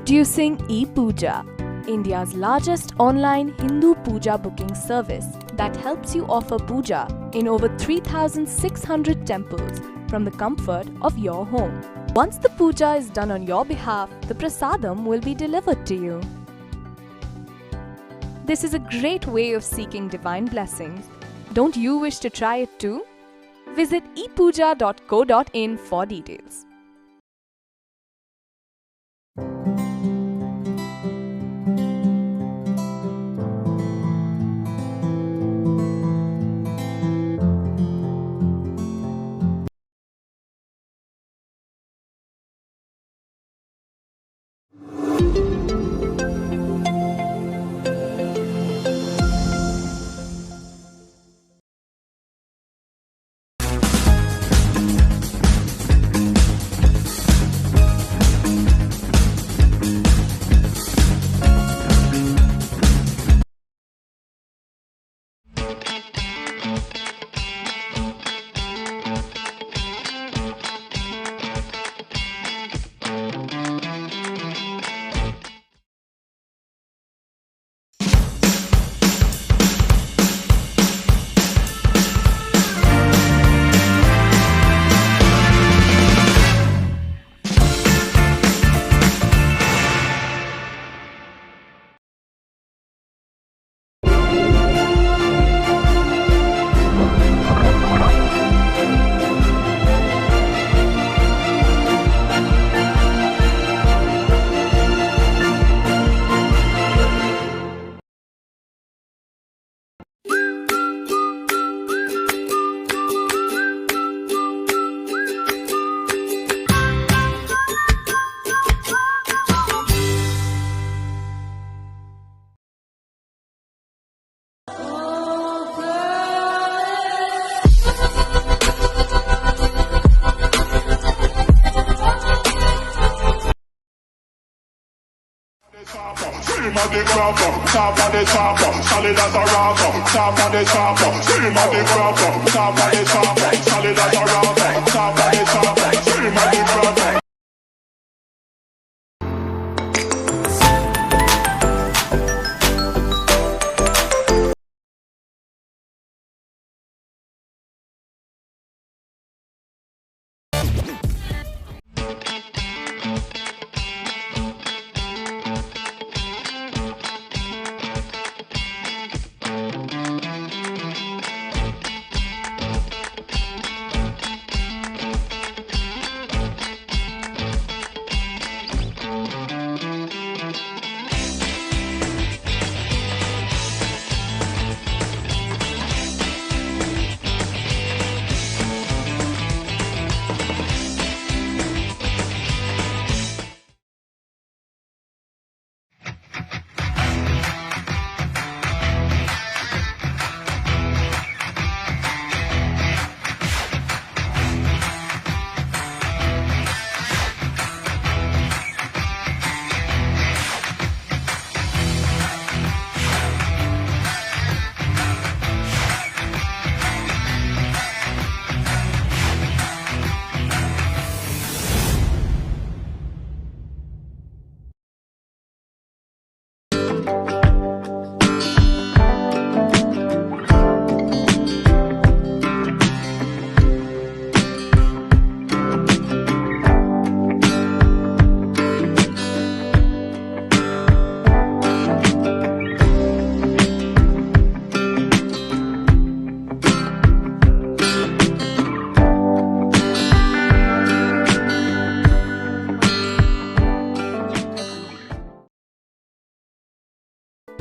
Introducing ePooja, India's largest online Hindu puja booking service that helps you offer puja in over 3,600 temples from the comfort of your home. Once the puja is done on your behalf, the prasadam will be delivered to you. This is a great way of seeking divine blessings. Don't you wish to try it too? Visit ePooja.co.in for details. Scream at the crowd, top of the chopper, solid as a rock, top of the chopper. Scream at the crowd, top of the chopper, solid as a rock, top of the chopper. Scream at the crowd.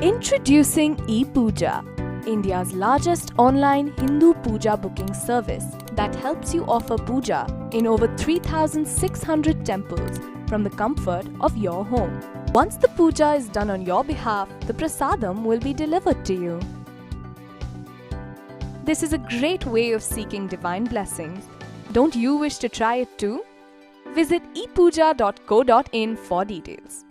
Introducing ePooja, India's largest online Hindu puja booking service that helps you offer puja in over 3,600 temples from the comfort of your home. Once the puja is done on your behalf, the prasadam will be delivered to you. This is a great way of seeking divine blessings. Don't you wish to try it too? Visit ePooja.co.in for details.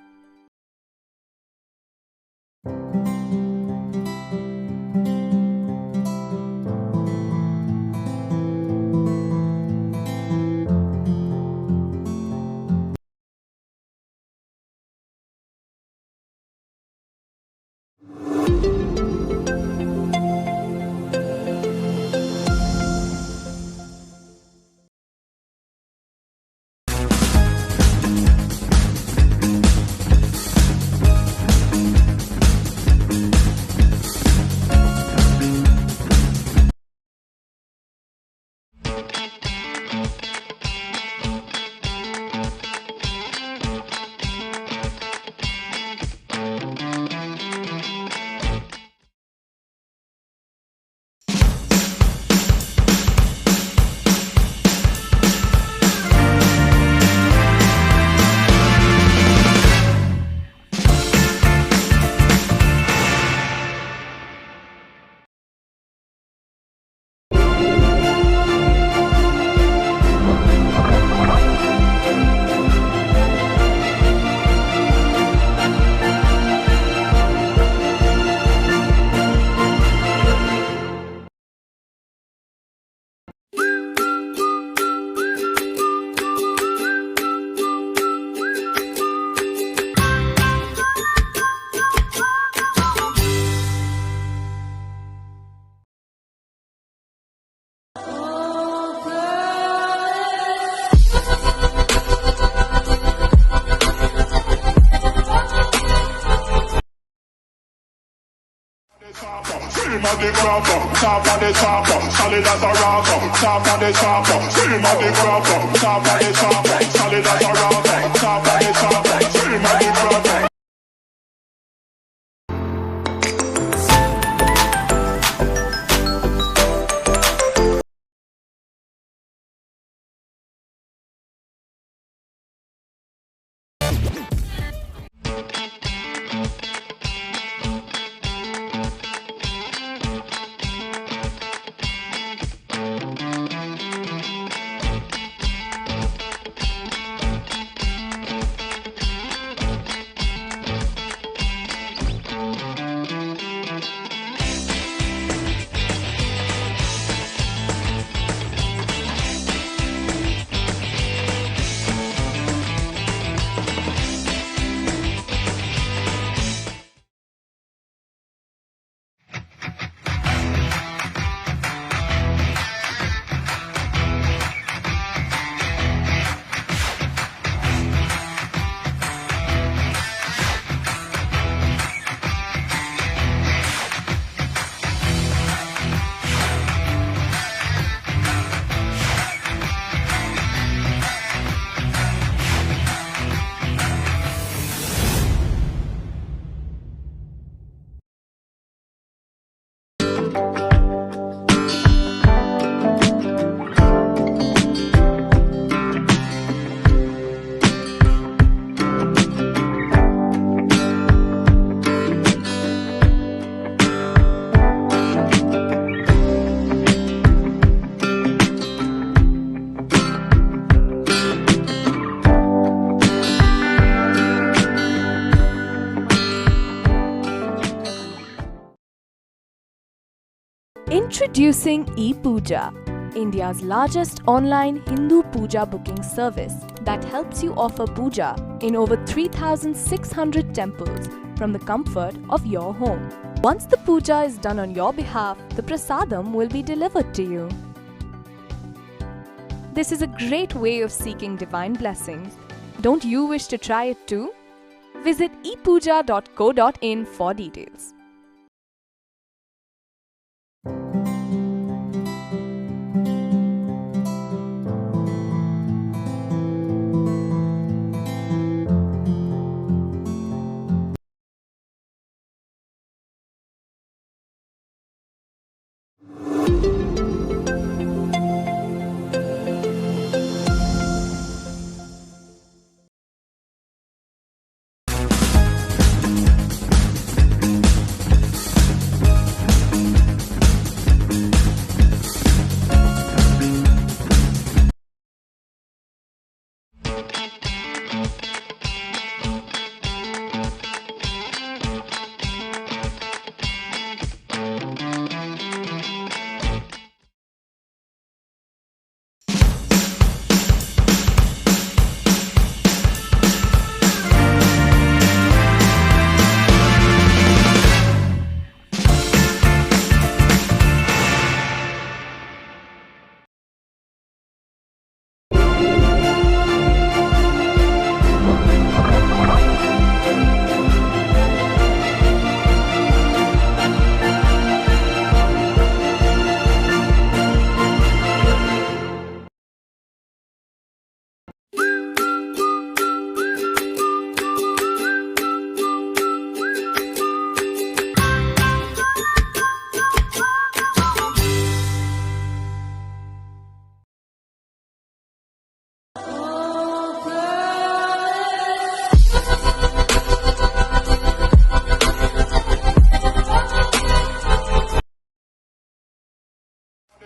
Scream at the crowd, top of the top, solid as a rock, top of the top, scream at the crowd, top of the top, solid as a rock, top of the top, scream at the crowd. Introducing ePooja, India's largest online Hindu puja booking service that helps you offer puja in over 3,600 temples from the comfort of your home. Once the puja is done on your behalf, the prasadam will be delivered to you. This is a great way of seeking divine blessings. Don't you wish to try it too? Visit ePooja.co.in for details.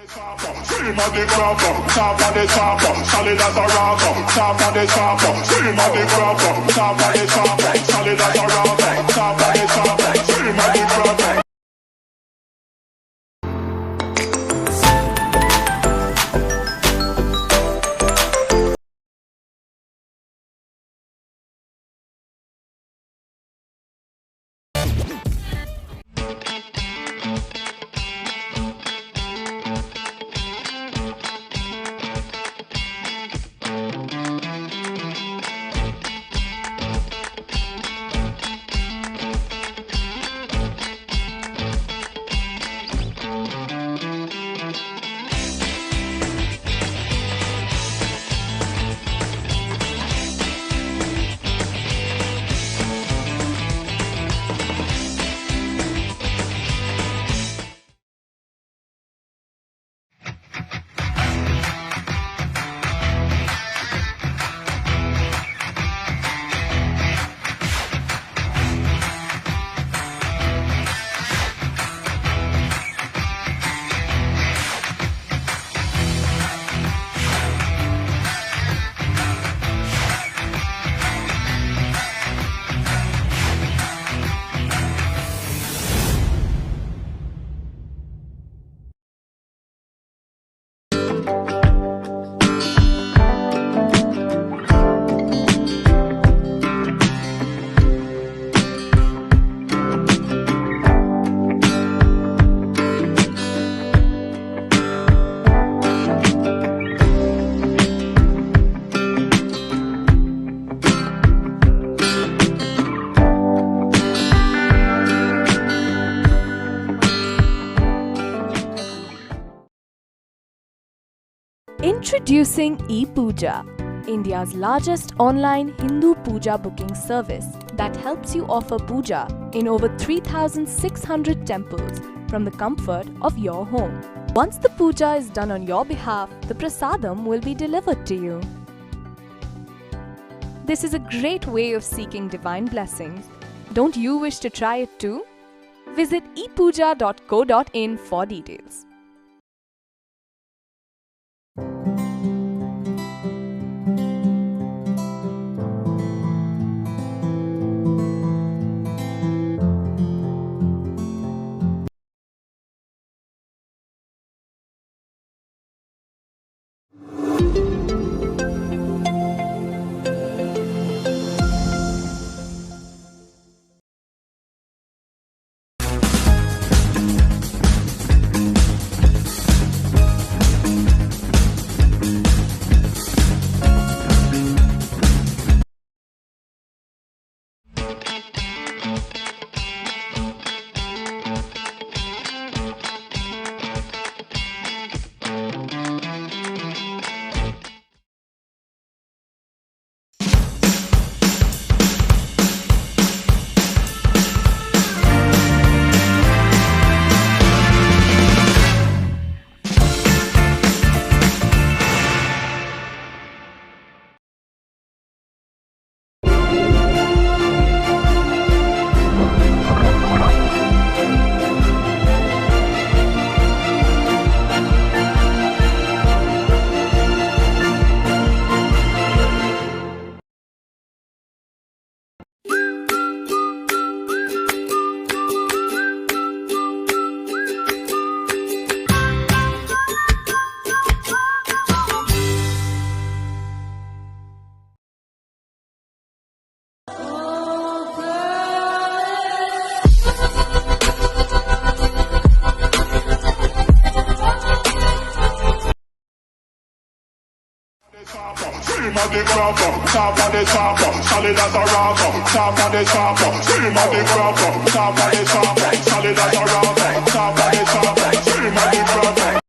Scream at the crowd, top of the top, solid as a rock, top of the top, scream at the crowd, top of the top, solid as a rock, top of the top, scream at the crowd. Introducing ePooja, India's largest online Hindu puja booking service that helps you offer puja in over 3,600 temples from the comfort of your home. Once the puja is done on your behalf, the prasadam will be delivered to you. This is a great way of seeking divine blessings. Don't you wish to try it too? Visit ePooja.co.in for details. Scream at the crowd, top of the chopper, solid as a rock, top of the chopper. Scream at the crowd, top of the chopper, solid as a rock, top of the chopper. Scream at the crowd.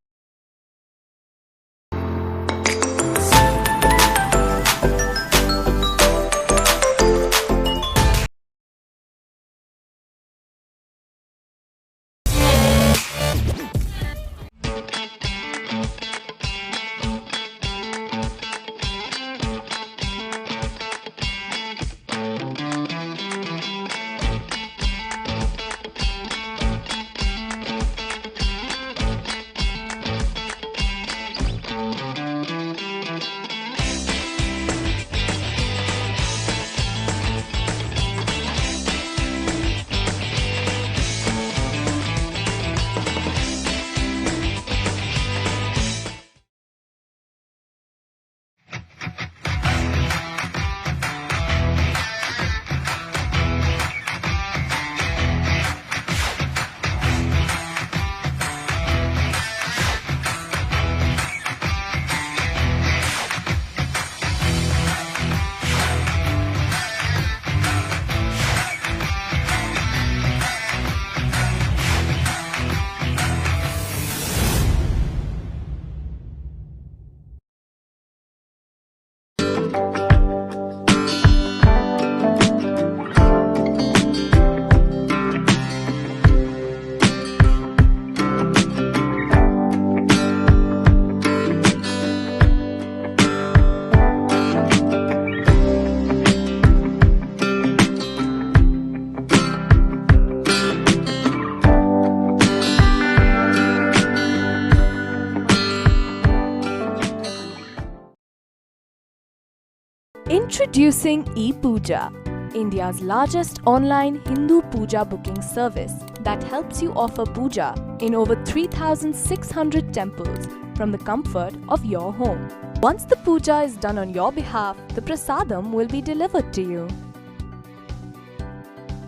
Introducing ePooja, India's largest online Hindu puja booking service that helps you offer puja in over 3,600 temples from the comfort of your home. Once the puja is done on your behalf, the prasadam will be delivered to you.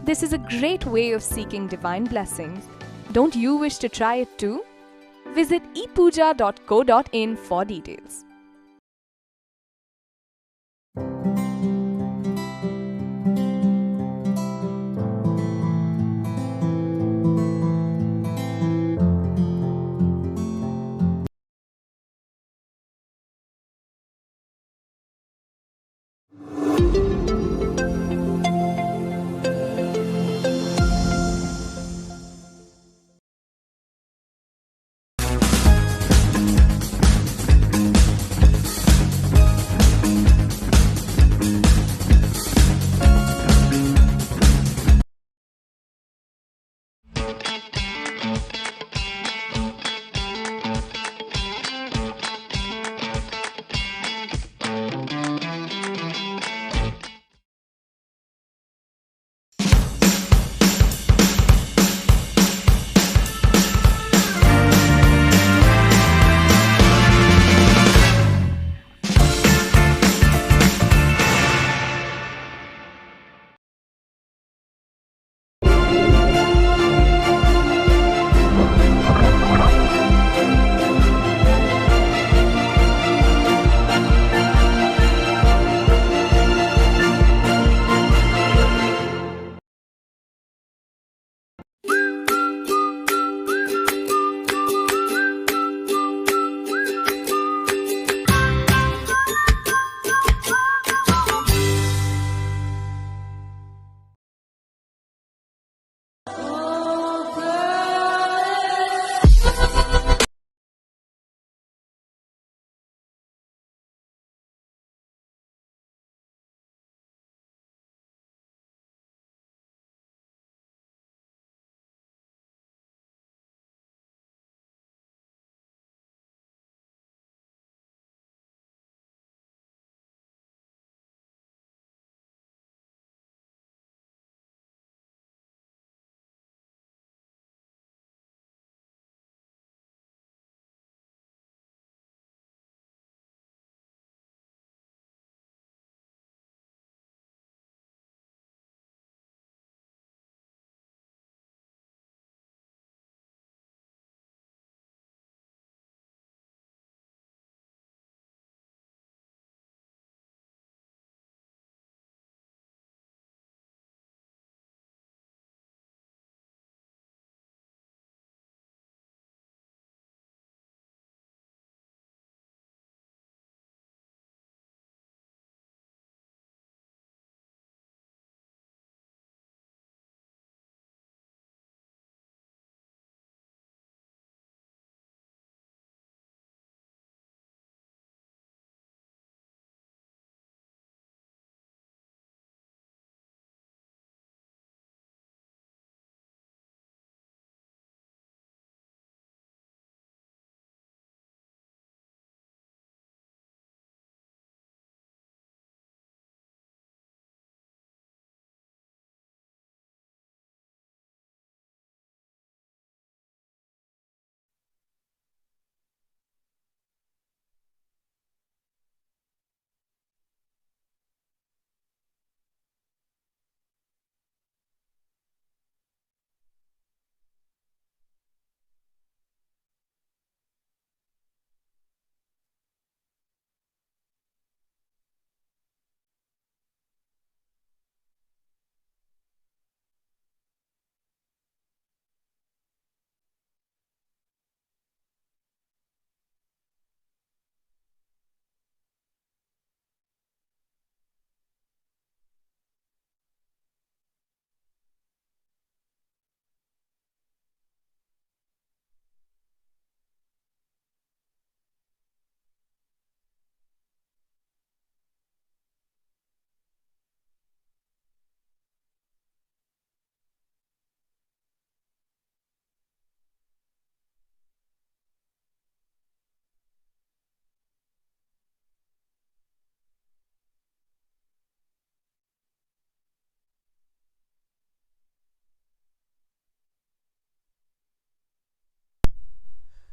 This is a great way of seeking divine blessings. Don't you wish to try it too? Visit ePooja.co.in for details.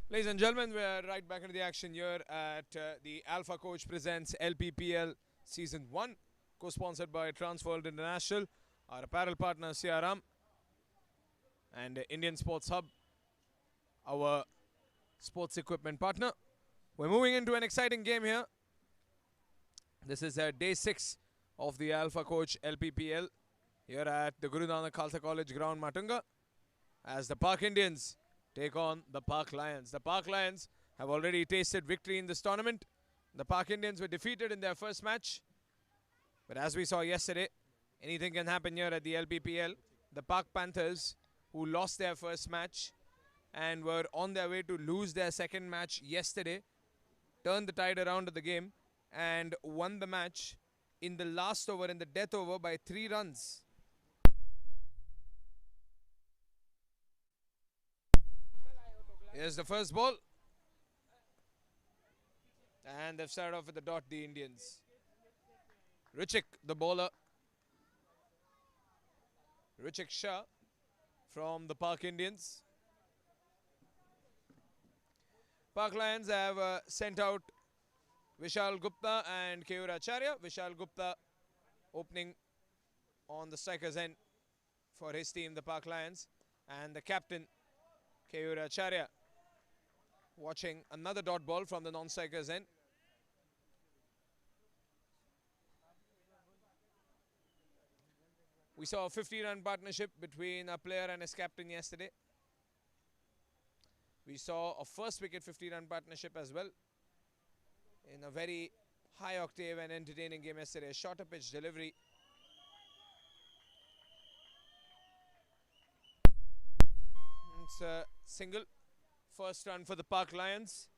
Ladies and gentlemen, we're right back into the action here at the Alpha Coach Presents LPPL Season 1, co-sponsored by Transworld International, our apparel partner CRM, and Indian Sports Hub, our sports equipment partner. We're moving into an exciting game here. This is day 6 of the Alpha Coach LPPL here at the Guru Nanak Khalsa College ground, Matunga, as the Park Indians take on the Park Lions. The Park Lions have already tasted victory in this tournament. The Park Indians were defeated in their first match. But as we saw yesterday, anything can happen here at the LPPL. The Park Panthers, who lost their first match and were on their way to lose their second match yesterday, turned the tide around of the game and won the match in the last over, in the death over, by 3 runs. Here's the first ball. And they've started off with the dot, the Indians. Richik, the bowler. Richik Shah from the Park Indians. Park Lions have sent out Vishal Gupta and Keyur Acharya. Vishal Gupta opening on the striker's end for his team, the Park Lions. And the captain, Keyur Acharya, watching another dot ball from the non-striker's end. We saw a 50-run partnership between a player and his captain yesterday. We saw a first wicket 50-run partnership as well in a very high octave and entertaining game yesterday. A shorter pitch delivery. It's a single. First run for the Park Lions.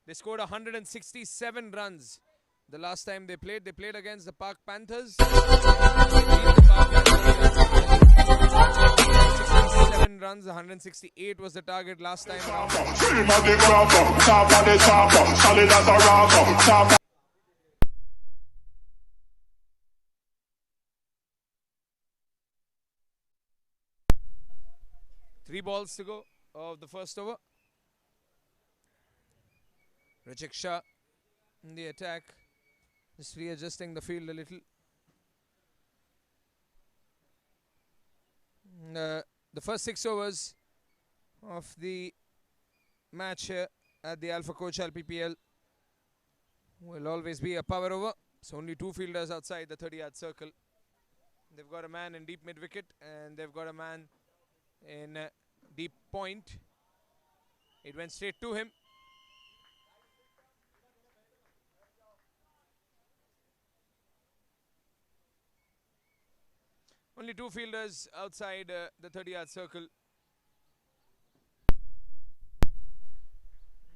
They scored 167 runs the last time they played. They played against the Park Panthers. They beat the Park Panthers 67 runs. 168 was the target last time around. 3 balls to go of the first over. Richik Shah in the attack, just readjusting the field a little. The first 6 overs of the match here at the Alpha Coach LPPL will always be a power over. So only 2 fielders outside the 30-yard circle. They've got a man in deep mid-wicket and they've got a man in deep point. It went straight to him. Only 2 fielders outside the 30-yard circle.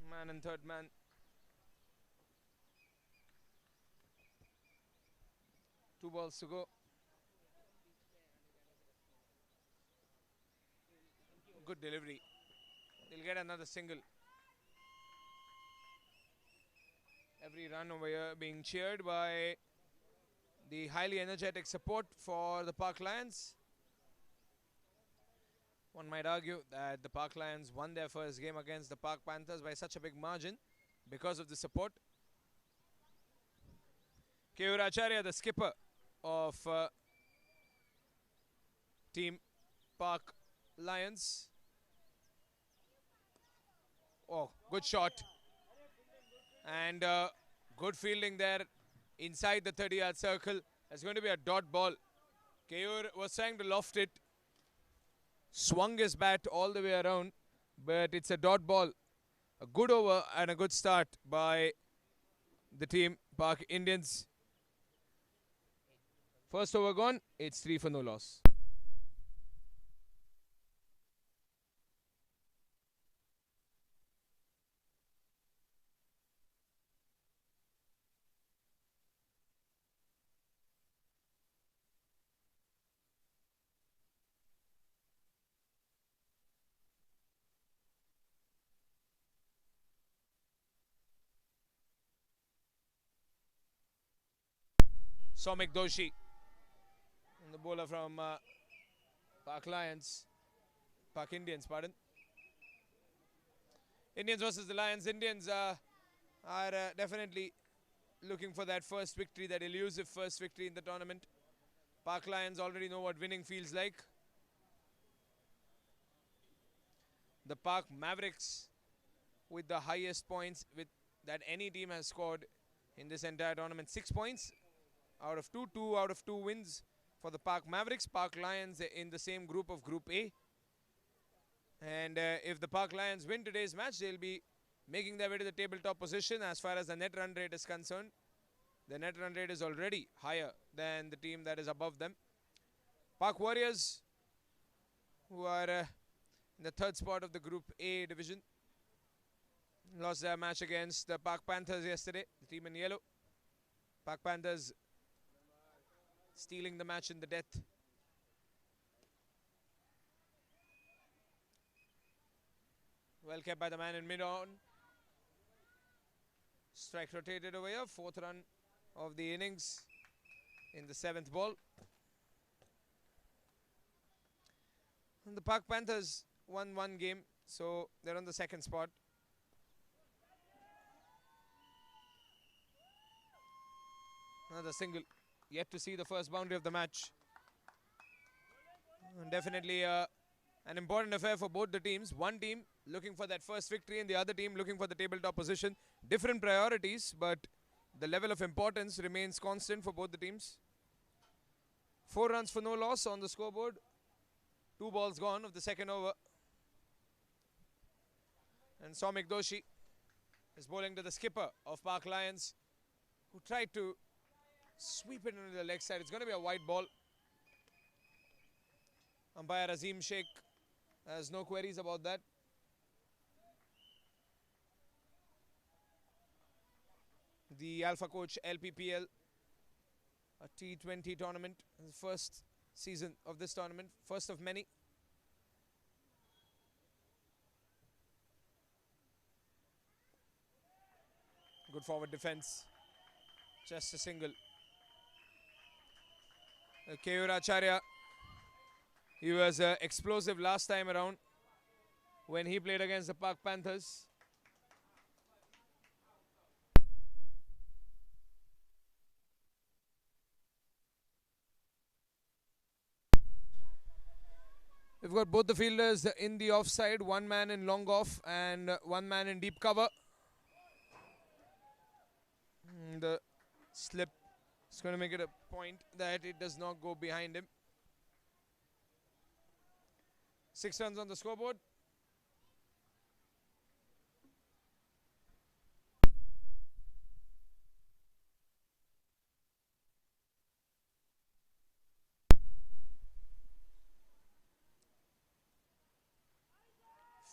Man and third man. Two balls to go. Good delivery. They'll get another single. Every run over here being cheered by the highly energetic support for the Park Lions. One might argue that the Park Lions won their first game against the Park Panthers by such a big margin because of the support. Keyur Acharya, the skipper of Team Park Lions. Oh, good shot. And good fielding there inside the 30-yard circle. It's going to be a dot ball. Keyur was trying to loft it. Swung his bat all the way around. But it's a dot ball. A good over and a good start by the team Park Indians. First over gone. It's 3 for no loss. Soumik Doshi, the bowler from Park Indians, pardon. Indians versus the Lions. Indians are definitely looking for that first victory, that elusive first victory in the tournament. Park Lions already know what winning feels like. The Park Mavericks with the highest points that any team has scored in this entire tournament. 6 points out of 2. 2 out of 2 wins for the Park Mavericks. Park Lions in the same group of Group A. And if the Park Lions win today's match, they'll be making their way to the tabletop position as far as the net run rate is concerned. The net run rate is already higher than the team that is above them. Park Warriors, who are in the 3rd spot of the Group A division, lost their match against the Park Panthers yesterday, the team in yellow. Park Panthers stealing the match in the death. Well kept by the man in mid-on. Strike rotated over here. 4th run of the innings in the 7th ball. And the Park Panthers won 1 game, so they're on the 2nd spot. Another single. Yet to see the first boundary of the match. And definitely an important affair for both the teams. One team looking for that first victory and the other team looking for the tabletop position. Different priorities, but the level of importance remains constant for both the teams. 4 runs for no loss on the scoreboard. 2 balls gone of the 2nd over. And Soumik Doshi is bowling to the skipper of Park Lions, who tried to sweep it into the leg side. It's going to be a wide ball. Umpire Azim Sheikh has no queries about that. The Alpha Coach LPPL, a T20 tournament, the first season of this tournament, first of many. Good forward defense, just a single. Keyur Acharya, he was explosive last time around when he played against the Park Panthers. We've got both the fielders in the offside, 1 man in long off and 1 man in deep cover. The slip is going to make it a point that it does not go behind him. 6 runs on the scoreboard.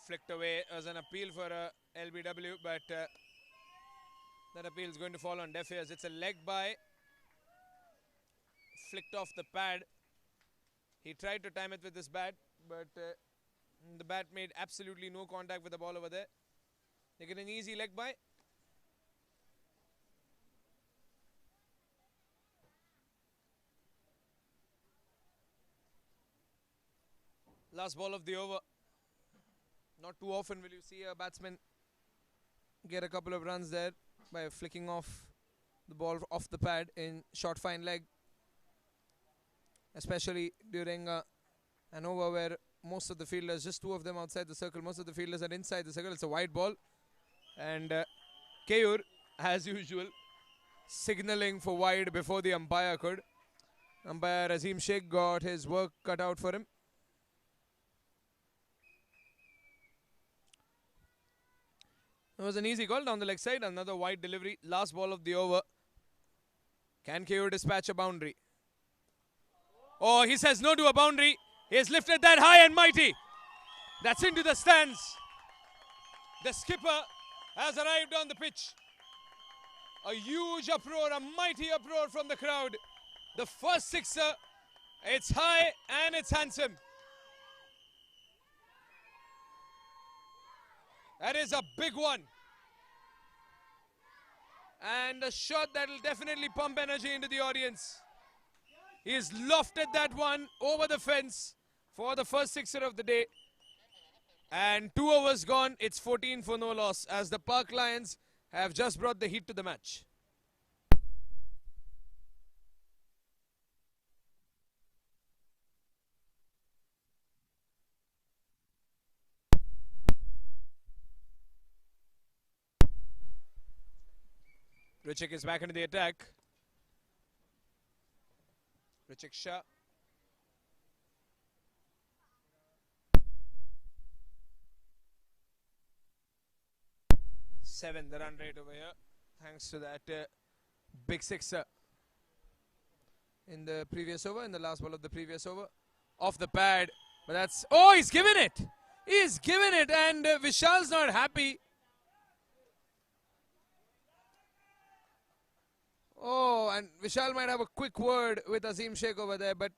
Flicked away as an appeal for LBW, but that appeal is going to fall on deaf ears. It's a leg by. Flicked off the pad. He tried to time it with his bat, but the bat made absolutely no contact with the ball over there. They get an easy leg by. Last ball of the over. Not too often will you see a batsman get a couple of runs there by flicking off the ball off the pad in short fine leg, especially during an over where most of the fielders, just 2 of them outside the circle, most of the fielders are inside the circle. It's a wide ball, and Keyur, as usual, signaling for wide before the umpire could. Umpire Azim Sheikh got his work cut out for him. It was an easy call down the leg side. Another wide delivery. Last ball of the over. Can Keyur dispatch a boundary? Oh, he says no to a boundary. He has lifted that high and mighty. That's into the stands. The skipper has arrived on the pitch. A huge uproar, a mighty uproar from the crowd. The first sixer. It's high and it's handsome. That is a big one. And a shot that will definitely pump energy into the audience. He has lofted that one over the fence for the first sixer of the day. And 2 overs gone. It's 14 for no loss as the Park Lions have just brought the heat to the match. Richik is back into the attack. Richik Shah. Seven, the run rate over here, thanks to that big sixer in the previous over, in the last ball of the previous over. Off the pad, but that's... Oh, he's given it! He's given it, and Vishal's not happy. Oh, and Vishal might have a quick word with Azim Sheikh over there, but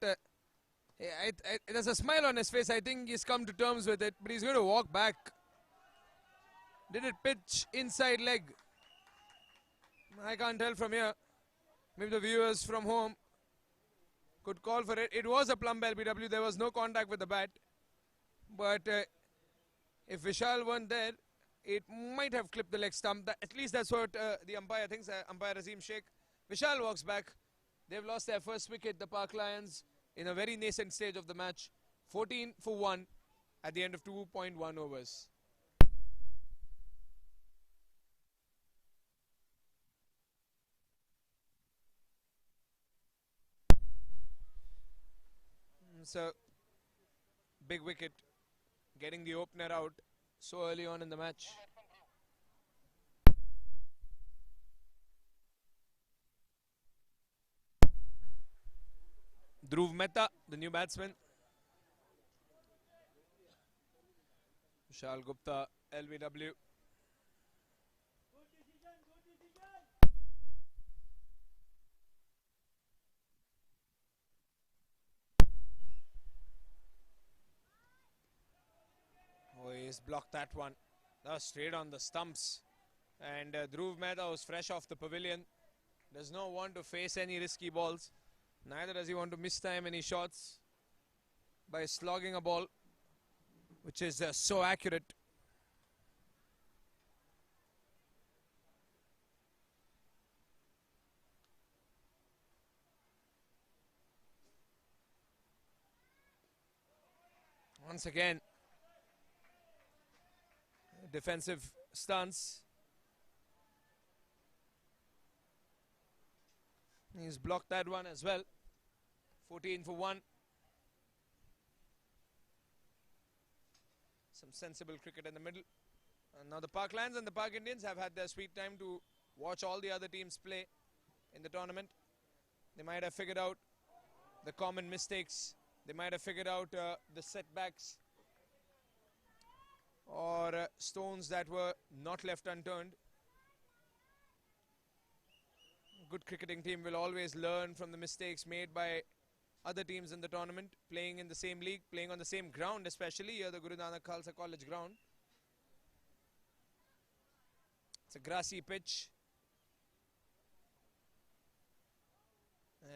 there's a smile on his face. I think he's come to terms with it, but he's going to walk back. Did it pitch inside leg? I can't tell from here. Maybe the viewers from home could call for it. It was a plumb LBW. There was no contact with the bat. But if Vishal weren't there, it might have clipped the leg stump. At least that's what the umpire thinks, umpire Azim Sheikh. Vishal walks back. They've lost their first wicket, the Park Lions, in a very nascent stage of the match. 14 for 1 at the end of 2.1 overs. So, big wicket, getting the opener out so early on in the match. Dhruv Mehta, the new batsman. Vishal Gupta, LBW. Oh, he's blocked that one. That was straight on the stumps. And Dhruv Mehta was fresh off the pavilion. Does not want to face any risky balls. Neither does he want to miss time any shots by slogging a ball, which is so accurate. Once again, defensive stance. He's blocked that one as well. 14 for 1. Some sensible cricket in the middle. And now the Park Lions and the Park Indians have had their sweet time to watch all the other teams play in the tournament. They might have figured out the common mistakes. They might have figured out the setbacks or stones that were not left unturned. A good cricketing team will always learn from the mistakes made by other teams in the tournament, playing in the same league, playing on the same ground, especially here the Guru Nanak Khalsa College ground. It's a grassy pitch.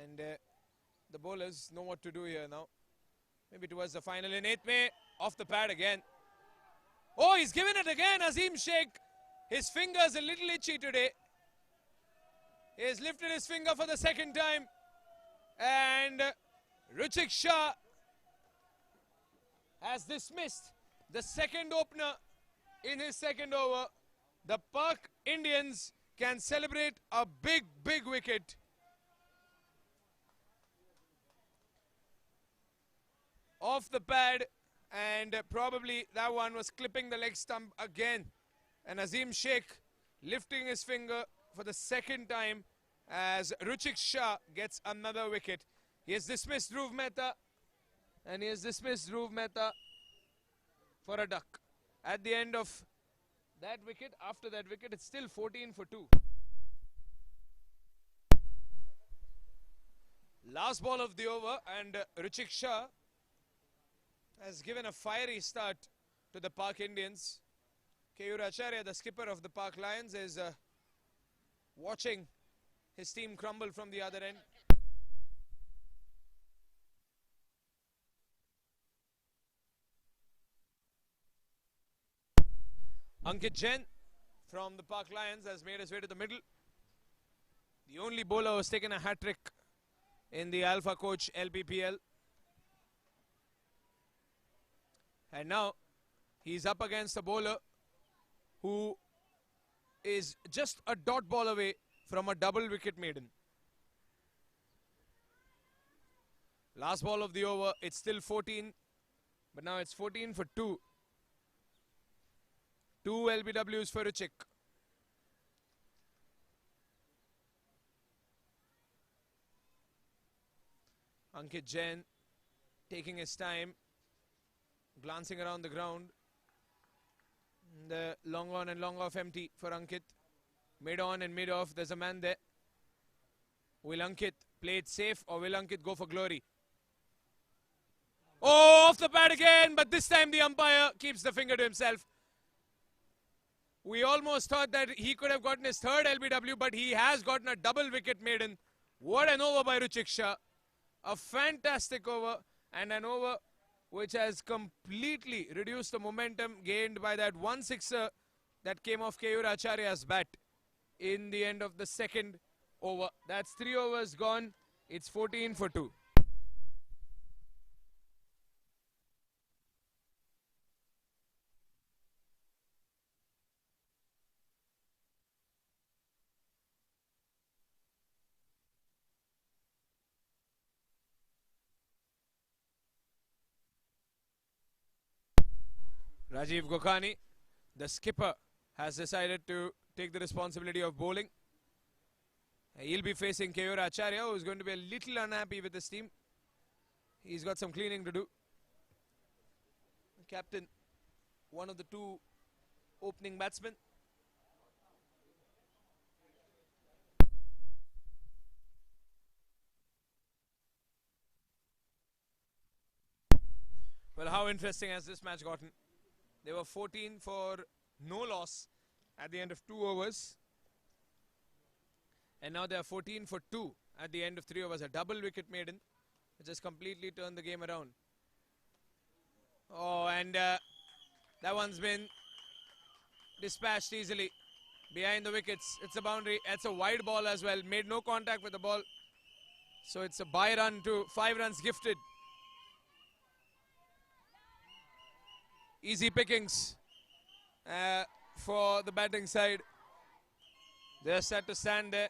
And the bowlers know what to do here now. Maybe towards the final in 8th May, off the pad again. Oh, he's given it again, Azim Sheikh. His finger's a little itchy today. He has lifted his finger for the second time. And Richik Shah has dismissed the second opener in his second over. The Park Indians can celebrate a big, big wicket. Off the pad, and probably that one was clipping the leg stump again. And Azim Sheikh lifting his finger for the second time as Richik Shah gets another wicket. He has dismissed Dhruv Mehta, and he has dismissed Dhruv Mehta for a duck. At the end of that wicket, after that wicket, it's still 14 for 2. Last ball of the over, and Richik Shah has given a fiery start to the Park Indians. Keyur Acharya, the skipper of the Park Lions, is watching his team crumble from the other end. Ankit Jain from the Park Lions has made his way to the middle. The only bowler who has taken a hat-trick in the Alpha Coach LPPL. And now he's up against a bowler who is just a dot ball away from a double wicket maiden. Last ball of the over, it's still 14, but now it's 14 for 2. 2 LBWs for Ruchik. Ankit Jain taking his time, glancing around the ground. The long on and long off empty for Ankit. Mid on and mid off, there's a man there. Will Ankit play it safe or will Ankit go for glory? Oh, off the pad again, but this time the umpire keeps the finger to himself. We almost thought that he could have gotten his third LBW, but he has gotten a double wicket maiden. What an over by Ruchik Shah. A fantastic over, and an over which has completely reduced the momentum gained by that one sixer that came off Keyur Acharya's bat in the end of the second over. That's 3 overs gone. It's 14 for 2. Rajiv Gokhani, the skipper, has decided to take the responsibility of bowling. He'll be facing Keyur Acharya, who's going to be a little unhappy with this team. He's got some cleaning to do. Captain, one of the 2 opening batsmen. Well, how interesting has this match gotten? They were 14 for no loss at the end of 2 overs. And now they are 14 for 2 at the end of 3 overs. A double wicket maiden, which has completely turned the game around. Oh, and that one's been dispatched easily behind the wickets. It's a boundary. It's a wide ball as well. Made no contact with the ball. So it's a bye run to 5 runs gifted. Easy pickings for the batting side. They're set to stand there.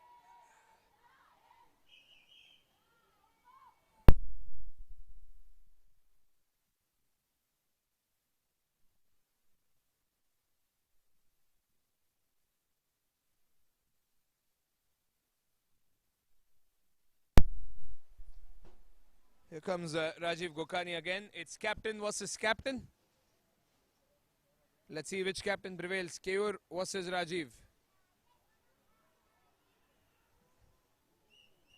Here comes Rajiv Gokhani again. It's captain versus captain. Let's see which captain prevails. Keyur versus Rajiv.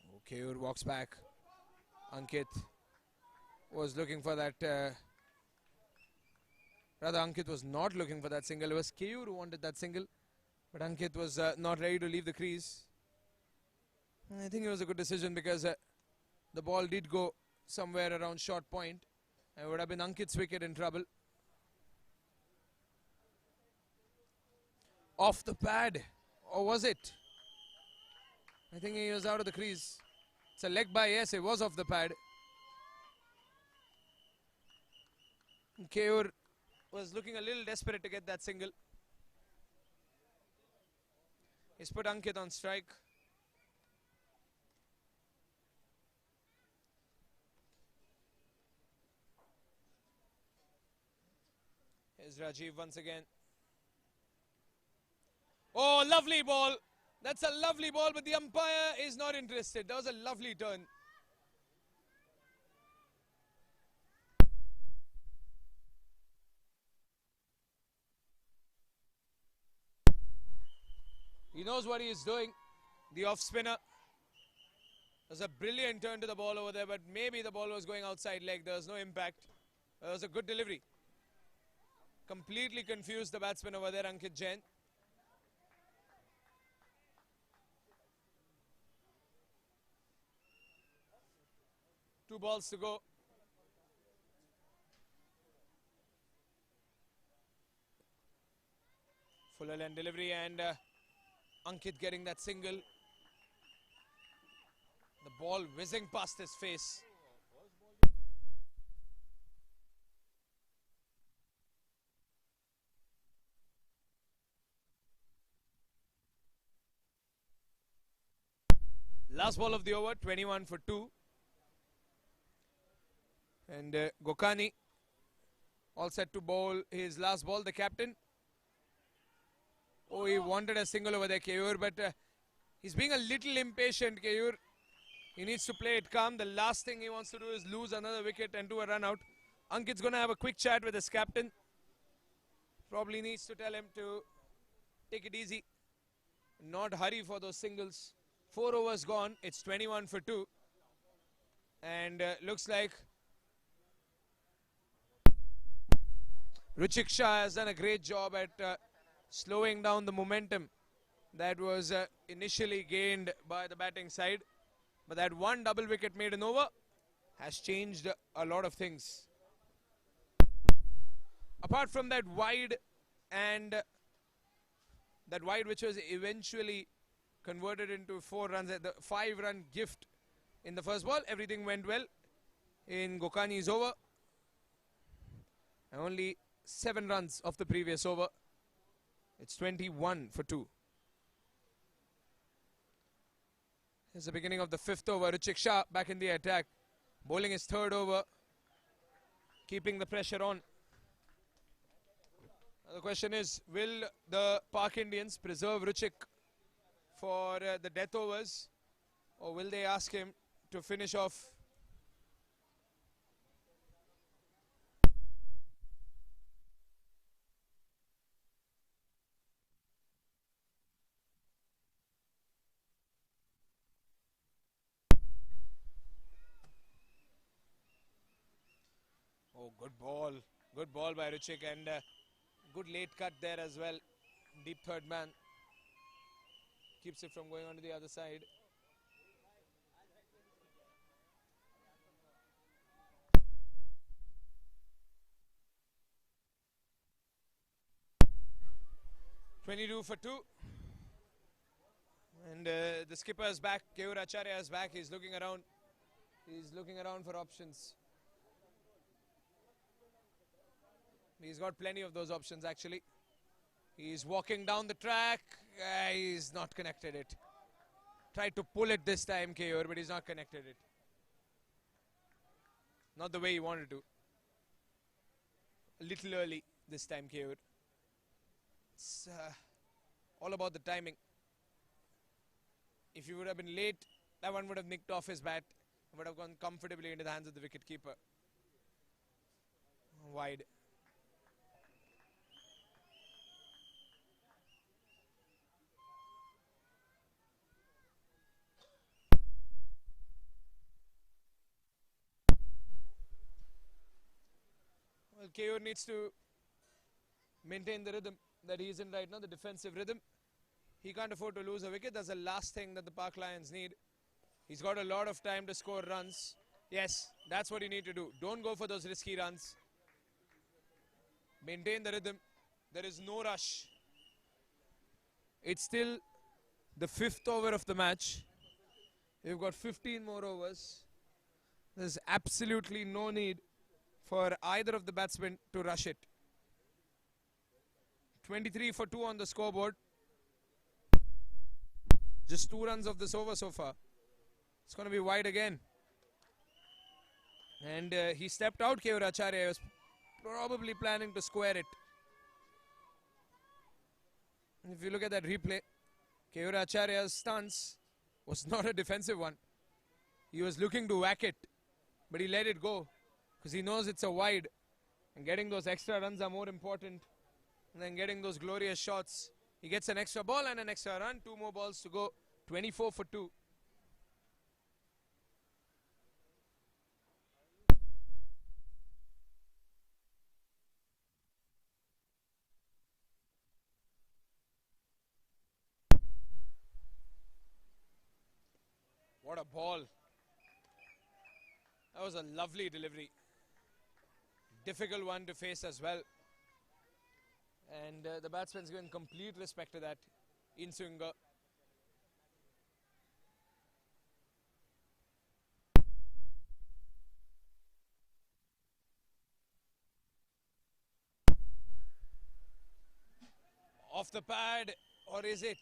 Oh, Keyur walks back. Ankit was looking for that. Rather, Ankit was not looking for that single. It was Keyur who wanted that single. But Ankit was not ready to leave the crease. I think it was a good decision because the ball did go somewhere around short point. It would have been Ankit's wicket in trouble. Off the pad, or was it? I think he was out of the crease. It's a leg by, yes, it was off the pad. Keyur was looking a little desperate to get that single. He's put Ankit on strike. Here's Rajiv once again. Oh, lovely ball. That's a lovely ball, but the umpire is not interested. That was a lovely turn. He knows what he is doing. The off spinner. There's a brilliant turn to the ball over there, but maybe the ball was going outside leg. There was no impact. It was a good delivery. Completely confused the batsman over there, Ankit Jain. Two balls to go. Fuller and delivery, and Ankit getting that single. The ball whizzing past his face. Last ball of the over, 21 for 2. And Gokani all set to bowl his last ball, the captain. Oh, he wanted a single over there, Keyur, but he's being a little impatient, Keyur. He needs to play it calm. The last thing he wants to do is lose another wicket and do a run out. Ankit's going to have a quick chat with his captain. Probably needs to tell him to take it easy, not hurry for those singles. 4 overs gone. It's 21 for 2. And looks like Ruchik Shah has done a great job at slowing down the momentum that was initially gained by the batting side. But that one double wicket made in over has changed a lot of things. Apart from that wide, and that wide which was eventually converted into 4 runs, the 5-run gift in the first ball, everything went well in Gokani's over. And only 7 runs of the previous over. It's 21 for 2. Here's the beginning of the 5th over. Ruchik Shah back in the attack, bowling his 3rd over, keeping the pressure on. Now the question is, will the Park Indians preserve Ruchik for the death overs, or will they ask him to finish off? Oh, good ball by Ruchik, and good late cut there as well. Deep third man keeps it from going on to the other side. (22 for 2). And the skipper is back. Keyur Acharya is back. He's looking around. He's looking around for options. He's got plenty of those options actually. He's walking down the track. He's not connected it. Tried to pull it this time, Keyur, but he's not connected it. Not the way he wanted to. A little early this time, Keyur. It's all about the timing. If you would have been late, that one would have nicked off his bat. Would have gone comfortably into the hands of the wicketkeeper. Wide. Well, Keyur needs to maintain the rhythm that he's in right now, the defensive rhythm. He can't afford to lose a wicket. That's the last thing that the Park Lions need. He's got a lot of time to score runs. Yes, that's what you need to do. Don't go for those risky runs. Maintain the rhythm. There is no rush. It's still the 5th over of the match. We've got 15 more overs. There's absolutely no need for either of the batsmen to rush it. 23 for 2 on the scoreboard. Just 2 runs of this over so far. It's going to be wide again. And he stepped out, Keyur Acharya. He was probably planning to square it. If you look at that replay, Keyur Acharya's stance was not a defensive one. He was looking to whack it, but he let it go because he knows it's a wide. And getting those extra runs are more important than getting those glorious shots. He gets an extra ball and an extra run. 2 more balls to go. 24 for 2. What a ball. That was a lovely delivery. Difficult one to face as well. And the batsman's given complete respect to that in swinger. Off the pad, or is it?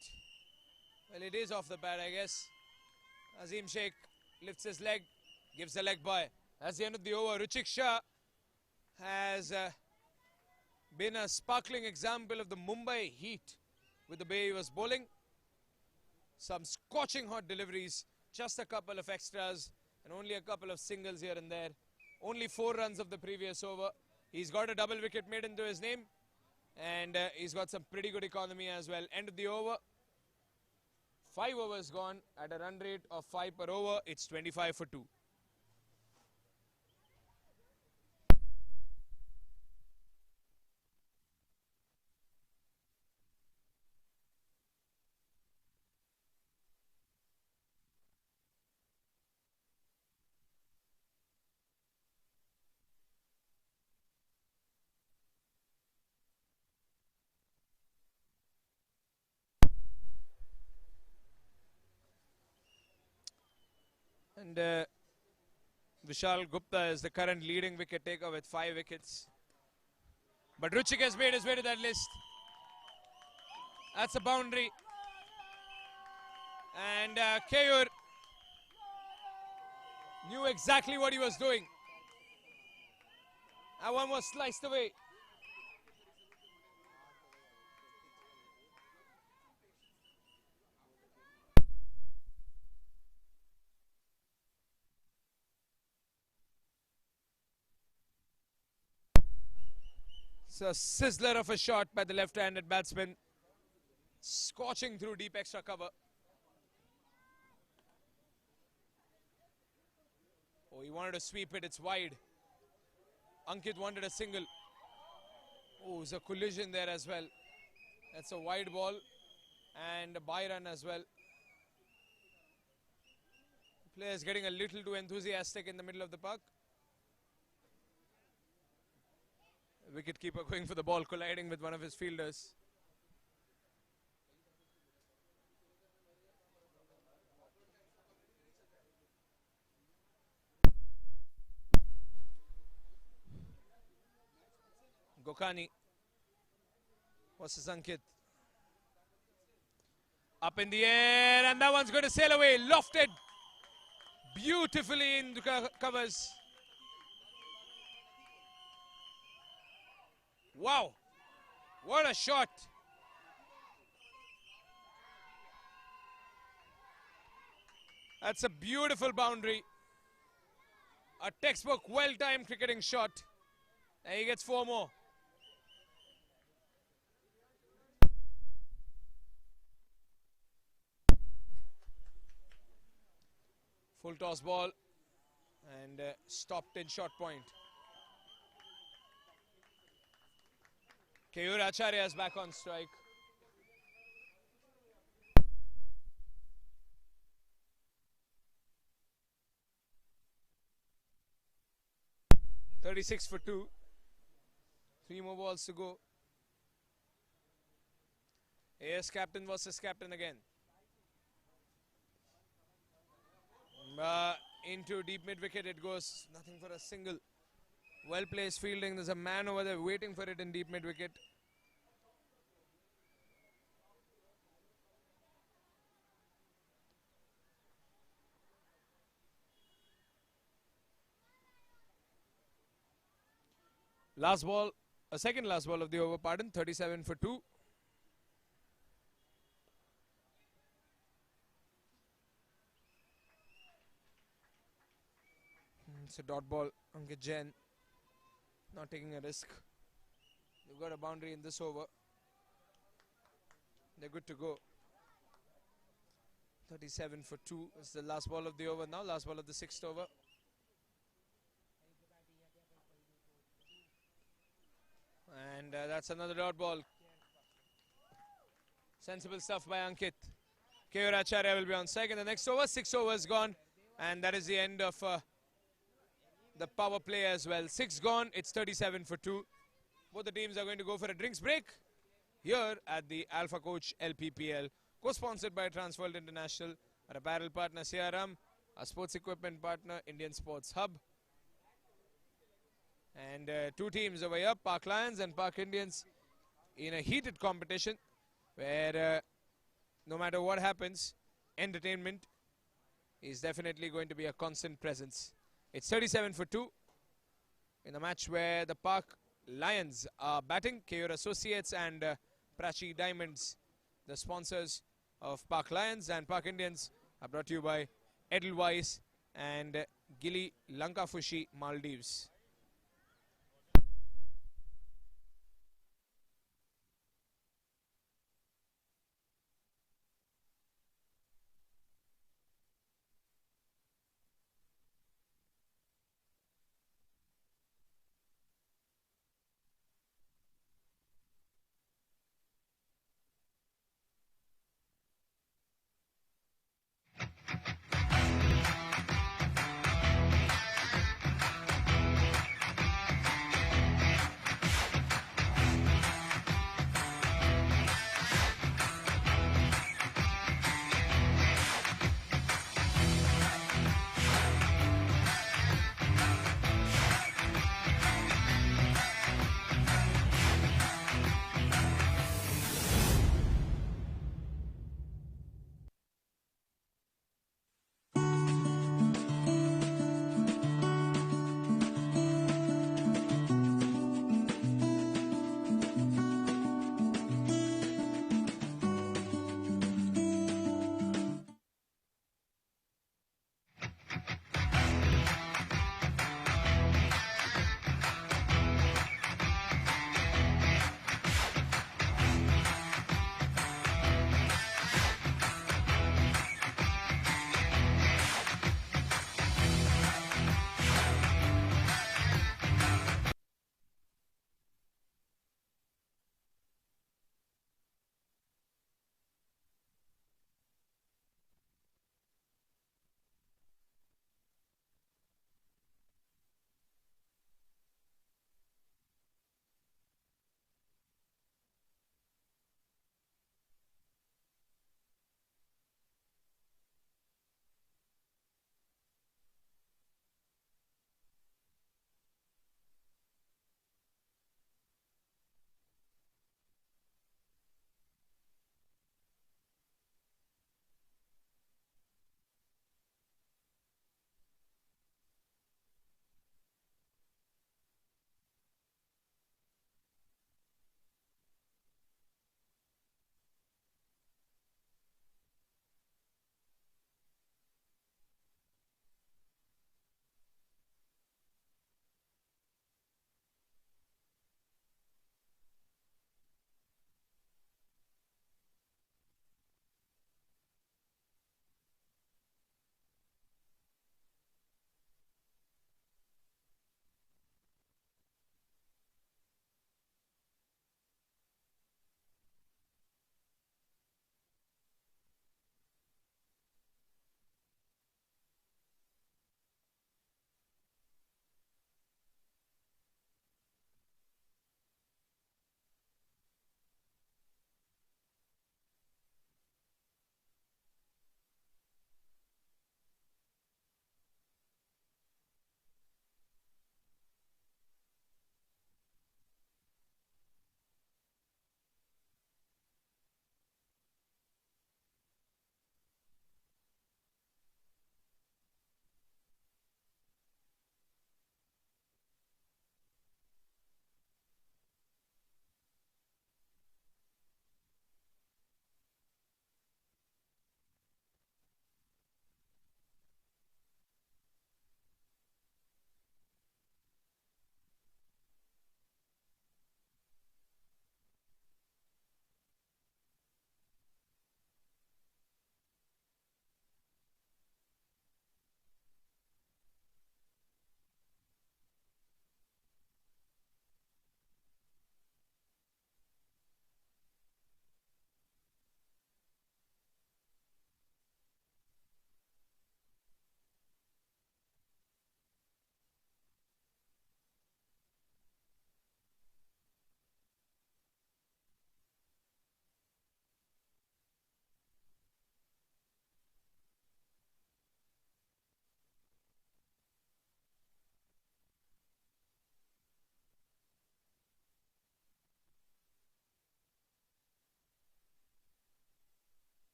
Well, it is off the pad, I guess. Azim Sheikh lifts his leg, gives the leg by. That's the end of the over. Ruchik Shah has been a sparkling example of the Mumbai heat with the way he was bowling. Some scorching hot deliveries, just a couple of extras and only a couple of singles here and there. Only 4 runs of the previous over. He's got a double wicket made into his name. And he's got some pretty good economy as well. End of the over. 5 overs gone at a run rate of 5 per over. It's 25 for 2. And Vishal Gupta is the current leading wicket taker with 5 wickets. But Ruchik has made his way to that list. That's a boundary. And Keyur knew exactly what he was doing. That one was sliced away. It's a sizzler of a shot by the left-handed batsman. Scorching through deep extra cover. Oh, he wanted to sweep it. It's wide. Ankit wanted a single. Oh, there's a collision there as well. That's a wide ball. And a bye run as well. The player's getting a little too enthusiastic in the middle of the park. Wicketkeeper going for the ball, colliding with one of his fielders. Gokani versus Ankit. Up in the air, and that one's going to sail away. Lofted beautifully in the covers. Wow, what a shot. That's a beautiful boundary. A textbook well-timed cricketing shot. And he gets 4 more. Full toss ball and stopped in short point. Keyur Acharya is back on strike. .36 for 2. 3 more balls to go. AS captain versus captain again. Into deep mid wicket it goes. Nothing for a single. Well placed fielding. There's a man over there waiting for it in deep mid wicket. Last ball, a second last ball of the over, pardon, 37 for 2. It's a dot ball. Ankit Jain not taking a risk. They've got a boundary in this over. They're good to go. 37 for 2. It's the last ball of the over now. Last ball of the 6th over. And that's another dot ball. Sensible stuff by Ankit. Keyur Acharya will be on second. The next over, 6 overs gone. And that is the end of the power play as well. 6 gone, it's 37 for 2. Both the teams are going to go for a drinks break. here at the Alpha Coach LPPL, co-sponsored by Transworld International, our apparel partner CRM, our sports equipment partner Indian Sports Hub. And two teams over here, Park Lions and Park Indians, in a heated competition where no matter what happens, entertainment is definitely going to be a constant presence. It's 37 for 2 in a match where the Park Lions are batting. Keyur Associates and Prachi Diamonds, the sponsors of Park Lions, and Park Indians are brought to you by Edelweiss and Gili Lankafushi Maldives.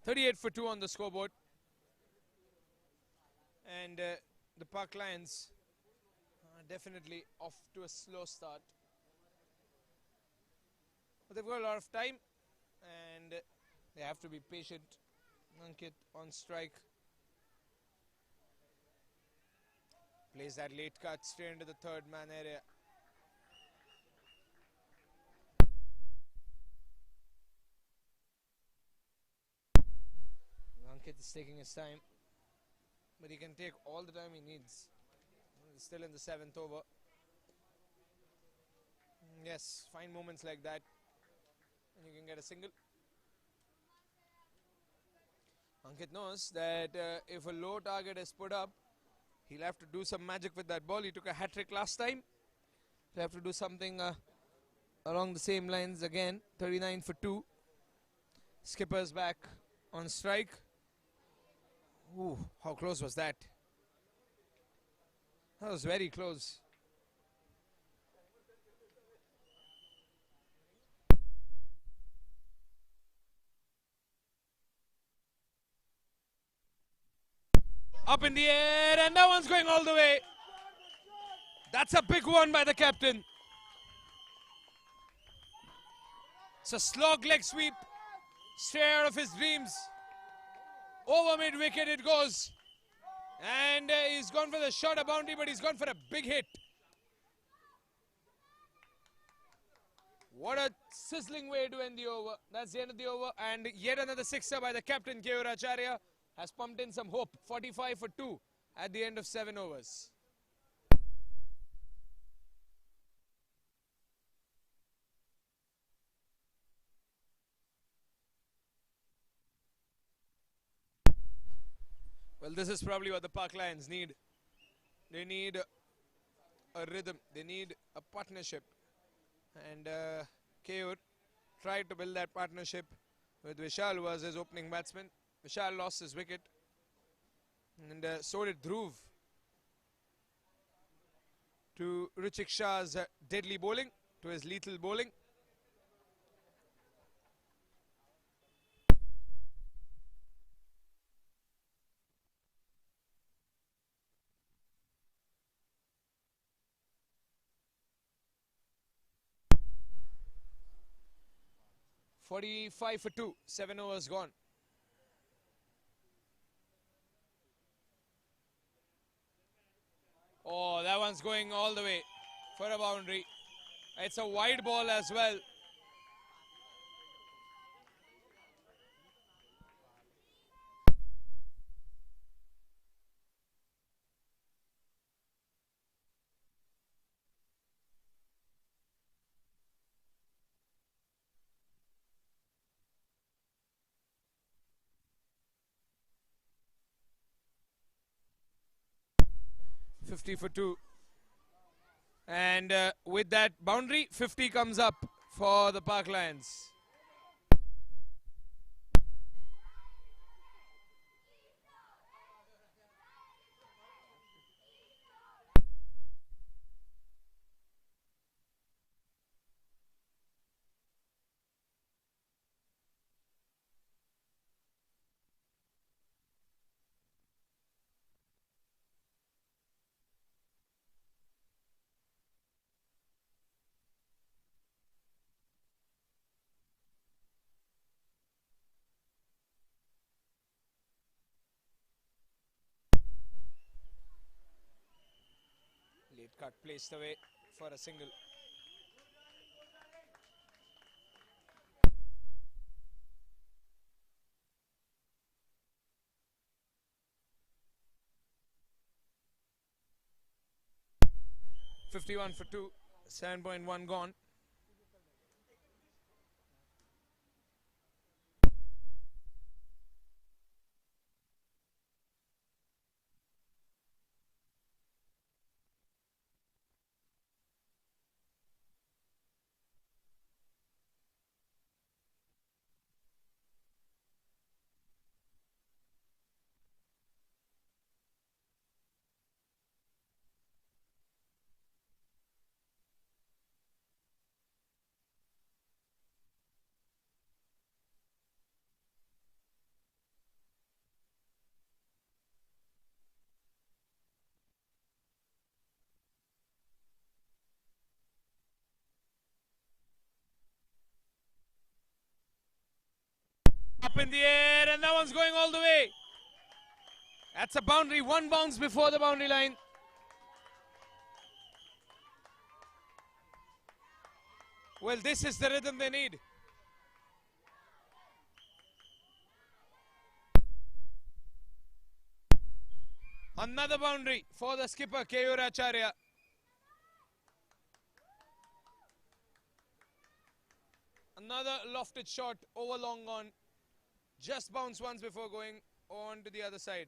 38 for 2 on the scoreboard. And the Park Lions are definitely off to a slow start. But they've got a lot of time and they have to be patient. Ankit on strike. Plays that late cut straight into the third man area. Ankit is taking his time, but he can take all the time he needs. He's still in the 7th over. Yes, fine moments like that and you can get a single. Ankit knows that if a low target is put up, he'll have to do some magic with that ball. He took a hat-trick last time. He'll have to do something along the same lines again. 39 for 2. Skipper's back on strike. Ooh, how close was that? That was very close. Up in the air, and that one's going all the way. That's a big one by the captain. It's a slog leg sweep. Straight out of his dreams. Over mid-wicket it goes. And he's gone for the shorter boundary, but he's gone for a big hit. What a sizzling way to end the over. That's the end of the over. And yet another sixer by the captain, Keyur Acharya, has pumped in some hope. 45 for 2 at the end of 7 overs. Well, this is probably what the Park Lions need. They need a rhythm. They need a partnership. And Keyur tried to build that partnership with Vishal, who was his opening batsman. Vishal lost his wicket. And so did Dhruv. To Ruchik Shah's deadly bowling, to his lethal bowling. .45 for 2, 7 overs gone. Oh, that one's going all the way for a boundary. It's a wide ball as well. .50 for 2. And with that boundary, 50 comes up for the Park Lions. Late cut placed away for a single. .51 for 2, 7.1 gone. in the air, and that one's going all the way. That's a boundary, one bounce before the boundary line. Well, this is the rhythm they need. Another boundary for the skipper, Keyur Acharya. Another lofted shot over long on. Just bounced once before going on to the other side.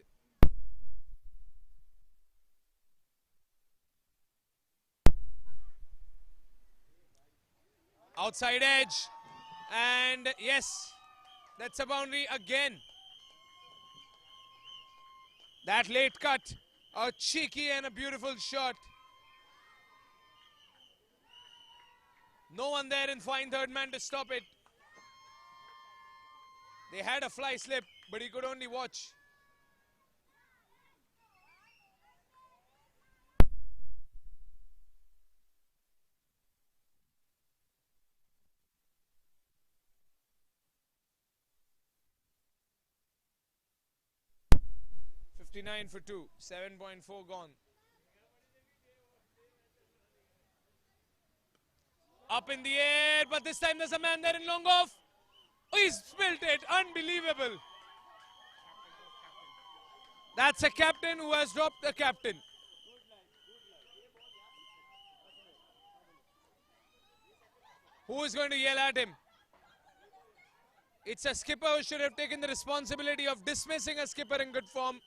Outside edge. And yes, that's a boundary again. That late cut, a cheeky and a beautiful shot. No one there in fine third man to stop it. They had a fly slip, but he could only watch. $59 for 2, 7.4 gone. Up in the air, but this time there's a man there in long off. Oh, he's spilled it, unbelievable. That's a captain who has dropped the captain. Who is going to yell at him? It's a skipper who should have taken the responsibility of dismissing a skipper in good form.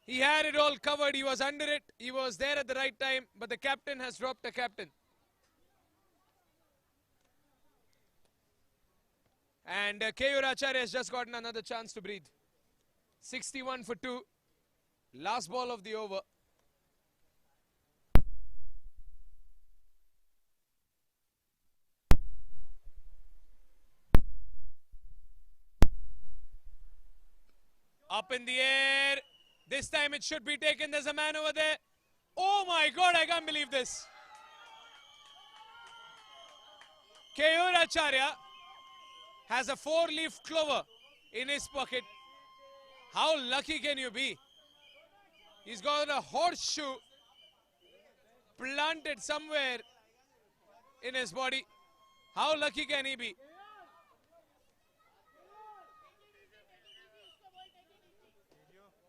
He had it all covered, he was under it, he was there at the right time, but the captain has dropped the captain. And Keyur Acharya has just gotten another chance to breathe. 61 for 2. Last ball of the over. Up in the air. This time it should be taken. There's a man over there. Oh my God, I can't believe this. Keyur Acharya has a 4-leaf clover in his pocket. How lucky can you be? He's got a horseshoe planted somewhere in his body. How lucky can he be?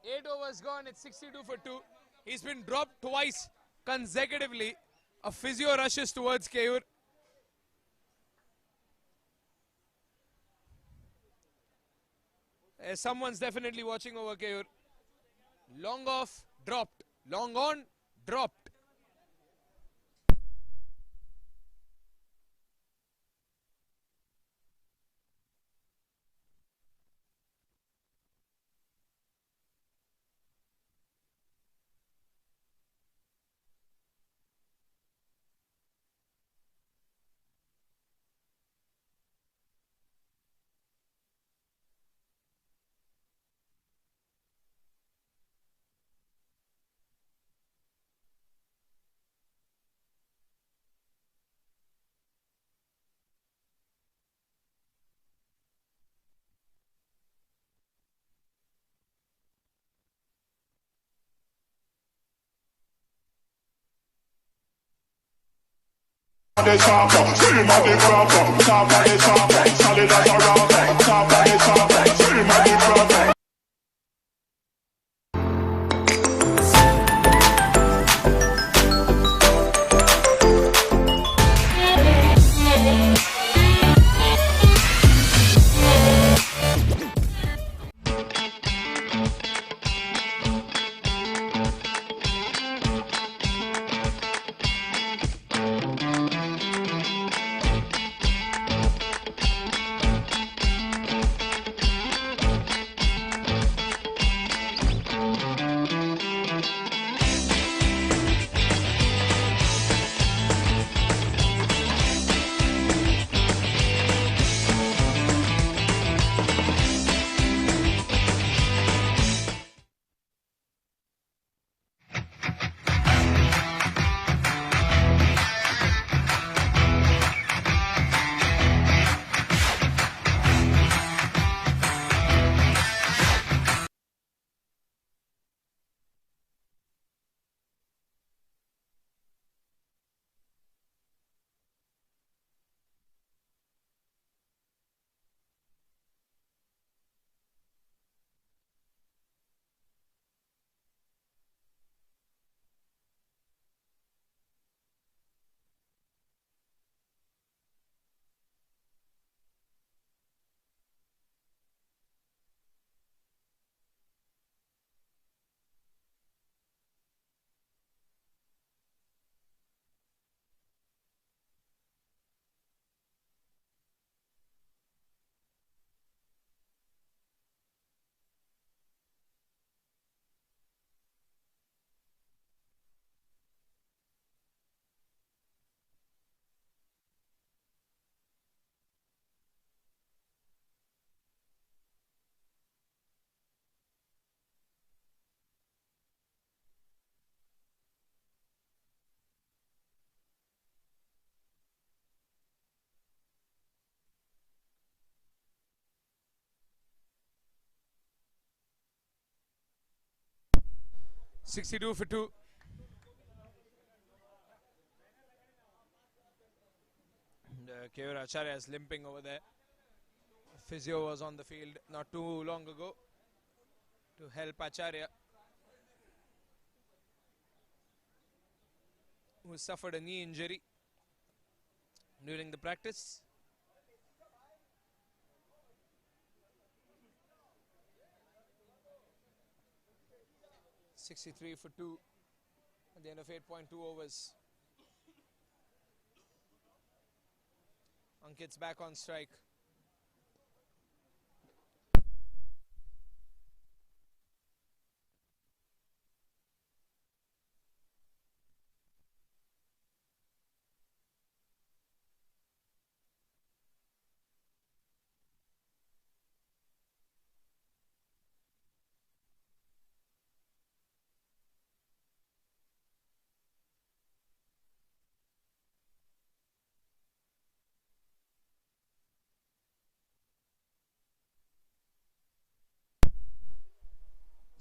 Eight overs gone, it's 62 for 2. He's been dropped twice consecutively. A physio rushes towards Keyur. Someone's definitely watching over Keyur. Long off, dropped. Long on, dropped. The chopper, scream at the chopper, top of the chopper, solid as a rock, top of the chopper, scream at the chopper. 62 for 2. Keyur Acharya is limping over there. Physio was on the field not too long ago to help Acharya, who suffered a knee injury during the practice. .63 for 2 at the end of 8.2 overs. Ankit's back on strike.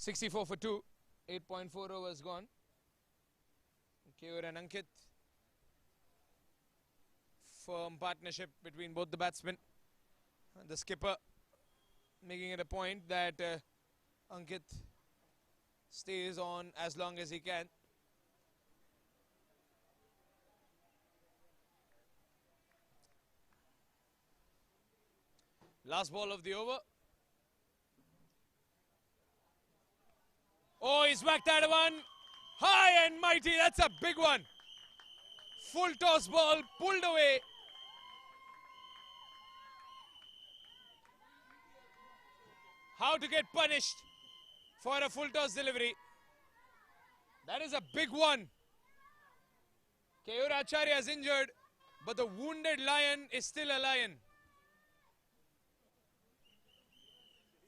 .64 for 2, 8.4 overs gone. Keyur and Ankit. Firm partnership between both the batsmen. And the skipper making it a point that Ankit stays on as long as he can. Last ball of the over. Oh, he's whacked that one. High and mighty. That's a big one. Full toss ball pulled away. How to get punished for a full toss delivery. That is a big one. Keyur Acharya is injured, but the wounded lion is still a lion.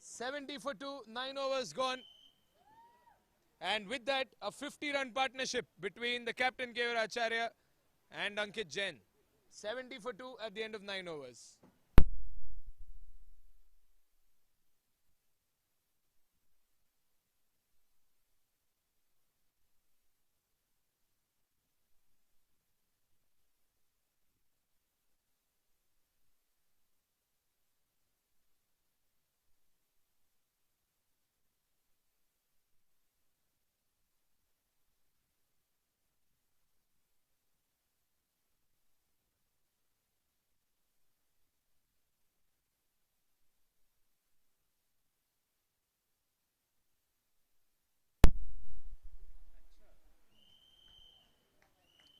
70 for 2, 9 overs gone. And with that, a 50-run partnership between the captain Keyur Acharya and Ankit Jain. 70 for 2 at the end of 9 overs.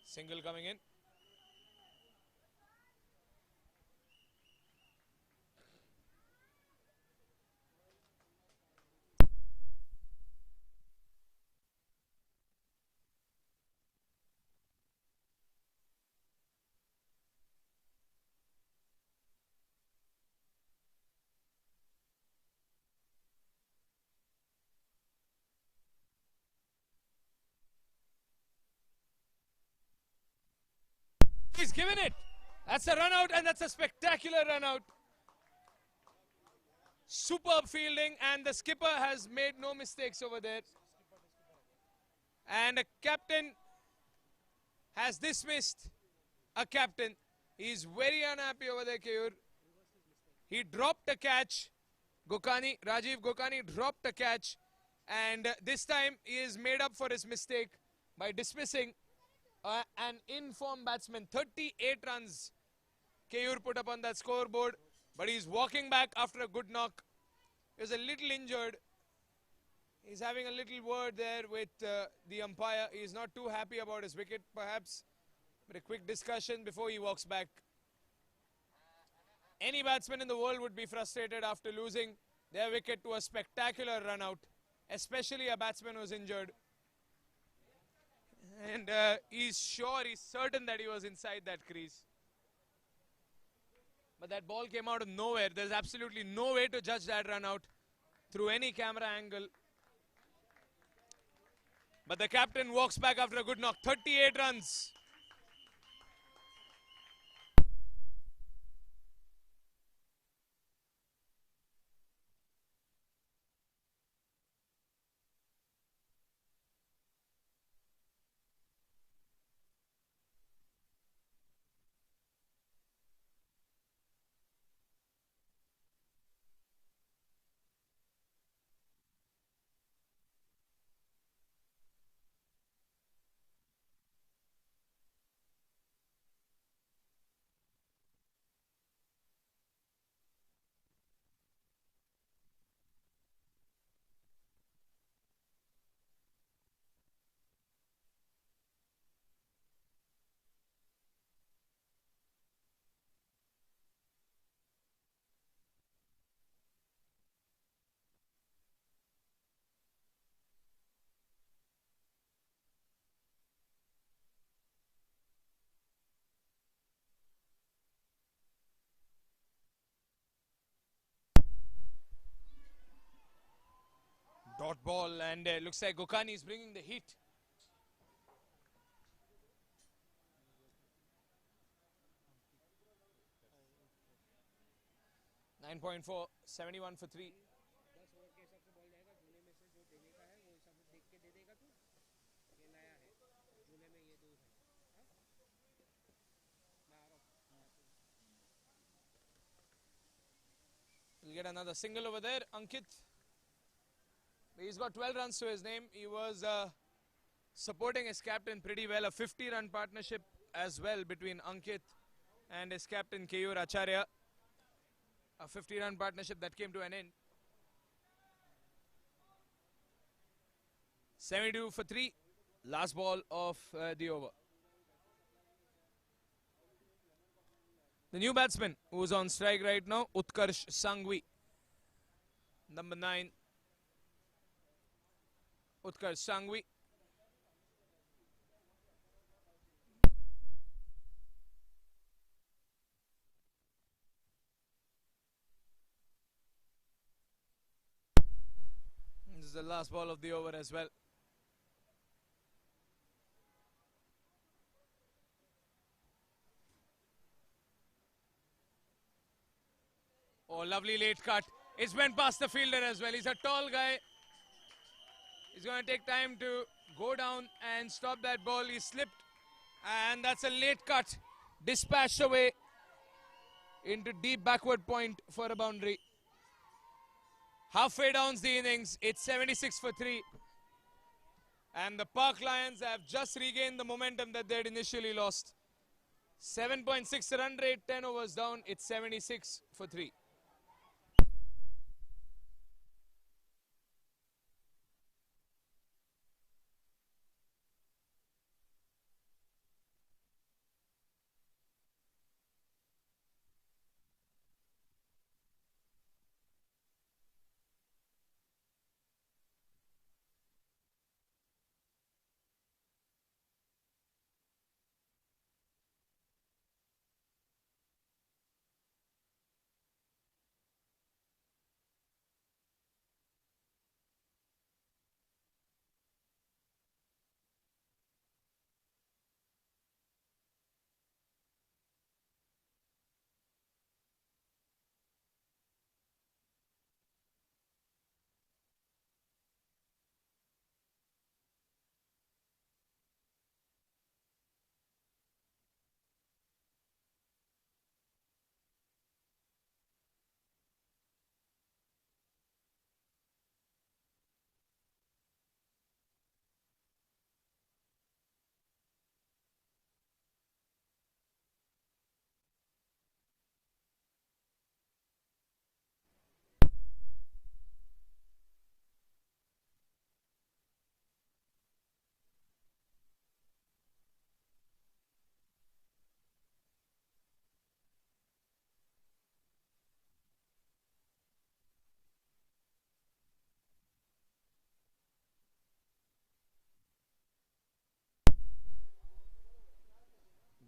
Single coming in. He's given it. That's a run out, and that's a spectacular run out. Superb fielding, and the skipper has made no mistakes over there. And a captain has dismissed a captain. He's very unhappy over there, Keyur. He dropped a catch. Rajiv Gokani dropped a catch, and this time he is made up for his mistake by dismissing an in-form batsman. 38 runs Keyur put up on that scoreboard, but he's walking back after a good knock. He was a little injured. He's having a little word there with the umpire. He's not too happy about his wicket, perhaps, but a quick discussion before he walks back. Any batsman in the world would be frustrated after losing their wicket to a spectacular run out, especially a batsman who's injured. And he's certain that he was inside that crease. But that ball came out of nowhere. There's absolutely no way to judge that run out through any camera angle. But the captain walks back after a good knock. 38 runs. Dot ball, and looks like Gokani is bringing the heat. .4, 71 for 3. We'll get another single over there. Ankit. He's got 12 runs to his name. He was supporting his captain pretty well. A 50-run partnership as well between Ankit and his captain Keyur Acharya. A 50-run partnership that came to an end. 72 for 3. Last ball of the over. The new batsman who's on strike right now, Utkarsh Sangvi. Number 9. Utkarsh Sangvi. This is the last ball of the over as well. Oh, lovely late cut. It's went past the fielder as well. He's a tall guy. He's going to take time to go down and stop that ball. He slipped, and that's a late cut. Dispatched away into deep backward point for a boundary. Halfway down the innings, it's 76 for 3. And the Park Lions have just regained the momentum that they had initially lost. 7.6 run rate, 10 overs down, it's 76 for 3.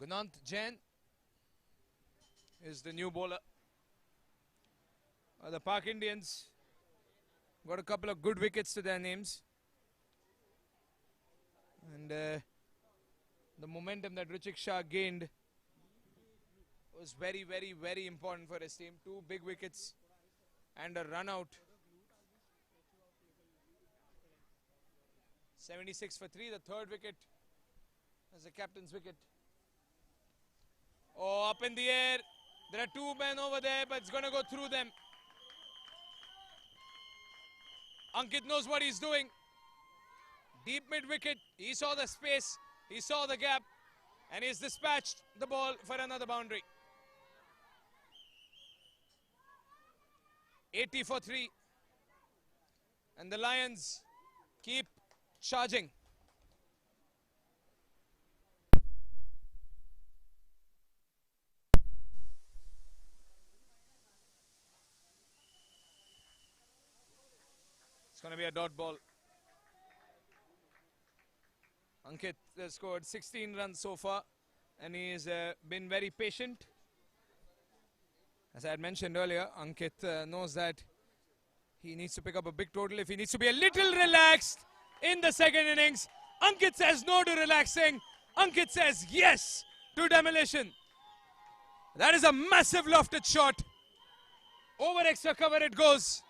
Gunant Jain is the new bowler. The Park Indians got a couple of good wickets to their names. And the momentum that Richik Shah gained was very, very, very important for his team. 2 big wickets and a run out. 76 for 3, the third wicket as the captain's wicket. Oh, up in the air. There are 2 men over there, but it's going to go through them. Ankit knows what he's doing. Deep mid-wicket. He saw the space. He saw the gap. And he's dispatched the ball for another boundary. 80 for 3. And the Lions keep charging. It's going to be a dot ball. Ankit has scored 16 runs so far, and he's been very patient. As I had mentioned earlier, Ankit knows that He needs to pick up a big total if he needs to be a little relaxed in the second innings. Ankit says no to relaxing. Ankit says yes to demolition. That is a massive lofted shot. Over extra cover it goes.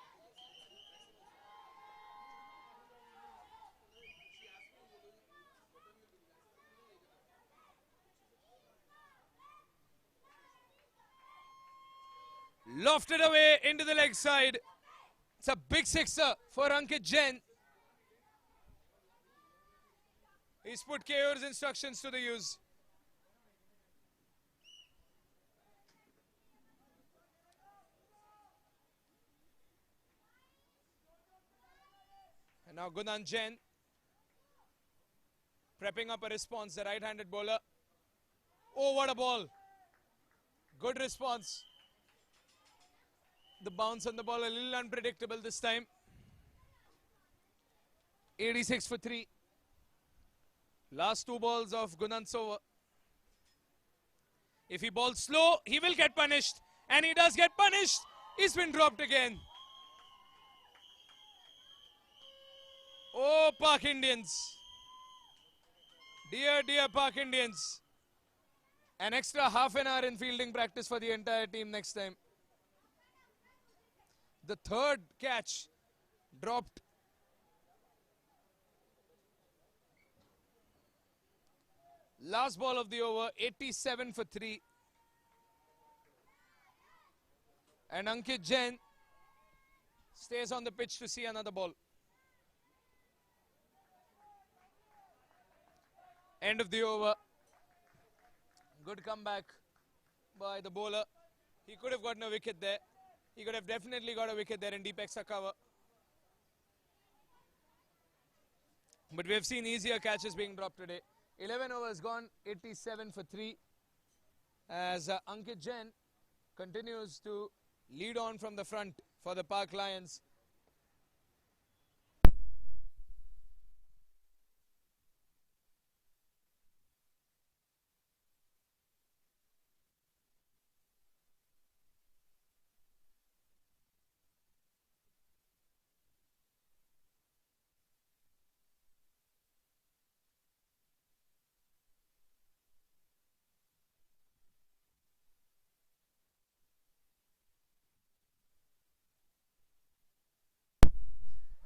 Lofted away into the leg side. It's a big sixer for Ankit Jain. He's put KO's instructions to the use. And now Gunnan Jain prepping up a response, the right-handed bowler. Oh, what a ball. Good response. The bounce on the ball a little unpredictable this time. 86 for 3. Last 2 balls of Gunan's over. If he bowls slow, he will get punished. And he does get punished. He's been dropped again. Oh, Pak Indians. Dear, dear Pak Indians. An extra half an hour in fielding practice for the entire team next time. The third catch dropped. Last ball of the over, 87 for 3. And Ankit Jain stays on the pitch to see another ball. End of the over. Good comeback by the bowler. He could have gotten a wicket there. He could have definitely got a wicket there in deep extra cover. But we have seen easier catches being dropped today. 11 overs gone, 87 for 3. As Ankit Jain continues to lead on from the front for the Park Lions.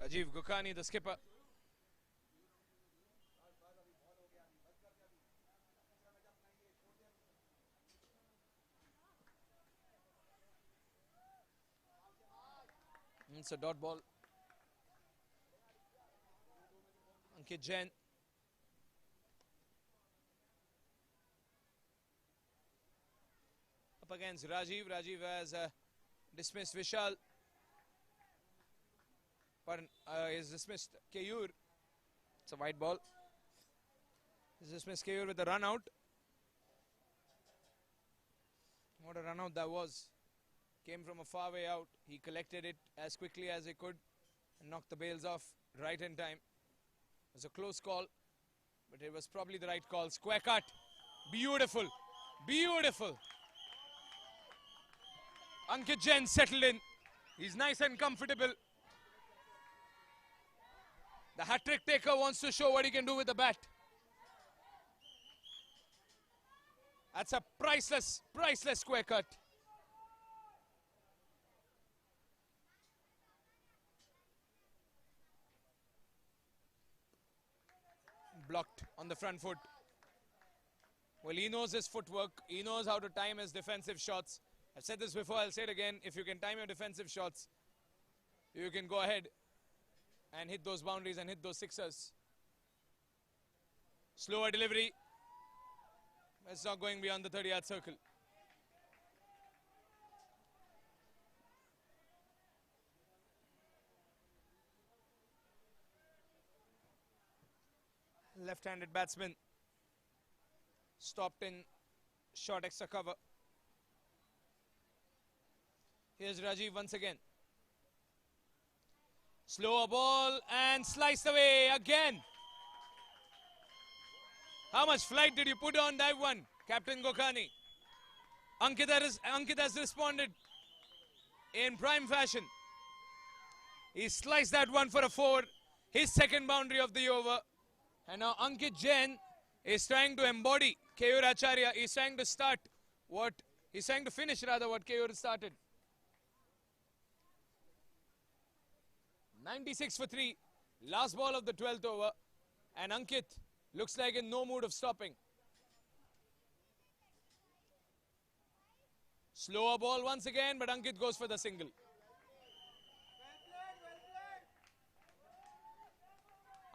Rajiv Gukhani, the skipper. It's a dot ball. Ankit Jain. Up against Rajiv. Rajiv has dismissed Vishal. Pardon, he's dismissed Keyur. It's a white ball. He's dismissed Keyur with a run out. What a run out that was. Came from a far way out. He collected it as quickly as he could and knocked the bails off right in time. It was a close call, but it was probably the right call. Square cut. Beautiful. Beautiful. Ankit Jain settled in. He's nice and comfortable. The hat-trick taker wants to show what he can do with the bat. That's a priceless, priceless square cut. Blocked on the front foot. Well, he knows his footwork. He knows how to time his defensive shots. I've said this before, I'll say it again. If you can time your defensive shots, you can go ahead and hit those boundaries and hit those sixers. Slower delivery. It's not going beyond the 30-yard circle. Left-handed batsman stopped in short extra cover. Here's Rajiv once again. Slower ball and sliced away again. How much flight did you put on that one, Captain Gokhani? Ankit has responded in prime fashion. He sliced that one for a 4. His second boundary of the over. And now Ankit Jain is trying to embody Keyur Acharya. He's trying to start what, he's trying to finish rather what Keyur started. 96 for 3. Last ball of the 12th over. And Ankit looks like in no mood of stopping. Slower ball once again, but Ankit goes for the single.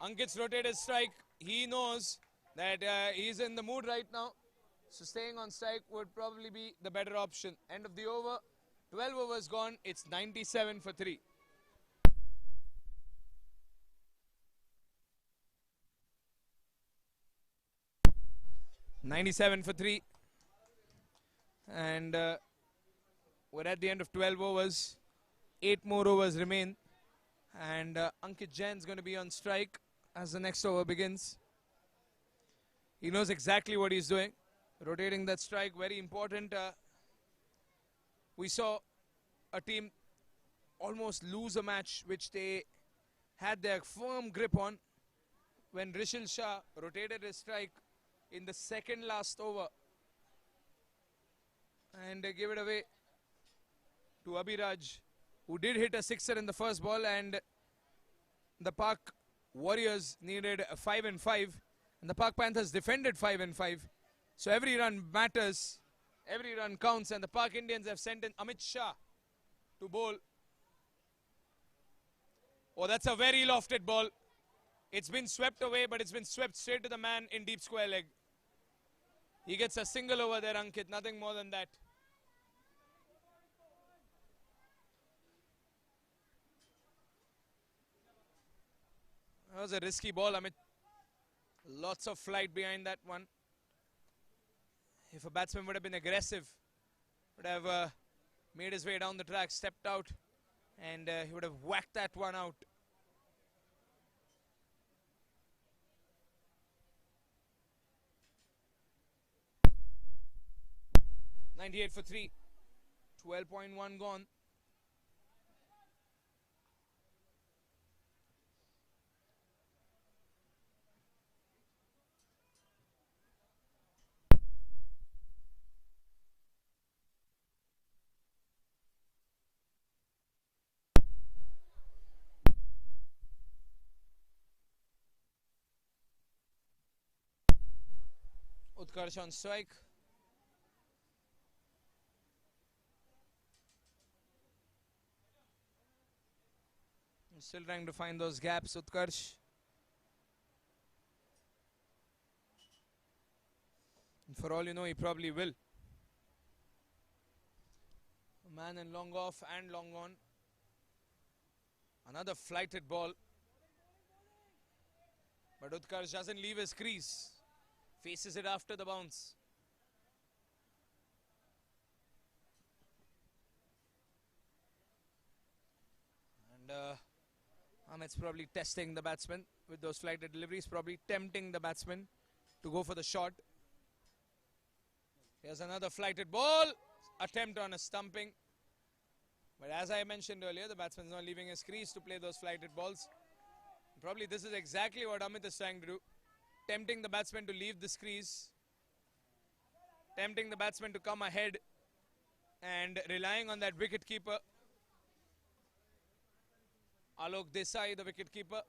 Ankit's rotated strike. He knows that he's in the mood right now. So staying on strike would probably be the better option. End of the over. 12 overs gone. It's 97 for 3. (97 for 3). And we're at the end of 12 overs. 8 more overs remain. And Ankit Jain's going to be on strike as the next over begins. He knows exactly what he's doing. Rotating that strike, very important. We saw a team almost lose a match which they had their firm grip on when Rishil Shah rotated his strike in the second last over and gave it away to Abhiraj, who did hit a sixer in the first ball, and the Pak Warriors needed a 5 and 5, and the Pak Panthers defended 5 and 5. So every run matters, every run counts, and the Pak Indians have sent in Amit Shah to bowl. Oh, that's a very lofted ball. It's been swept away, but it's been swept straight to the man in deep square leg. He gets a single over there, Ankit, nothing more than that. That was a risky ball, Amit. Lots of flight behind that one. If a batsman would have been aggressive, would have made his way down the track, stepped out, and he would have whacked that one out. (98 for 3). 12.1 gone. Utkarsh on strike. Still trying to find those gaps, Utkarsh. And for all you know, he probably will. A man in long off and long on. Another flighted ball. But Utkarsh doesn't leave his crease. Faces it after the bounce. And Amit's probably testing the batsman with those flighted deliveries, probably tempting the batsman to go for the shot. Here's another flighted ball. Attempt on a stumping. But as I mentioned earlier, the batsman's not leaving his crease to play those flighted balls. Probably this is exactly what Amit is trying to do. Tempting the batsman to leave the crease. Tempting the batsman to come ahead. And relying on that wicket keeper. Alok Desai, the wicket keeper.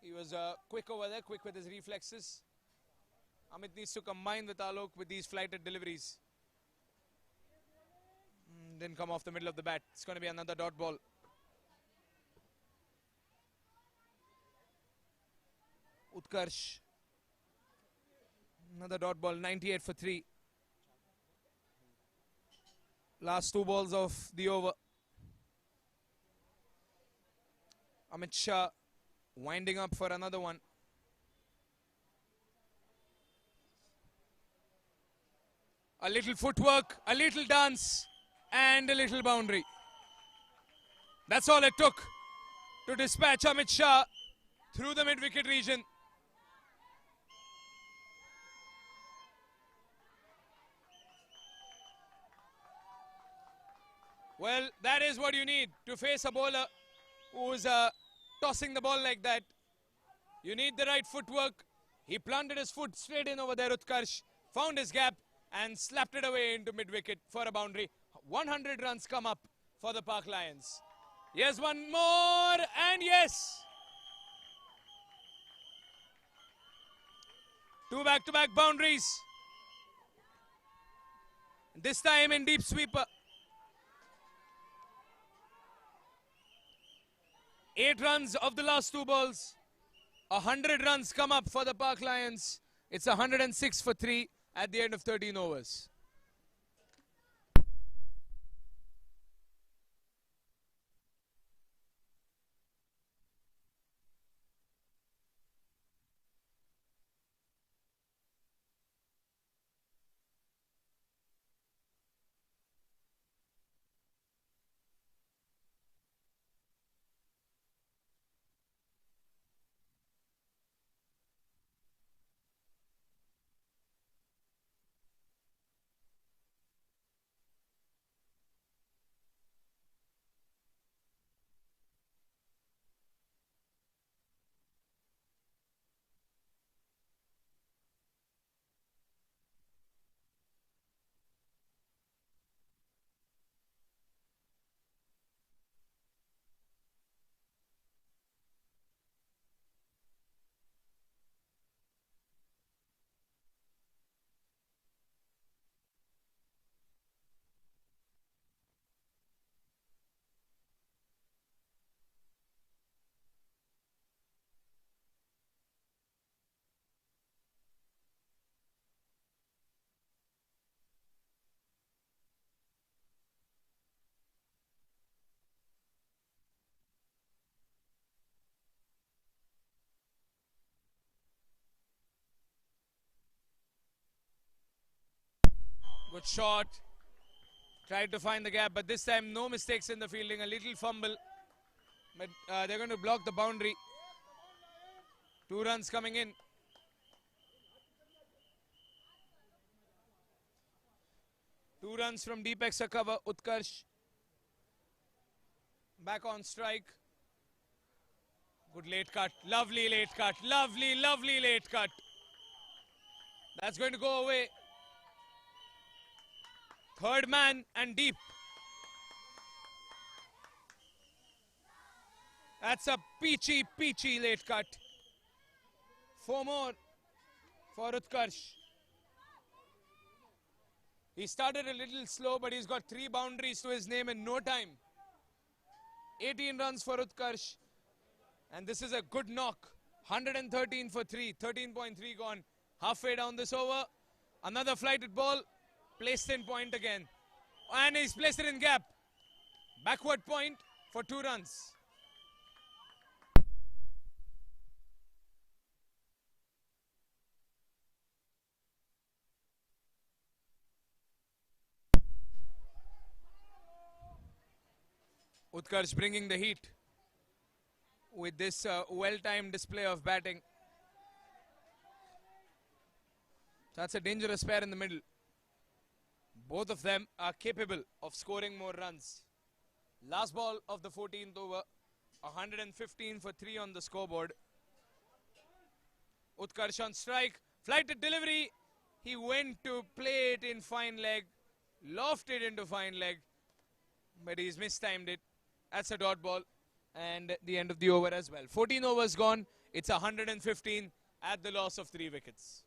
He was quick over there, quick with his reflexes. Amit needs to combine with Alok with these flighted deliveries. Didn't come off the middle of the bat. It's going to be another dot ball. Utkarsh. Another dot ball, 98 for 3. Last 2 balls of the over. Amit Shah winding up for another one. A little footwork, a little dance, and a little boundary. That's all it took to dispatch Amit Shah through the mid-wicket region. Well, that is what you need to face a bowler who's tossing the ball like that. You need the right footwork. He planted his foot straight in over there, Utkarsh. Found his gap and slapped it away into mid-wicket for a boundary. 100 runs come up for the Park Lions. Here's one more, and yes! 2 back-to-back boundaries. This time in deep sweeper. 8 runs of the last 2 balls. 100 runs come up for the Park Lions. It's 106 for 3 at the end of 13 overs. Good shot. Tried to find the gap, but this time no mistakes in the fielding. A little fumble. But they're going to block the boundary. 2 runs coming in. Two runs from deep extra cover. Utkarsh back on strike. Good late cut. Lovely late cut. Lovely, lovely late cut. That's going to go away. Third man and deep. That's a peachy, peachy late cut. 4 more for Utkarsh. He started a little slow, but he's got 3 boundaries to his name in no time. 18 runs for Utkarsh. And this is a good knock. 113 for 3. 13.3 gone. Halfway down this over. Another flighted ball. Placed in point again. And he's placed it in gap. Backward point for 2 runs. Utkarsh bringing the heat with this well-timed display of batting. That's a dangerous pair in the middle. Both of them are capable of scoring more runs. Last ball of the 14th over. 115 for 3 on the scoreboard. Utkarsh on strike. Flighted delivery. He went to play it in fine leg. Lofted into fine leg. But he's mistimed it. That's a dot ball. And the end of the over as well. 14 overs gone. It's 115 at the loss of 3 wickets.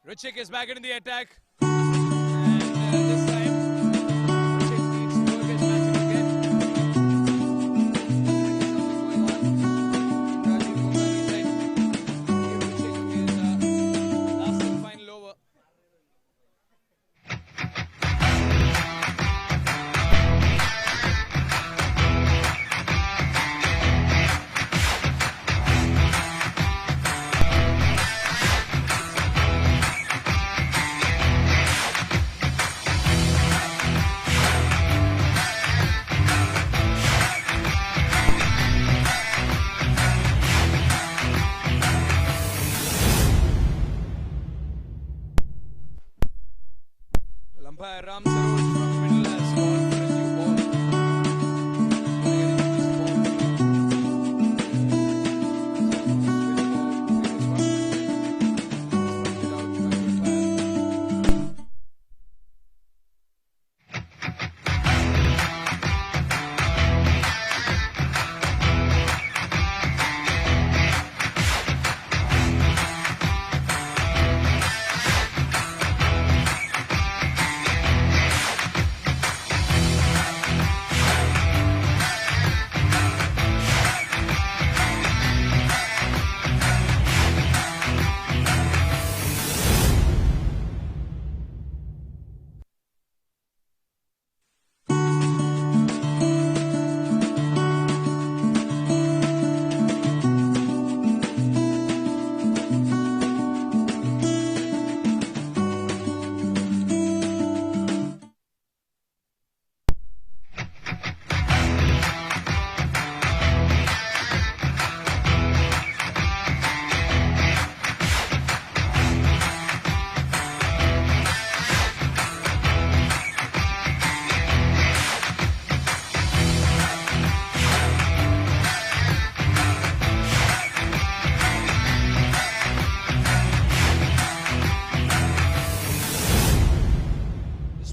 Ruchik is back into the attack. And this time, Ruchik needs to work his match again. Definitely something going on. Rajiv Gogani said, give Ruchik his last and final over. Umpire Ram Saroj from the middle has called for a new ball.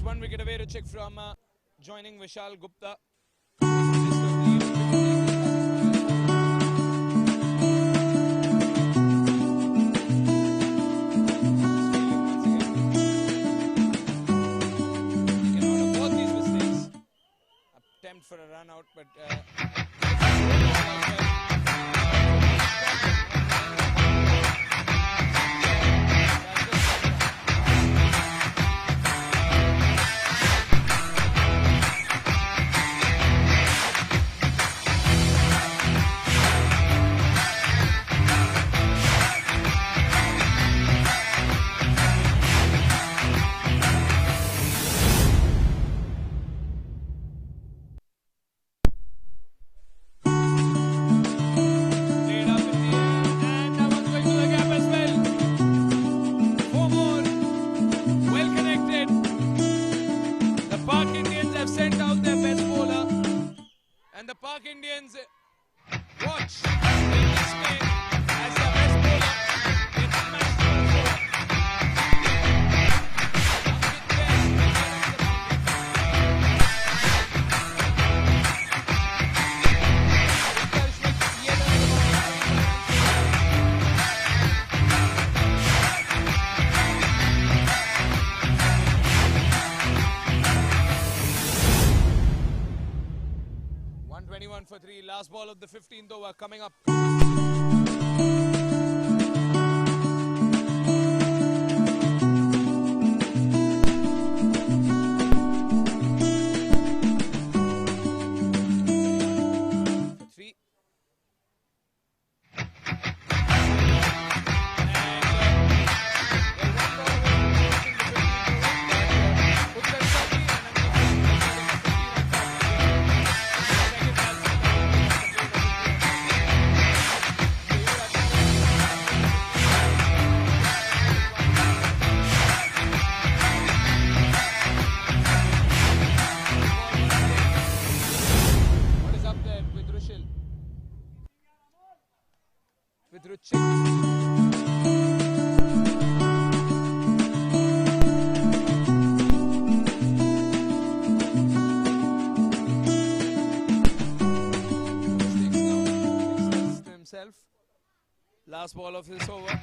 One wicket away, Ruchik from joining Vishal Gupta. He cannot afford these mistakes. Attempt for a run out, but and the Park Indians watch in dismay as the best bowler gets smashed to the floor. For 3, last ball of the 15th over coming up. For 3. With Ruchik. Himself. Last ball of his over.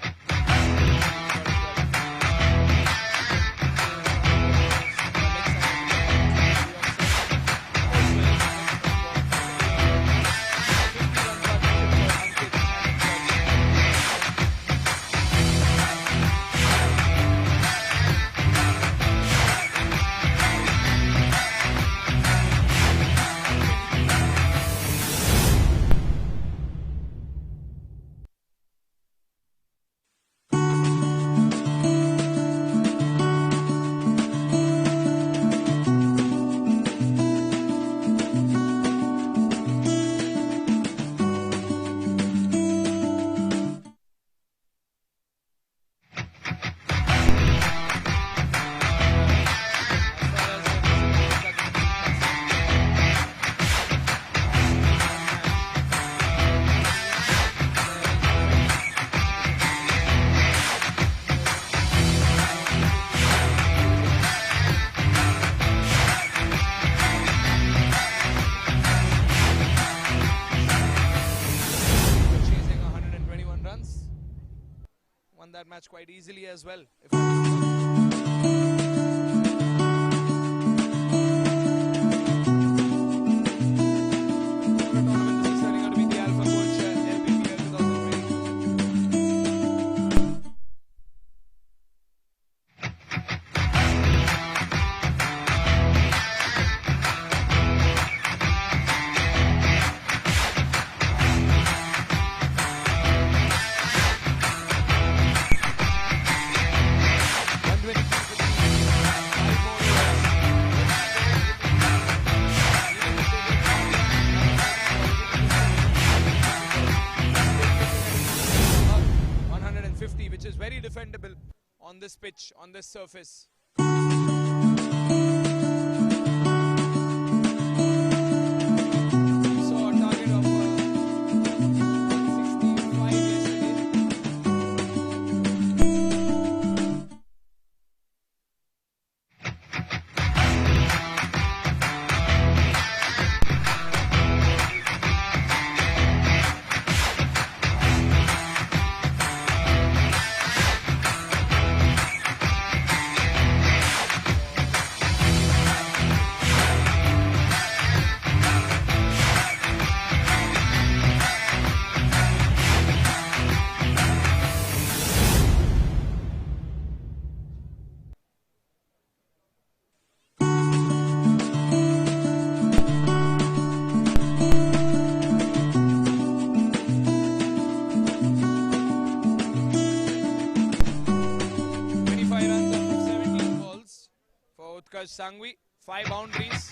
quite easily as well. Tournament, this is turning out to be the Alpha Coach LPPL 2020. 150, which is very defendable on this pitch, on this surface. We saw a target of 165 yesterday. Sangvi, 5 boundaries.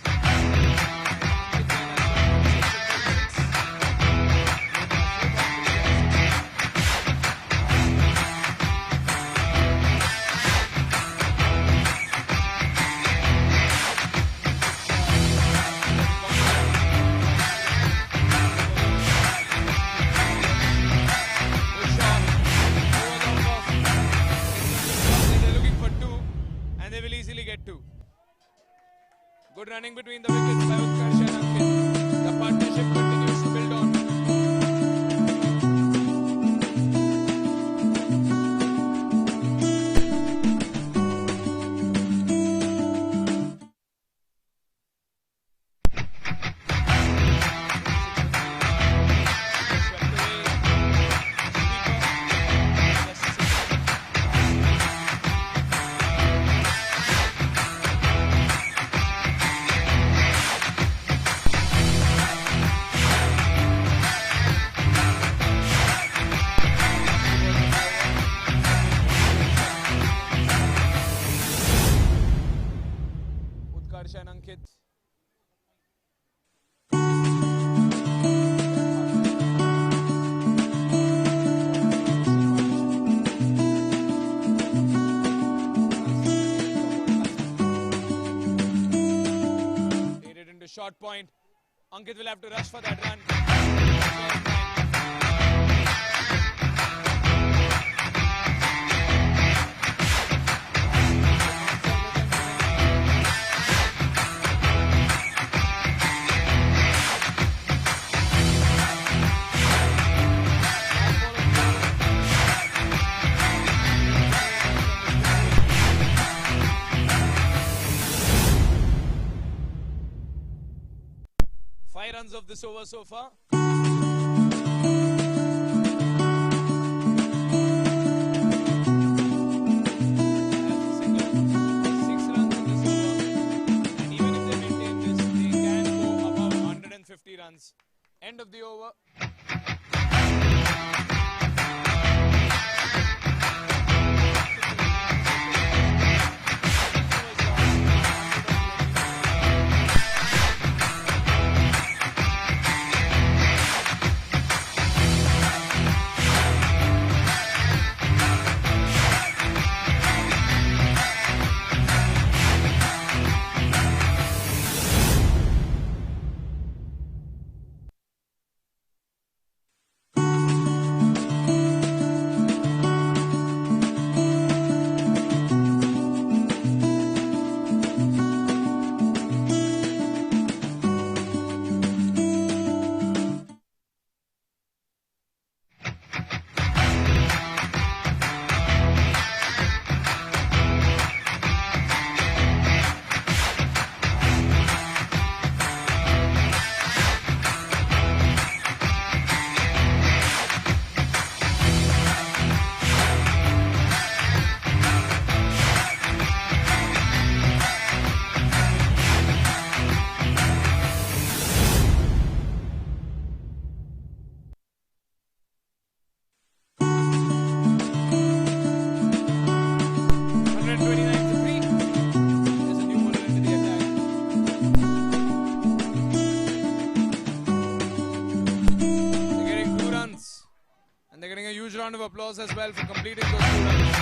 They're looking for 2 and they will easily get 2. Good running between the wickets by Utkarsh and Ankit. The partnership continues to build on. Utkarsh and Ankit. Hit it into short point. Ankit will have to rush for that run. Runs of this over so far. That's a single. 6 runs in this over. And even if they maintain this, they can go above 150 runs. End of the over. applause as well for completing those 2 runs.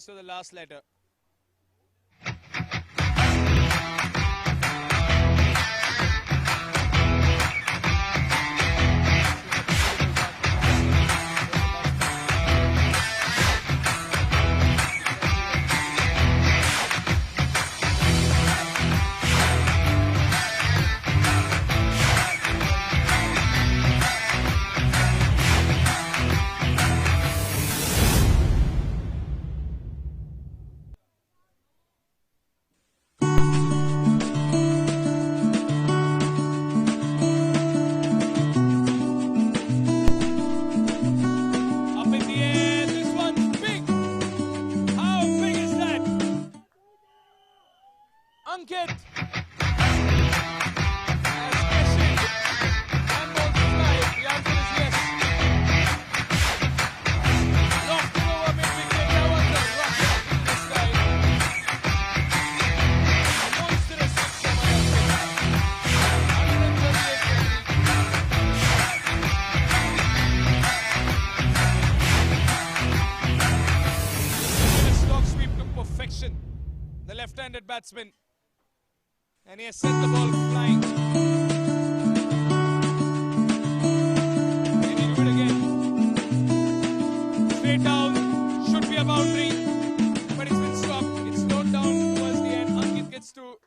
To the last letter. Ankit has questioned one ball to fly. The answer is yes. Lofted over mid-wicket. That was a rocket in the sky. Monstrous sixer by Ankit. 138 for 3. A slog sweep to perfection. The left-handed batsman. And he has sent the ball flying. Can he do it again? Straight down. Should be a boundary. But it's been stopped. It's slowed down towards the end. Ankit gets to...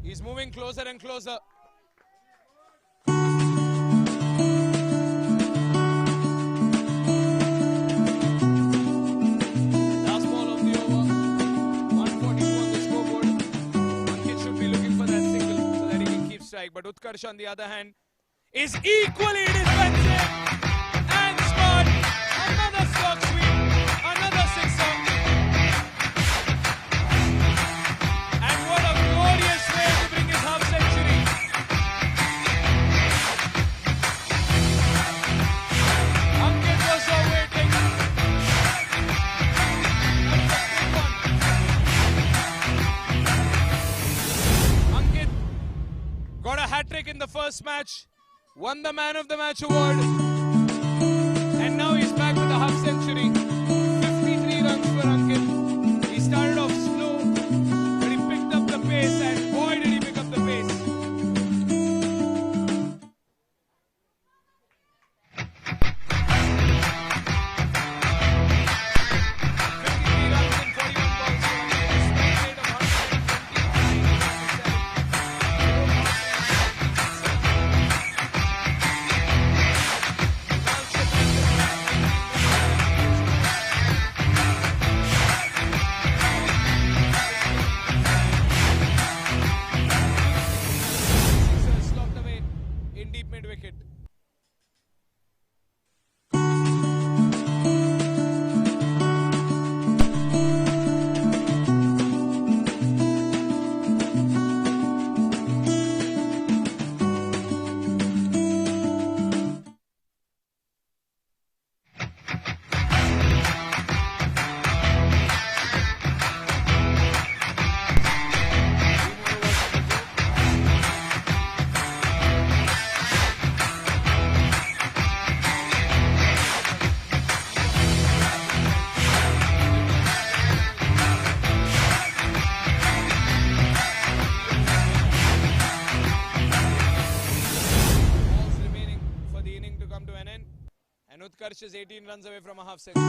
He's moving closer and closer. Last ball of the over. 142 on the scoreboard. Ankit should be looking for that single so that he can keep strike. But Utkarsh, on the other hand, is equally defensive and smart. Another slog sweep. Another sixer. Got a hat-trick in the first match, won the Man of the Match award, and now he's back with a half-century. 53 runs for Ankit. He started off slow, but he picked up the pace, and boy did he pick up the pace. Mid-wicket. Harsh is 18 runs away from a half century.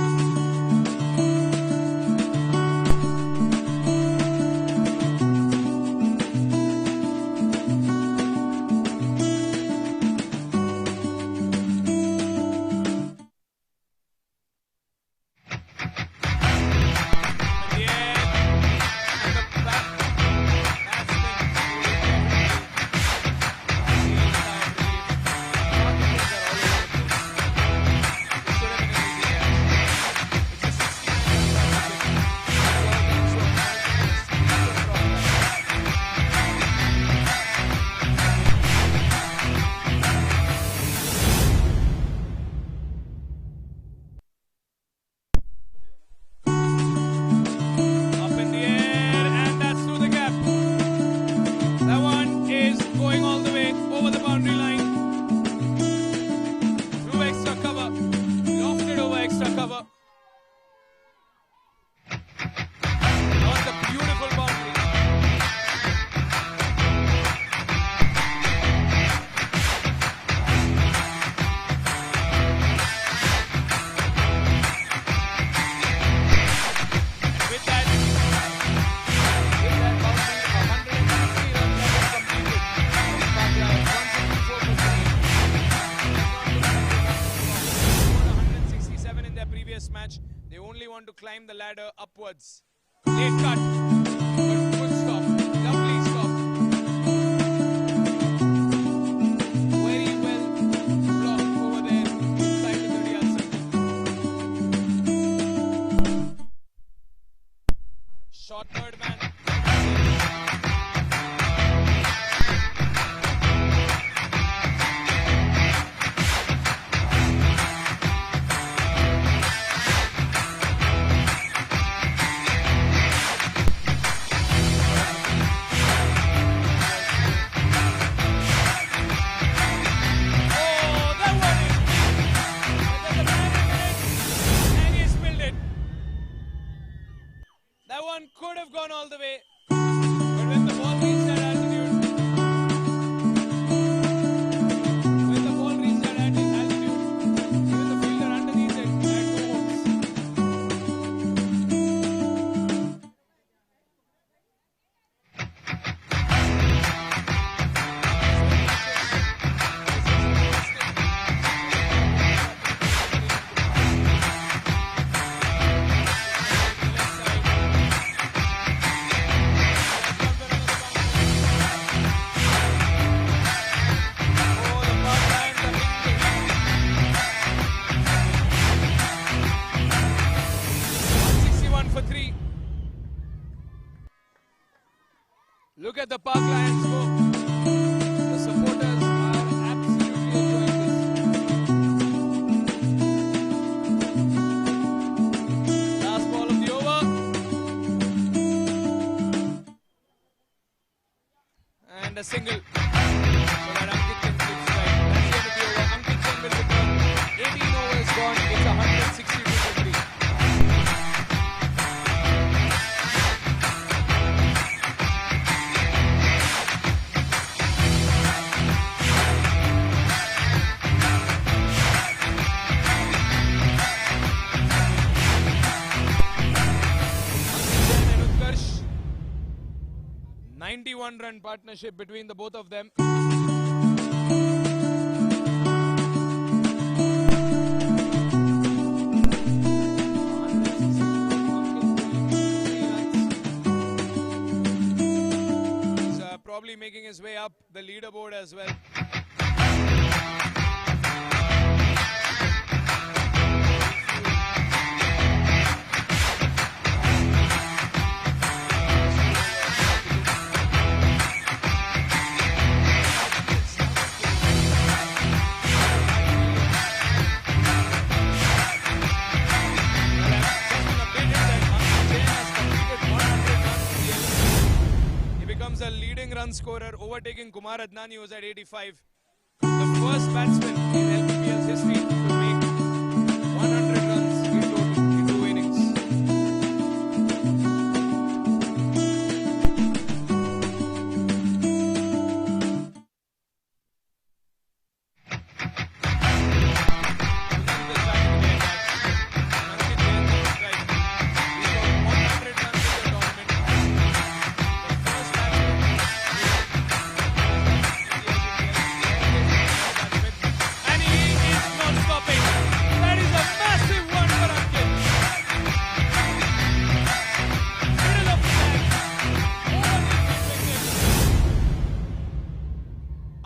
Match. They only want to climb the ladder upwards. Late cut, but good stop. Lovely stop. Very well blocked over there inside the 30-yard circle. Short third man. Could have gone all the way, but when the ball reached that altitude, even the fielder underneath it had no hopes. Look at the Park Lions go. The supporters are absolutely enjoying this. Last ball of the over. And a single. So that Ankit can keep strike. That's the end of the over. Ankit Singh will return. 18 overs gone. It's 162 for 3. Run partnership between the both of them. He's probably making his way up the leaderboard as well. A leading run scorer, overtaking Kumar Adnani, who's at 85. The first batsman in LPPL's history to make 100 runs in total in 2 innings.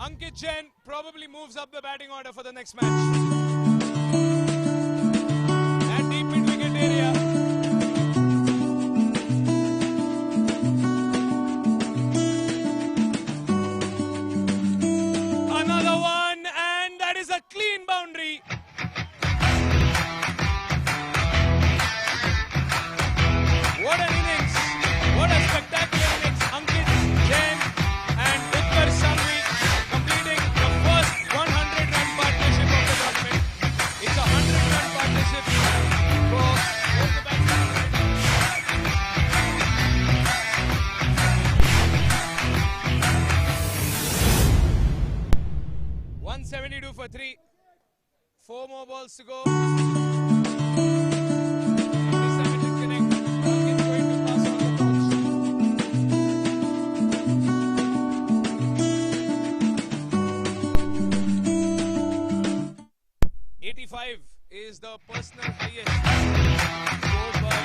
Ankit Jain probably moves up the batting order for the next match. That deep mid-wicket area. Another one, and that is a clean boundary. What an innings. What a spectacular innings. Ankit Jain and Utkarsh Sanghvi completing the first 100-run partnership of the tournament. It's a 100-run partnership for both the batsmen. 172 for 3. 4 more balls to go. Is the personal highest scored by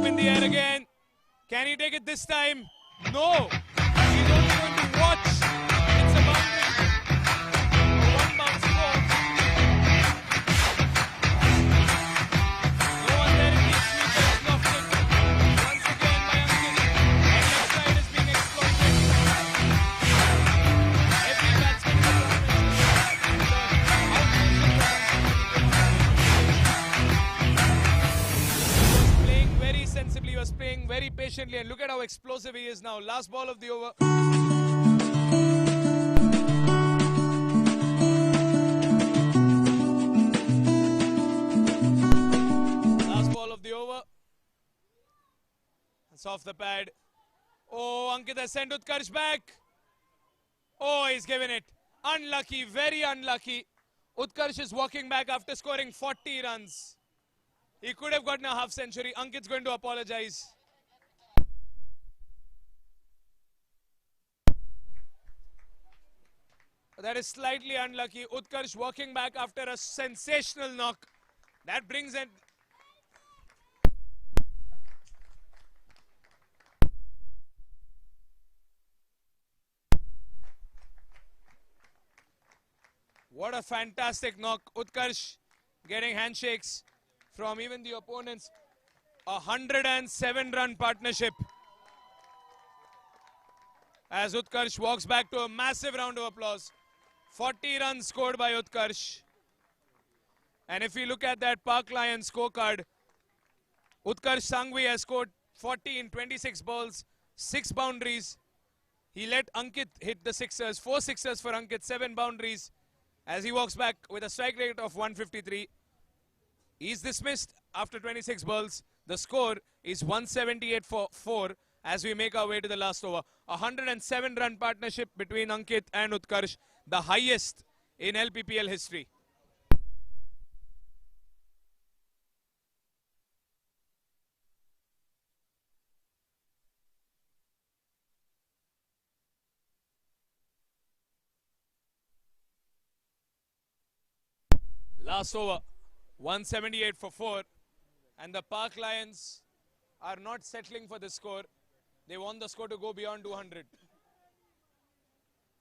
in the air again. Can he take it this time? No. He's only going to watch. It's a boundary. A one-bounce score. No one there in the sweepers lofted. Once again by Ankit. And left side is being exploited. Every batsman in the sensibly, he was playing very patiently, and look at how explosive he is now. Last ball of the over. Last ball of the over. It's off the pad. Oh, Ankit has sent Utkarsh back. Oh, he's given it. Unlucky, very unlucky. Utkarsh is walking back after scoring 40 runs. He could have gotten a half century. Ankit's going to apologize. That is slightly unlucky. Utkarsh walking back after a sensational knock. That brings in. What a fantastic knock. Utkarsh getting handshakes from even the opponents. A 107-run partnership. As Utkarsh walks back to a massive round of applause. 40 runs scored by Utkarsh. And if we look at that Park Lions scorecard, Utkarsh Sanghvi has scored 40 in 26 balls, 6 boundaries. He let Ankit hit the sixers, 4 sixers for Ankit, 7 boundaries. As he walks back with a strike rate of 153. He's dismissed after 26 balls. The score is 178 for 4 as we make our way to the last over. A 107-run partnership between Ankit and Utkarsh, the highest in LPPL history. Last over, 178 for 4. And the Park Lions are not settling for the score. They want the score to go beyond 200.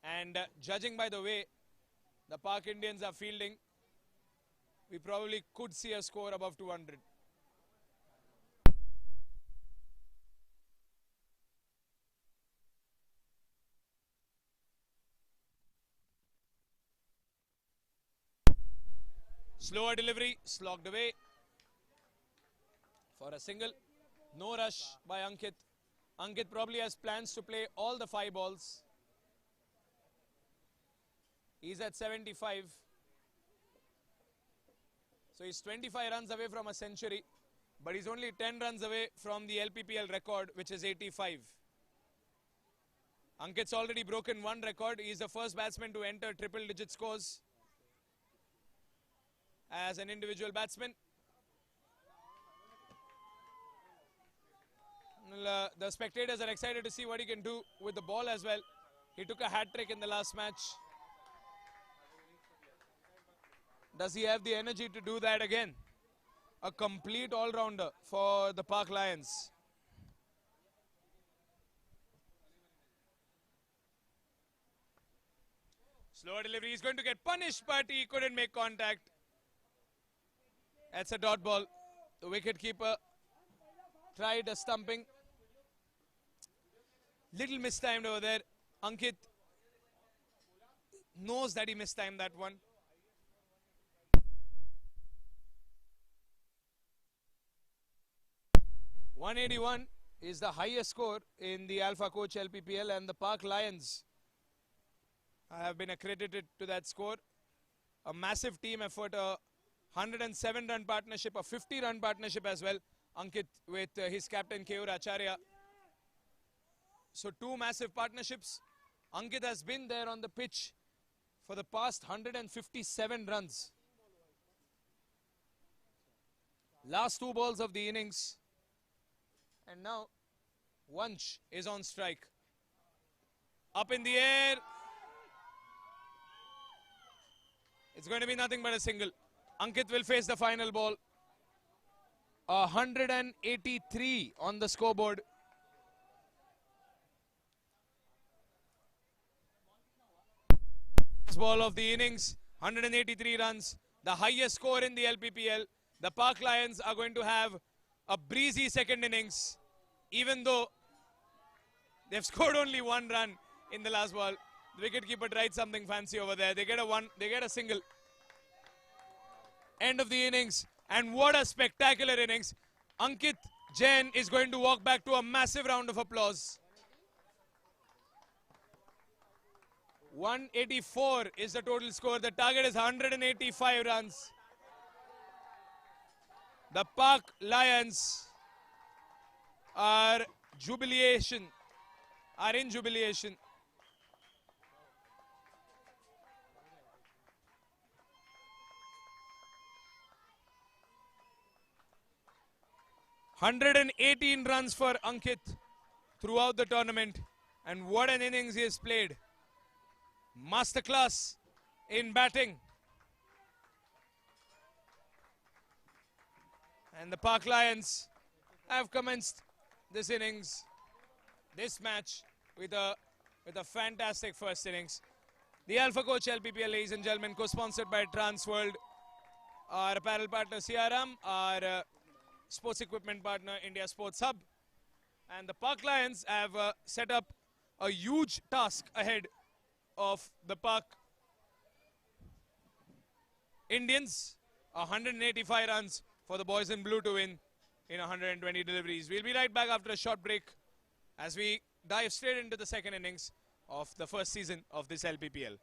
And judging by the way the Park Indians are fielding, we probably could see a score above 200. Slower delivery, slogged away for a single. No rush by Ankit. Ankit probably has plans to play all the 5 balls. He's at 75. So he's 25 runs away from a century, but he's only 10 runs away from the LPPL record, which is 85. Ankit's already broken one record. He's the first batsman to enter triple-digit scores as an individual batsman. Well, the spectators are excited to see what he can do with the ball as well. He took a hat-trick in the last match. Does he have the energy to do that again? A complete all-rounder for the Park Lions. Slower delivery. He's going to get punished, but he couldn't make contact. That's a dot ball. The wicketkeeper tried a stumping. Little mistimed over there. Ankit knows that he mistimed that one. .181 is the highest score in the Alpha Coach LPPL, and the Park Lions have been accredited to that score. A massive team effort, a 107-run partnership, a 50-run partnership as well. Ankit with his captain Keyur Acharya. So two massive partnerships. Ankit has been there on the pitch for the past 157 runs. Last two balls of the innings. And now Vansh is on strike. Up in the air. It's going to be nothing but a single. Ankit will face the final ball. 183 on the scoreboard. Last ball of the innings, 183 runs, the highest score in the LPPL. The Park Lions are going to have a breezy second innings, even though they've scored only one run in the last ball. The wicketkeeper tried something fancy over there. They get a single. End of the innings, and what a spectacular innings. Ankit Jain is going to walk back to a massive round of applause. 184 is the total score. The target is 185 runs. The Park Lions are in jubilation. 118 runs for Ankit throughout the tournament, and what an innings he has played. Masterclass in batting. And the Park Lions have commenced this innings, this match, with a fantastic first innings. The Alpha Coach LPPL, ladies and gentlemen, co-sponsored by Transworld, our apparel partner CRM, our sports equipment partner India Sports Hub, and the Park Lions have set up a huge task ahead of the Park Indians. 185 runs for the boys in blue to win in 120 deliveries. We'll be right back after a short break as we dive straight into the second innings of the first season of this LPPL.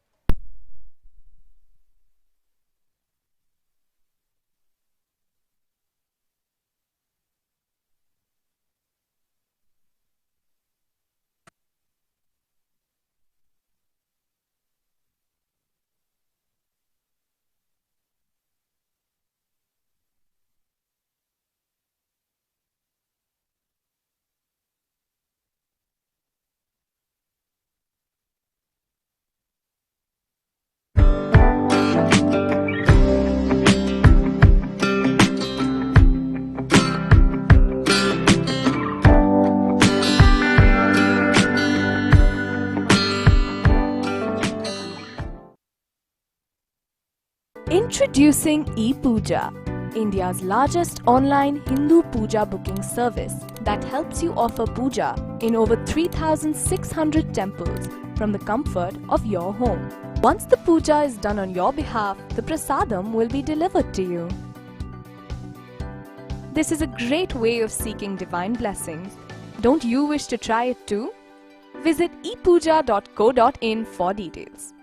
Introducing ePooja, India's largest online Hindu puja booking service that helps you offer puja in over 3,600 temples from the comfort of your home. Once the puja is done on your behalf, the prasadam will be delivered to you. This is a great way of seeking divine blessings. Don't you wish to try it too? Visit ePooja.co.in for details.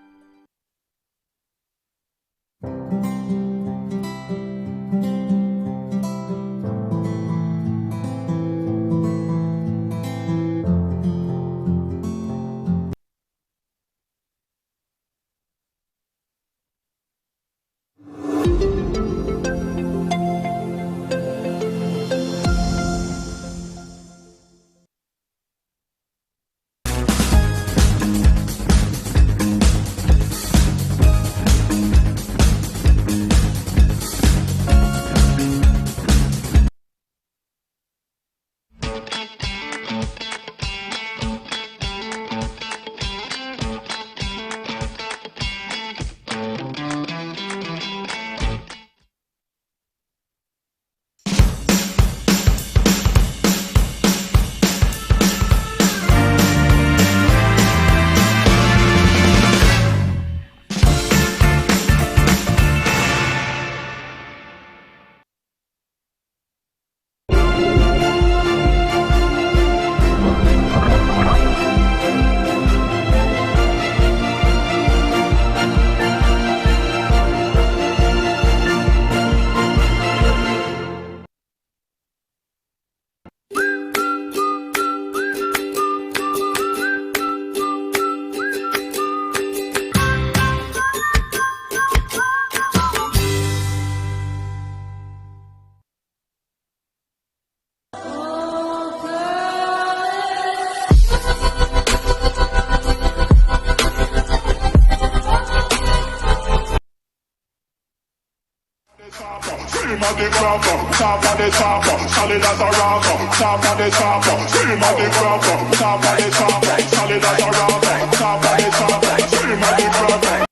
Scream at the crowd, top of the chopper, solid as a rock, top of the chopper. Scream at the crowd, top of the chopper, solid as a rock, top of the chopper. Scream at the crowd.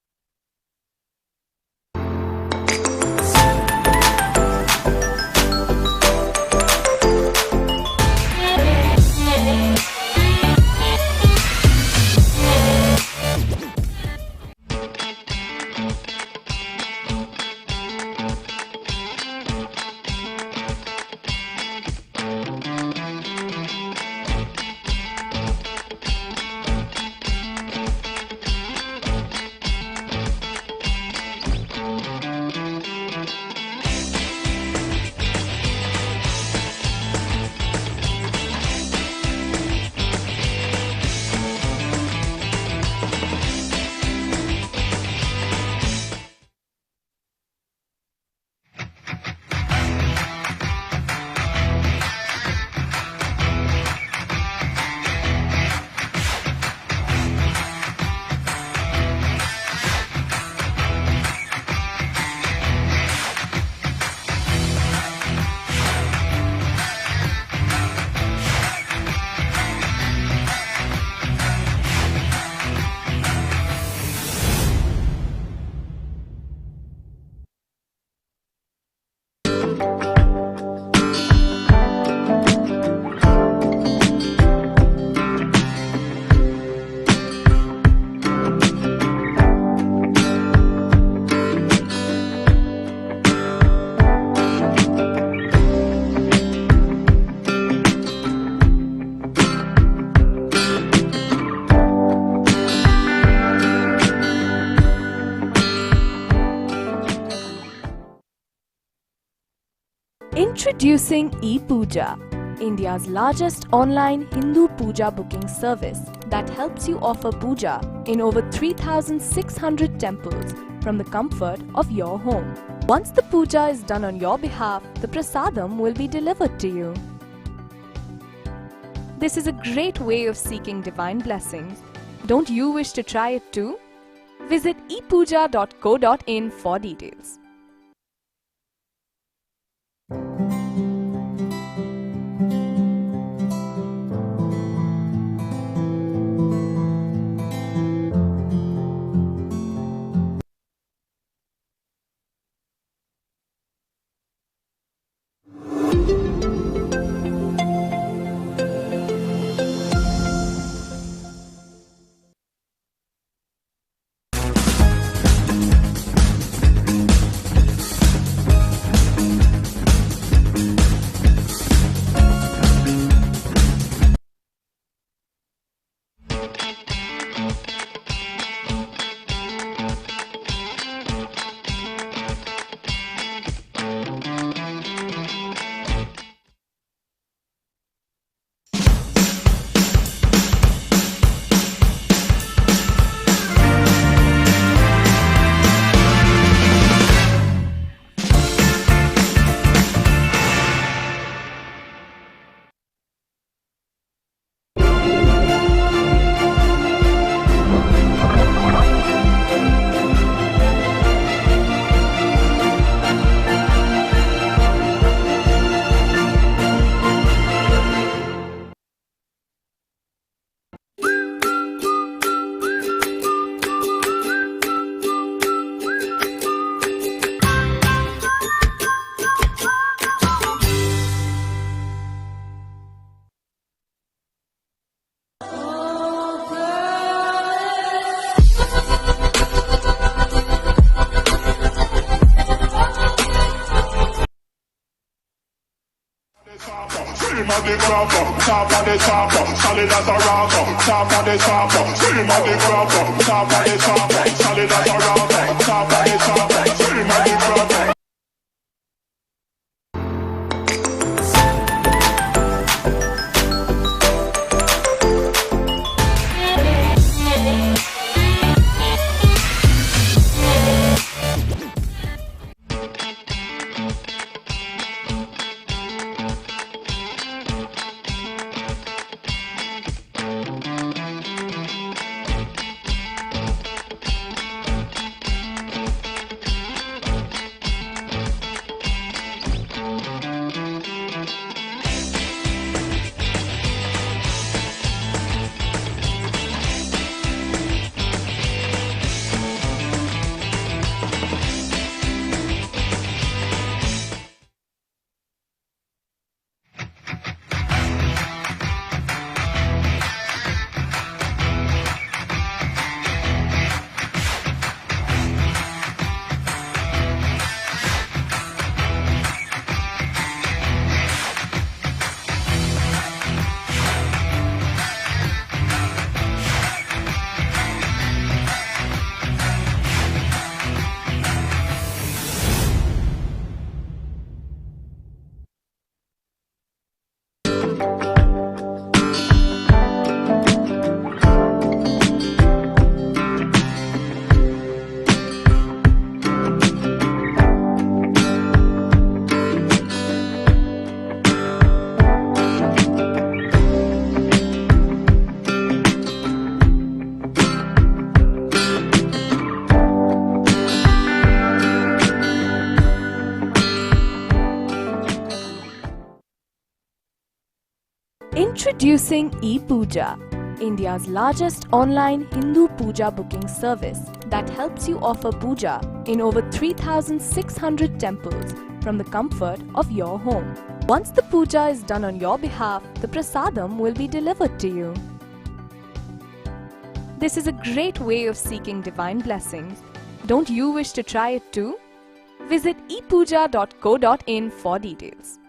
Introducing ePooja, India's largest online Hindu puja booking service that helps you offer puja in over 3,600 temples from the comfort of your home. Once the puja is done on your behalf, the prasadam will be delivered to you. This is a great way of seeking divine blessings. Don't you wish to try it too? Visit ePooja.co.in for details. Scream at the crowd, top of the chopper, solid as a rock, top of the chopper. Scream at the crowd, top of the chopper, solid as a rock, top of the chopper. Scream at the crowd. Introducing ePooja, India's largest online Hindu puja booking service that helps you offer puja in over 3,600 temples from the comfort of your home. Once the puja is done on your behalf, the prasadam will be delivered to you. This is a great way of seeking divine blessings. Don't you wish to try it too? Visit ePooja.co.in for details.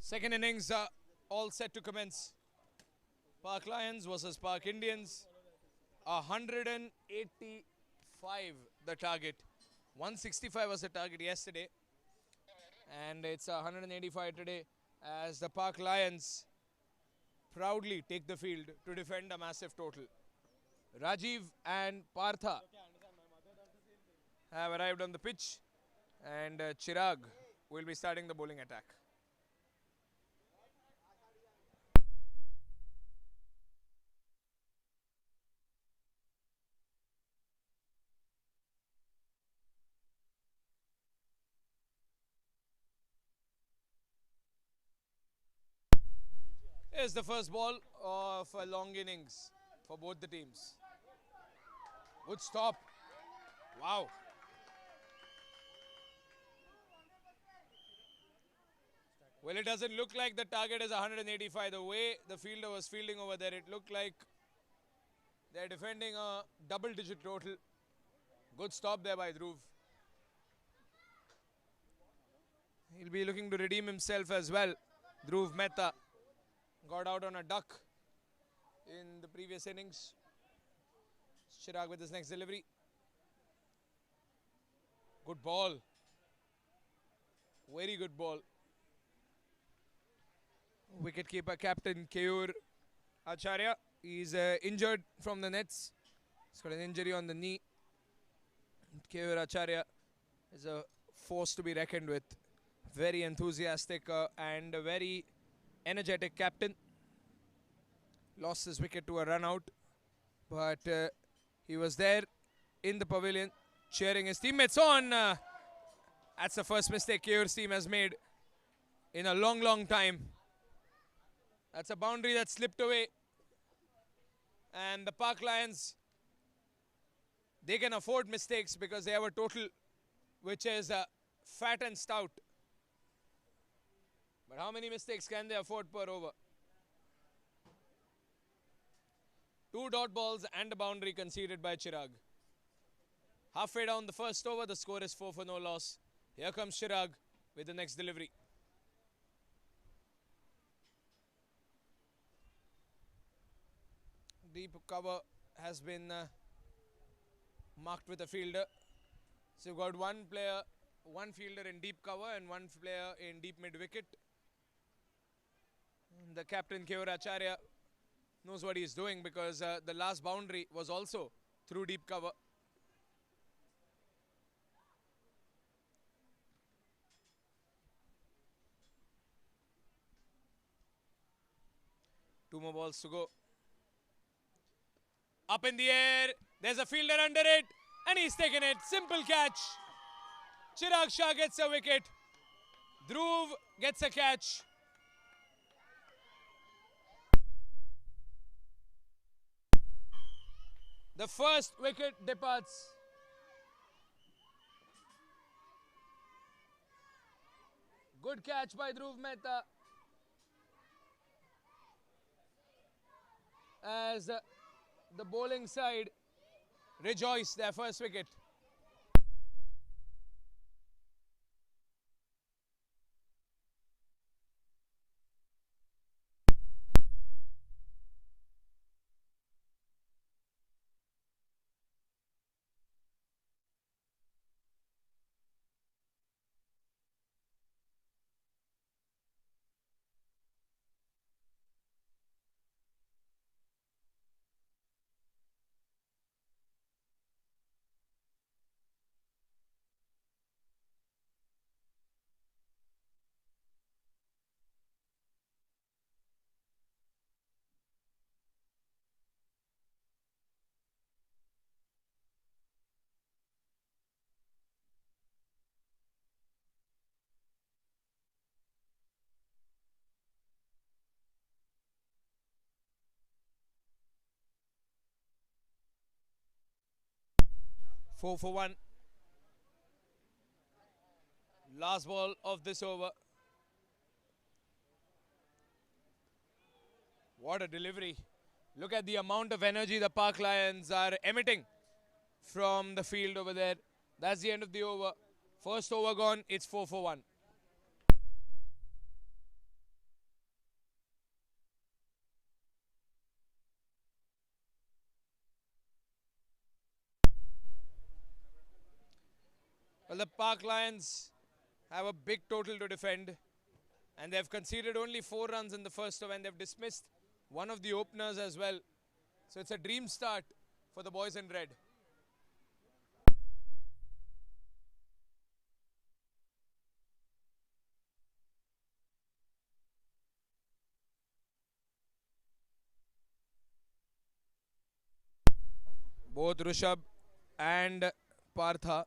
Second innings all set to commence. Park Lions versus Park Indians. 185 the target. 165 was the target yesterday. And it's 185 today as the Park Lions proudly take the field to defend a massive total. Rajiv and Partha have arrived on the pitch, and Chirag will be starting the bowling attack. Here's the first ball of a long innings for both the teams. Good stop. Wow. Well, it doesn't look like the target is 185. The way the fielder was fielding over there, it looked like they're defending a double-digit total. Good stop there by Dhruv. He'll be looking to redeem himself as well. Dhruv Mehta got out on a duck in the previous innings. Chirag with his next delivery. Good ball. Very good ball. Wicketkeeper captain Keyur Acharya. He's injured from the nets. He's got an injury on the knee. Keyur Acharya is a force to be reckoned with. Very enthusiastic and a very energetic captain. Lost his wicket to a run out. But he was there in the pavilion cheering his teammates on. That's the first mistake Keyur's team has made in a long, long time. That's a boundary that slipped away. And the Park Lions, they can afford mistakes because they have a total which is fat and stout. But how many mistakes can they afford per over? 2 dot balls and a boundary conceded by Chirag. Halfway down the first over, the score is 4 for no loss. Here comes Chirag with the next delivery. Deep cover has been marked with a fielder. So you've got one fielder in deep cover and one player in deep mid-wicket. The captain Keyur Acharya knows what he's doing because the last boundary was also through deep cover. Two more balls to go. Up in the air, there's a fielder under it, and he's taken it. Simple catch. Chirag Shah gets a wicket. Dhruv gets a catch. The first wicket departs. Good catch by Dhruv Mehta. As the bowling side rejoice their first wicket. Four for one. Last ball of this over. What a delivery. Look at the amount of energy the Park Lions are emitting from the field over there. That's the end of the over. First over gone, it's 4 for 1. Well, the Park Lions have a big total to defend, and they've conceded only 4 runs in the first over, and they've dismissed one of the openers as well. So it's a dream start for the boys in red. Both Rishabh and Partha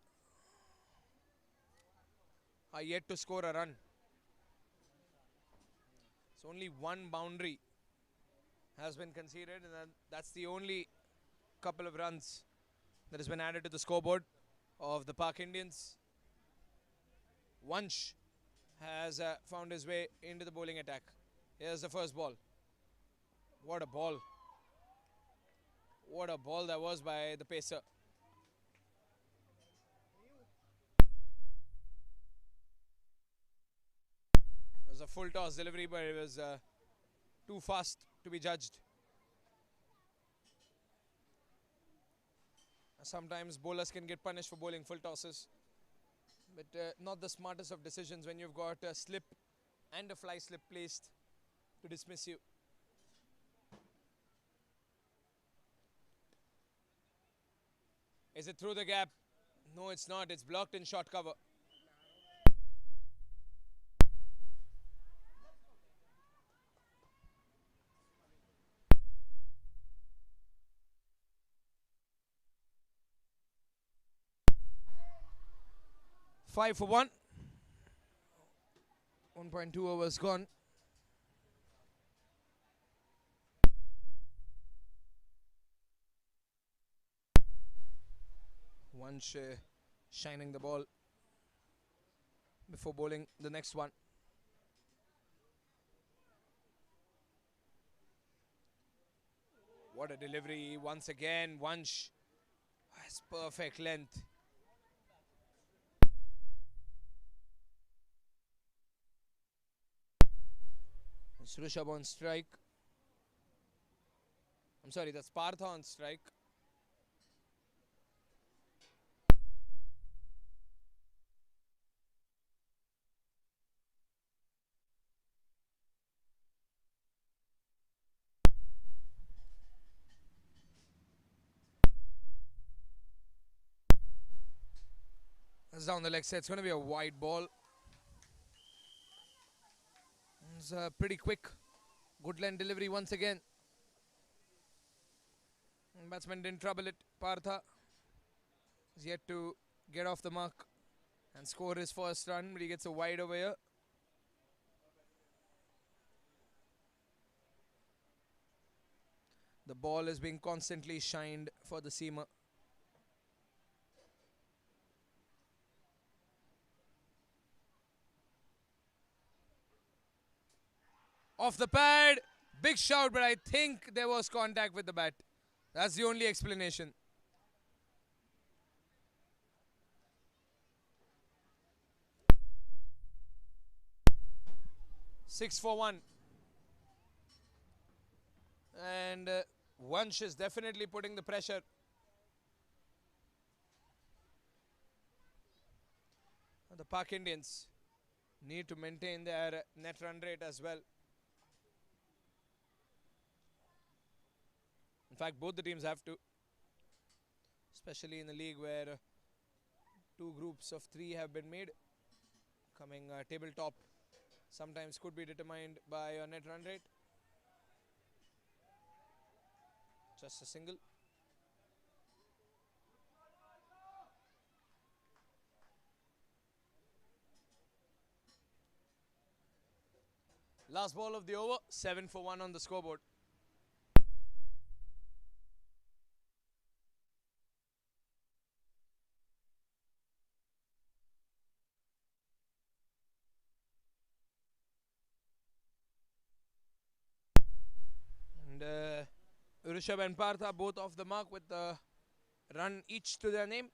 are yet to score a run. So only one boundary has been conceded, and that's the only couple of runs that has been added to the scoreboard of the Park Indians. Vansh has found his way into the bowling attack. Here's the first ball. What a ball. What a ball that was by the pacer. It was a full toss delivery, but it was too fast to be judged. Sometimes bowlers can get punished for bowling full tosses, but not the smartest of decisions when you've got a slip and a fly slip placed to dismiss you. Is it through the gap? No, it's not. It's blocked in short cover. Five for one. 1.2 overs gone. Vansh shining the ball before bowling the next one. What a delivery once again. Vansh has perfect length. It's Rishabh on strike. I'm sorry, that's Partha on strike. That's down the leg side. It's going to be a wide ball. It's pretty quick. Good length delivery once again. Batsman didn't trouble it. Partha is yet to get off the mark and score his first run, but he gets a wide over here. The ball is being constantly shined for the seamer. Off the pad. Big shout, but I think there was contact with the bat. That's the only explanation. Six for one. And Vansh is definitely putting the pressure. The Park Indians need to maintain their net run rate as well. In fact, both the teams have to, especially in the league where 2 groups of 3 have been made. Coming tabletop sometimes could be determined by your net run rate. Just a single. Last ball of the over, 7 for 1 on the scoreboard. And Rishabh and Partha both off the mark with the run each to their name.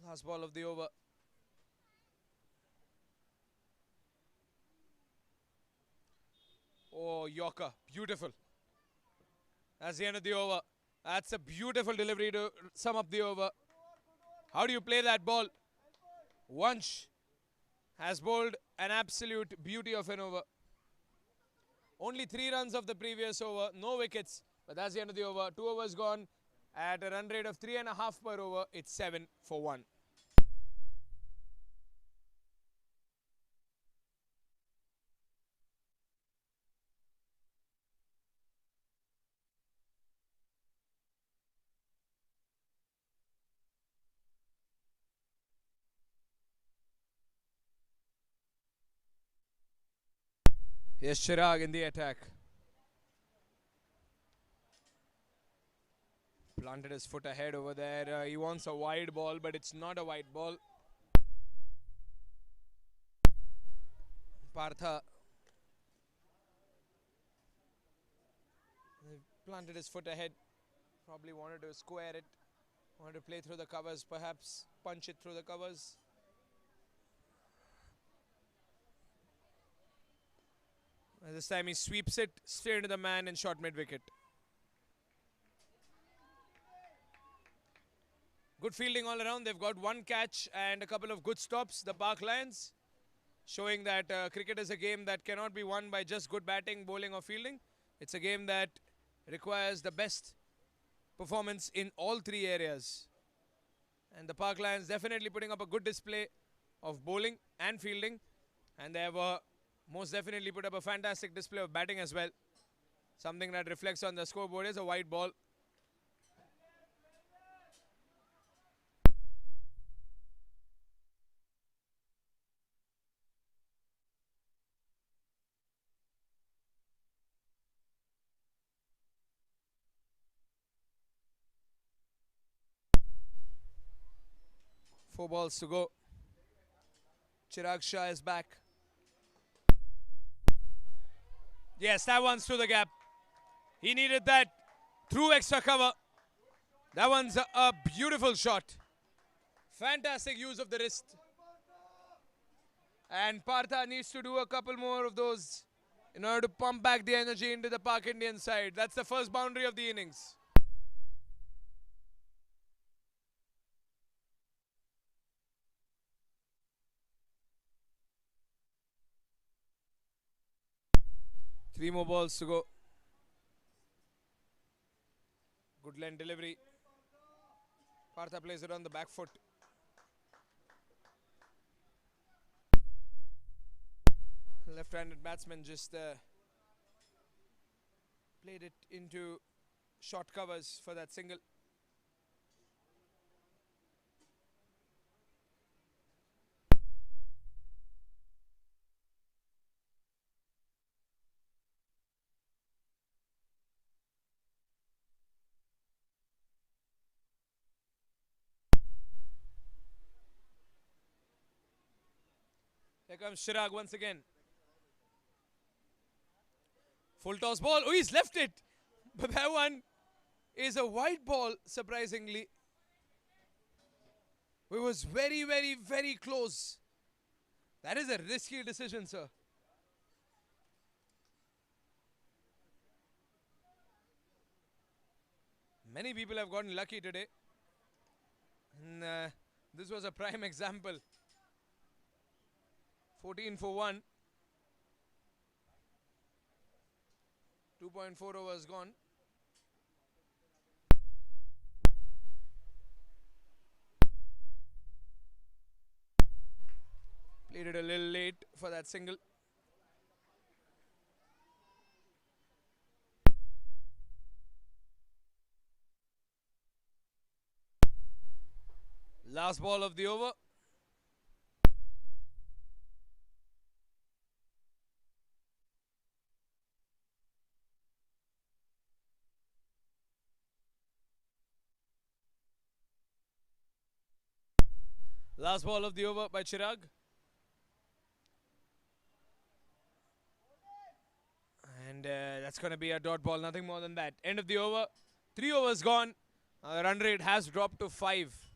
Last ball of the over. Oh, Yorker, beautiful. That's the end of the over. That's a beautiful delivery to sum up the over. How do you play that ball? Wunsch has bowled an absolute beauty of an over. Only 3 runs of the previous over, no wickets, but that's the end of the over. 2 overs gone at a run rate of 3.5 per over. It's 7 for 1. Here's Chirag in the attack. Planted his foot ahead over there. He wants a wide ball, but it's not a wide ball. Partha planted his foot ahead. Probably wanted to square it. Wanted to play through the covers, perhaps punch it through the covers. This time he sweeps it straight into the man in short mid-wicket. Good fielding all around. They've got 1 catch and a couple of good stops. The Park Lions showing that cricket is a game that cannot be won by just good batting, bowling or fielding. It's a game that requires the best performance in all 3 areas. And the Park Lions definitely putting up a good display of bowling and fielding. And they have most definitely put up a fantastic display of batting as well. Something that reflects on the scoreboard is a white ball. Four balls to go. Chirag Shah is back. Yes, that one's through the gap. He needed that through extra cover. That one's a beautiful shot. Fantastic use of the wrist. And Partha needs to do a couple more of those in order to pump back the energy into the Park Indian side. That's the first boundary of the innings. Three more balls to go. Good length delivery. Partha plays it on the back foot. Left-handed batsman just played it into short covers for that single. Here comes Chirag once again. Full toss ball. Oh, he's left it. But that one is a white ball, surprisingly. It was very, very, very close. That is a risky decision, sir. Many people have gotten lucky today. And this was a prime example. 14 for 1. 2.4 overs gone. Played it a little late for that single. Last ball of the over. Last ball of the over by Chirag. And that's going to be a dot ball, nothing more than that. End of the over. 3 overs gone. The run rate has dropped to 5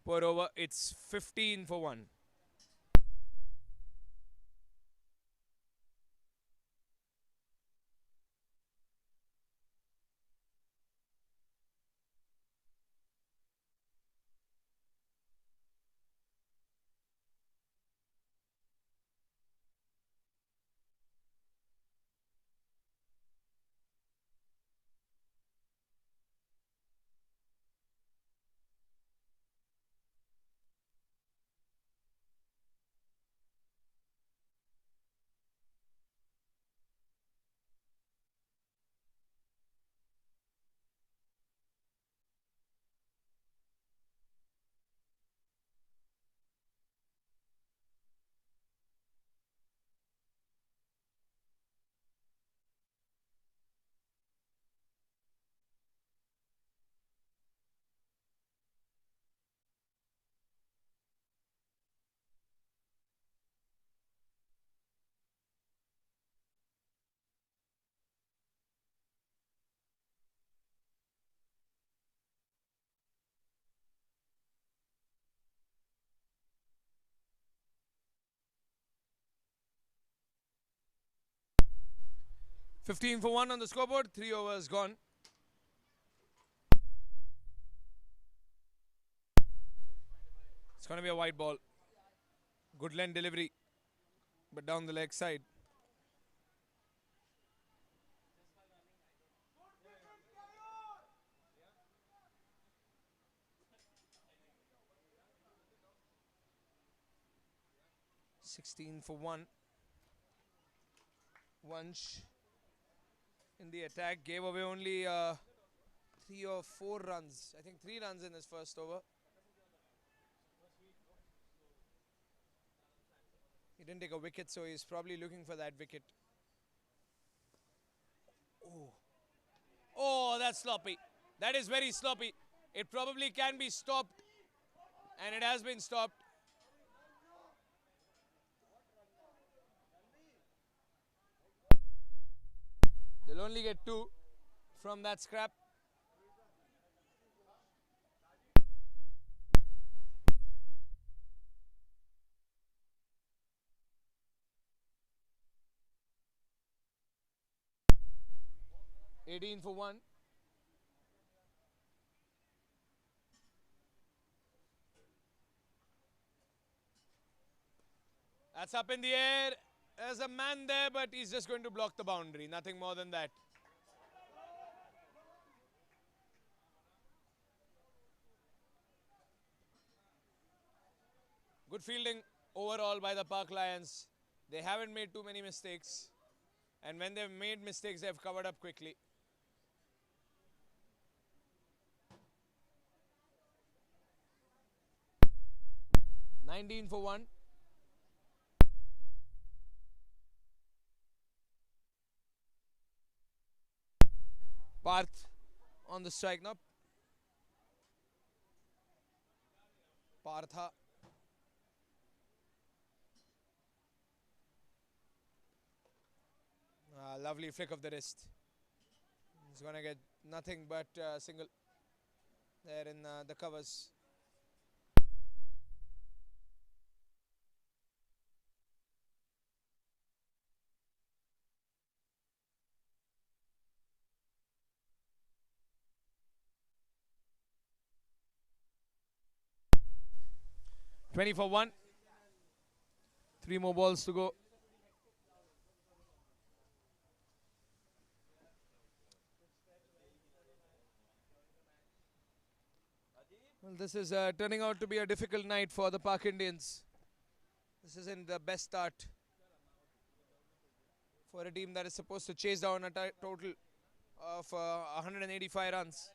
per over. It's 15 for 1. 15 for 1 on the scoreboard. 3 overs gone. It's going to be a white ball. Good length delivery, but down the leg side. $16 for 1. Wunsch in the attack gave away only 3 or 4 runs. I think 3 runs in his first over. He didn't take a wicket, so he's probably looking for that wicket. Oh, that's sloppy. That is very sloppy. It probably can be stopped, and it has been stopped. They'll only get 2 from that scrap. $18 for 1. That's up in the air. There's a man there, but he's just going to block the boundary. Nothing more than that. Good fielding overall by the Park Lions. They haven't made too many mistakes. And when they've made mistakes, they've covered up quickly. $19 for 1. Parth on the strike now. Partha. Lovely flick of the wrist. He's going to get nothing but single there in the covers. $20 for 1. 3 more balls to go. Well, this is turning out to be a difficult night for the Park Indians. This isn't the best start for a team that is supposed to chase down a total of 185 runs.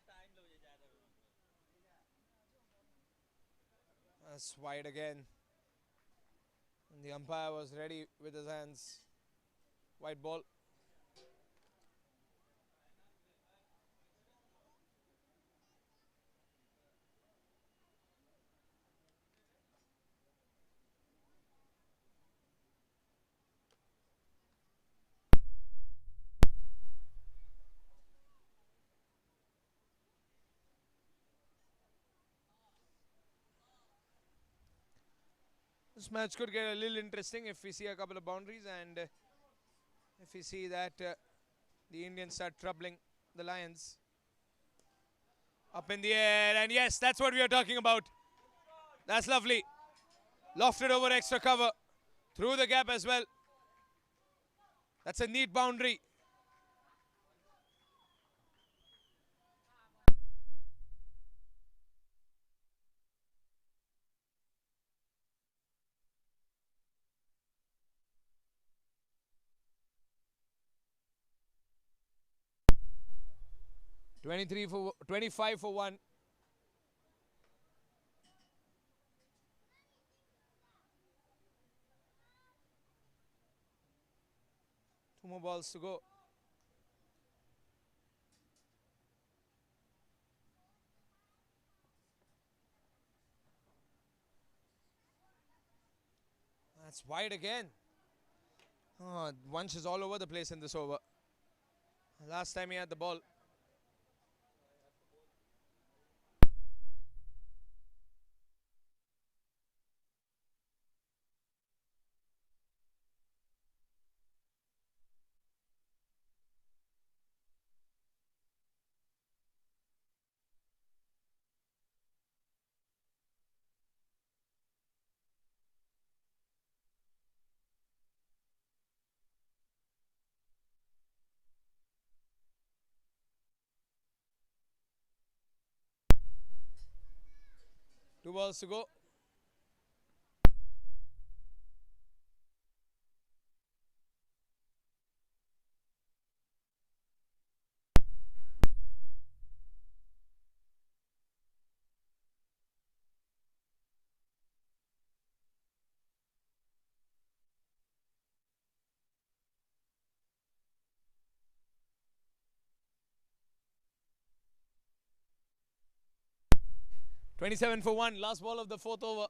That's wide again. And the umpire was ready with his hands. White ball. This match could get a little interesting if we see a couple of boundaries and if we see that the Indians start troubling the Lions. Up in the air, and yes, that's what we are talking about. That's lovely. Lofted over extra cover. Through the gap as well. That's a neat boundary. $25 for 1. Two more balls to go. That's wide again. Oh, Wunsch is all over the place in this over. Last time he had the ball. 2 balls to go. Twenty-seven for 1. Last ball of the 4th over.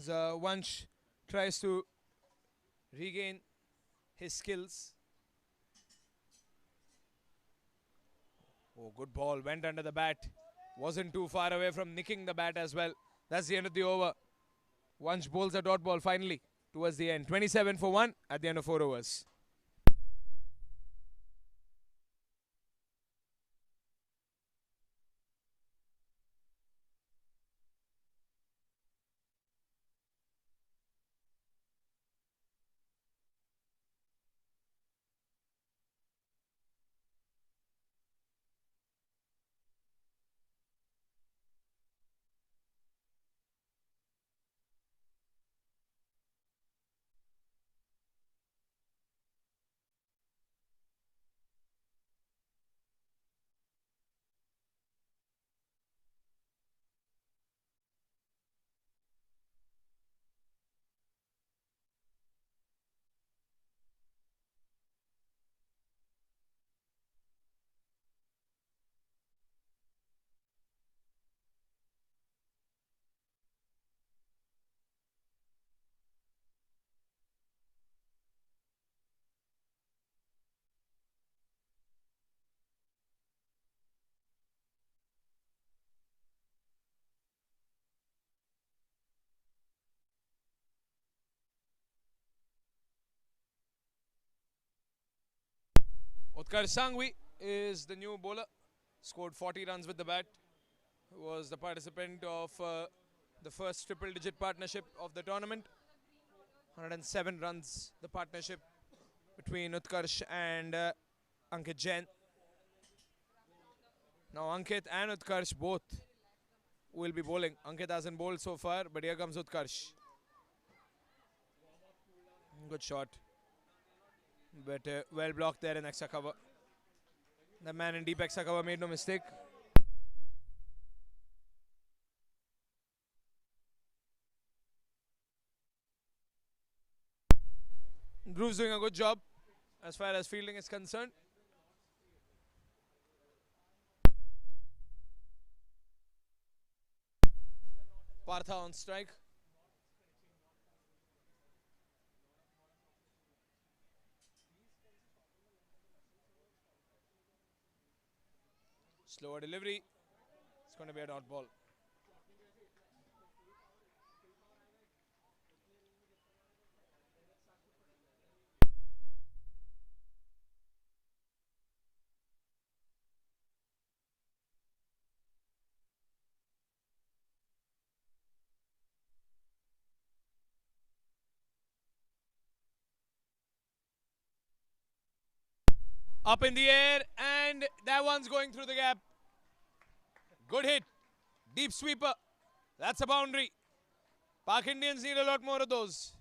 Vansh tries to regain his skills. Oh, good ball. Went under the bat. Wasn't too far away from nicking the bat as well. That's the end of the over. Vansh bowls a dot ball finally towards the end. 27 for 1 at the end of 4 overs. Utkarsh Sangvi is the new bowler. Scored 40 runs with the bat. Was the participant of the first triple-digit partnership of the tournament. 107 runs, the partnership between Utkarsh and Ankit Jain. Now Ankit and Utkarsh both will be bowling. Ankit hasn't bowled so far, but here comes Utkarsh. Good shot. But well blocked there in extra cover. The man in deep extra cover made no mistake. Dhruv doing a good job as far as fielding is concerned. Partha on strike. Slower delivery. It's going to be a dot ball. Up in the air, and that one's going through the gap. Good hit. Deep sweeper. That's a boundary. Pak Indians need a lot more of those.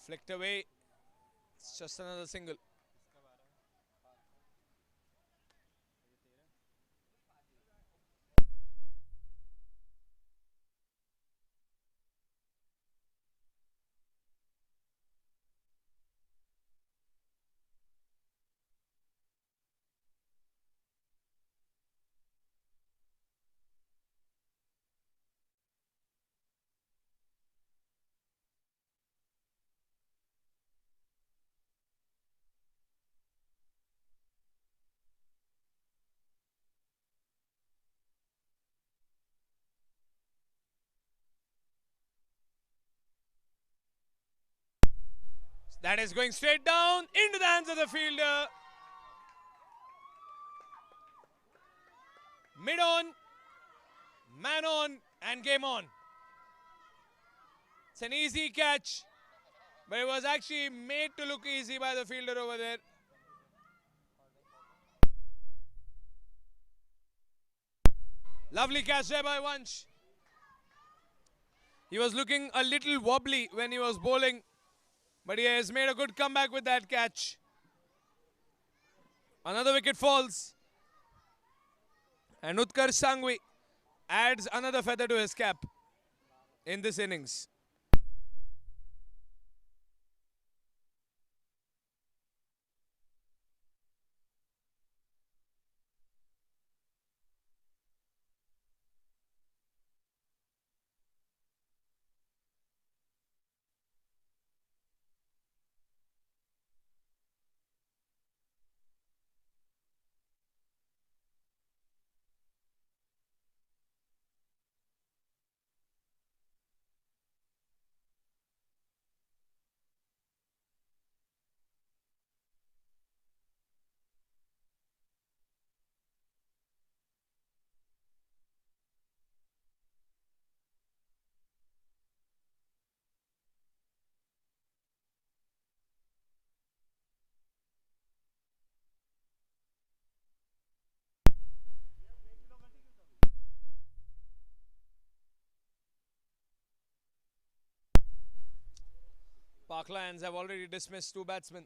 Flicked away. It's just another single. That is going straight down into the hands of the fielder. Mid on, man on, and game on. It's an easy catch, but it was actually made to look easy by the fielder over there. Lovely catch there by Vansh. He was looking a little wobbly when he was bowling, but he has made a good comeback with that catch. Another wicket falls. And Utkarsh Sangvi adds another feather to his cap in this innings. Park Lions have already dismissed 2 batsmen.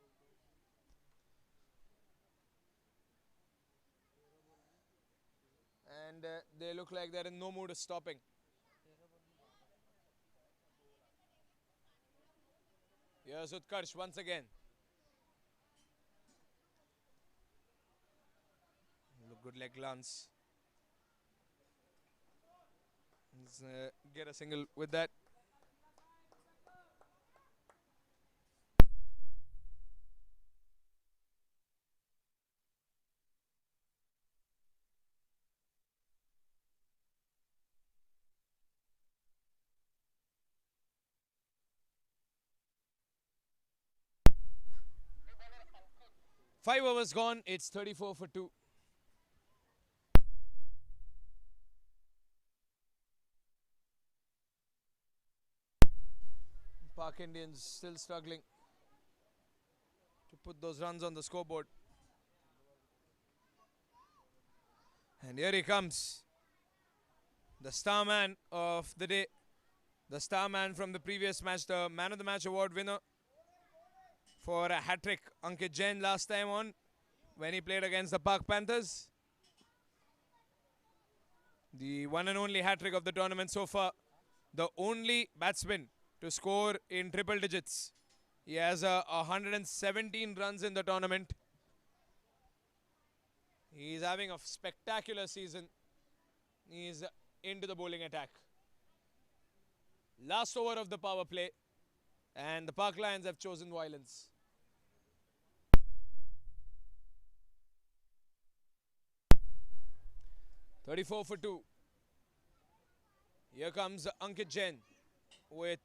And they look like they're in no mood of stopping. Here's Utkarsh once again. Look, good leg glance. Let's get a single with that. Five overs gone. It's 34 for 2. Park Indians still struggling to put those runs on the scoreboard. And here he comes. The star man of the day. The star man from the previous match. The man of the match award winner for a hat-trick. Ankit Jain last time on when he played against the Park Panthers. The one and only hat-trick of the tournament so far. The only batsman to score in triple digits. He has 117 runs in the tournament. He's having a spectacular season. He's into the bowling attack. Last over of the power play. And the Park Lions have chosen violence. "34 for 2. Here comes Ankit Jain with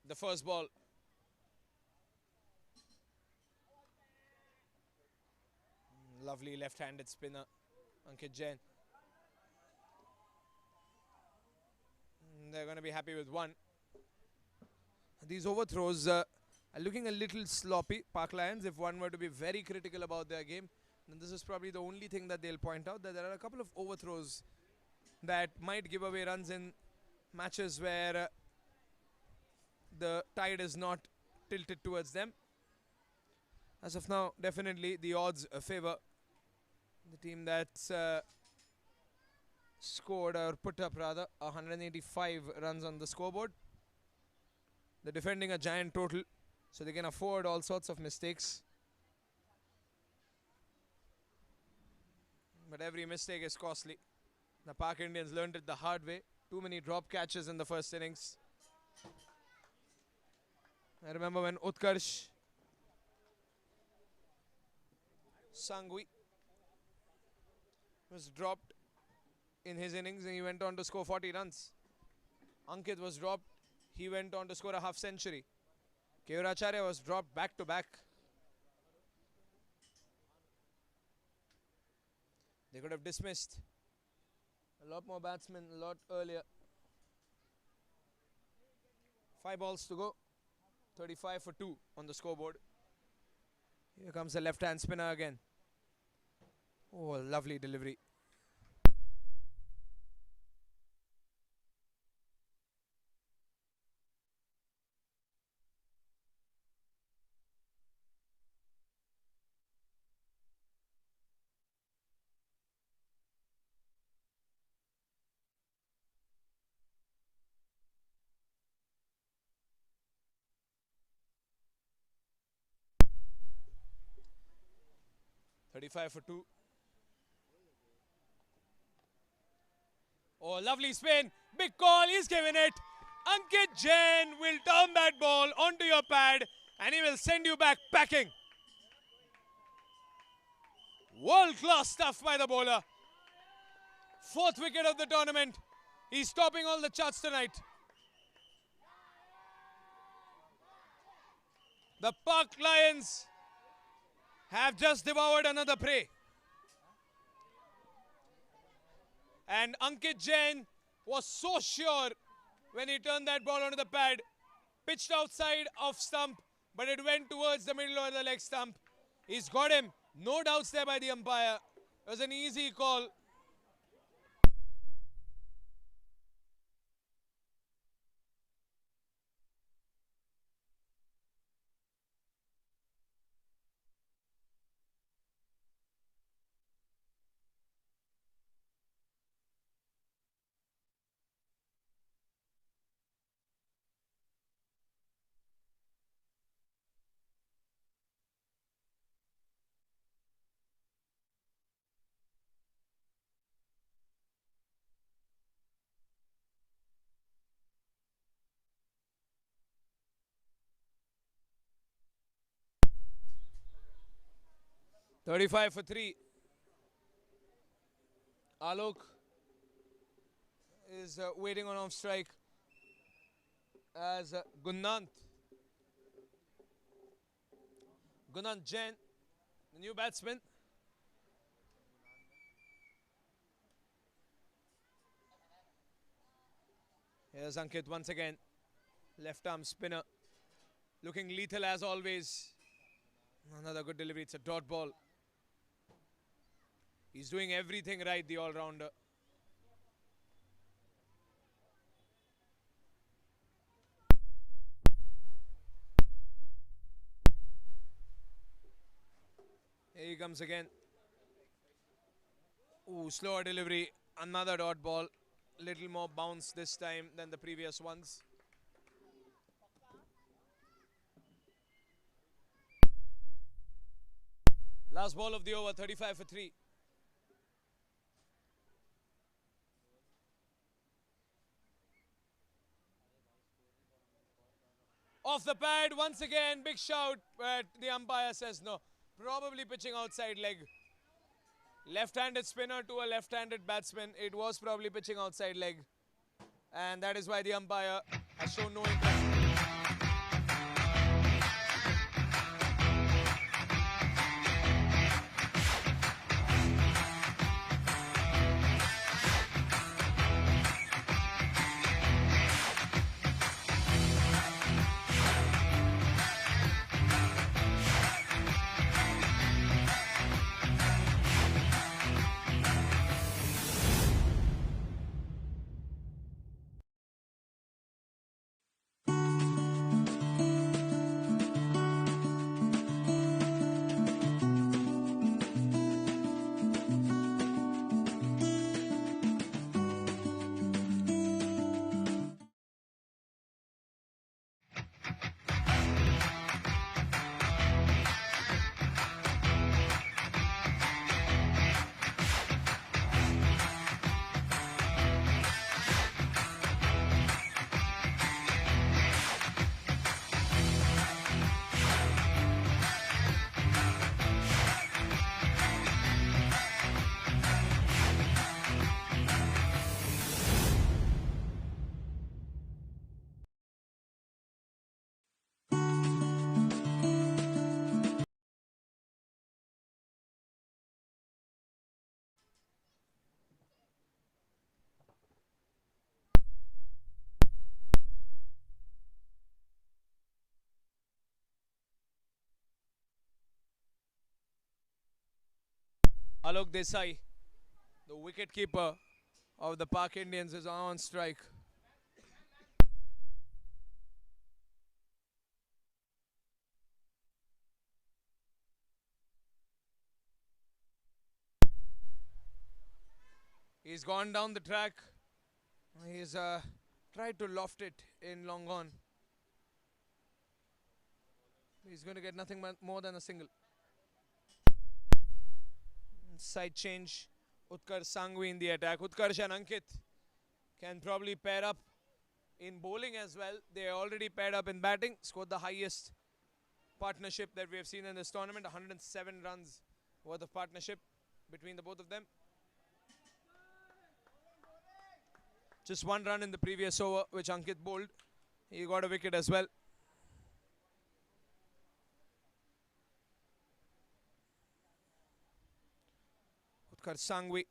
the first ball. Lovely left-handed spinner, Ankit Jain. They're going to be happy with 1. These overthrows are looking a little sloppy, Park Lions. If one were to be very critical about their game, then this is probably the only thing that they'll point out, that there are a couple of overthrows that might give away runs in matches where the tide is not tilted towards them. As of now, definitely the odds favor the team that's scored, or put up rather, 185 runs on the scoreboard. They're defending a giant total, so they can afford all sorts of mistakes. But every mistake is costly. The Park Indians learned it the hard way. Too many drop catches in the first innings. I remember when Utkarsh Sangvi was dropped in his innings and he went on to score 40 runs. Ankit was dropped. He went on to score a half century. Keuracharya was dropped back to back. They could have dismissed a lot more batsmen a lot earlier. 5 balls to go. 35 for 2 on the scoreboard. Here comes the left-hand spinner again. Oh, lovely delivery. .35 for 2. Oh, lovely spin. Big call. He's given it. Ankit Jain will turn that ball onto your pad and he will send you back packing. World-class stuff by the bowler. 4th wicket of the tournament. He's topping all the charts tonight. The Park Lions have just devoured another prey. And Ankit Jain was so sure when he turned that ball onto the pad. Pitched outside of stump, but it went towards the middle of the leg stump. He's got him. No doubts there by the umpire. It was an easy call. .35 for 3. Alok is waiting on off strike as Gunant Jain, the new batsman. Here's Ankit once again. Left arm spinner. Looking lethal as always. Another good delivery. It's a dot ball. He's doing everything right, the all-rounder. Here he comes again. Ooh, slower delivery. Another dot ball. Little more bounce this time than the previous ones. Last ball of the over, 35 for 3. Off the pad once again, big shout, but the umpire says no. Probably pitching outside leg. Left-handed spinner to a left-handed batsman. It was probably pitching outside leg. And that is why the umpire has shown no interest. Alok Desai, the wicket-keeper of the Park Indians, is on strike. He's gone down the track. He's tried to loft it in long on. He's going to get nothing more than a single. Side change. Utkar Sangvi in the attack. Utkarsh and Ankit can probably pair up in bowling as well. They are already paired up in batting. Scored the highest partnership that we have seen in this tournament. 107 runs worth of partnership between the both of them. Just one run in the previous over, which Ankit bowled. He got a wicket as well. Utkar Sangvi.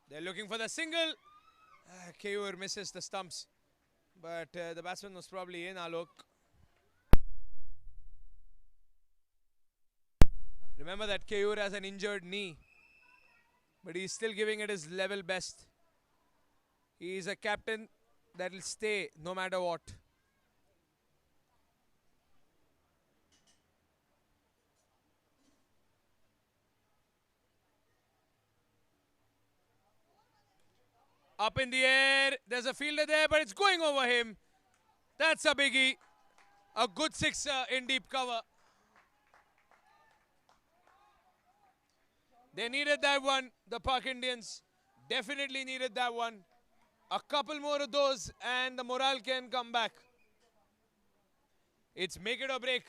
They're looking for the single. Keyur misses the stumps. But the batsman was probably in, Alok. Remember that Keyur has an injured knee. But he's still giving it his level best. He's a captain that will stay no matter what. Up in the air. There's a fielder there, but it's going over him. That's a biggie. A good sixer in deep cover. They needed that one. The Park Indians definitely needed that one. A couple more of those and the morale can come back. It's make it or break.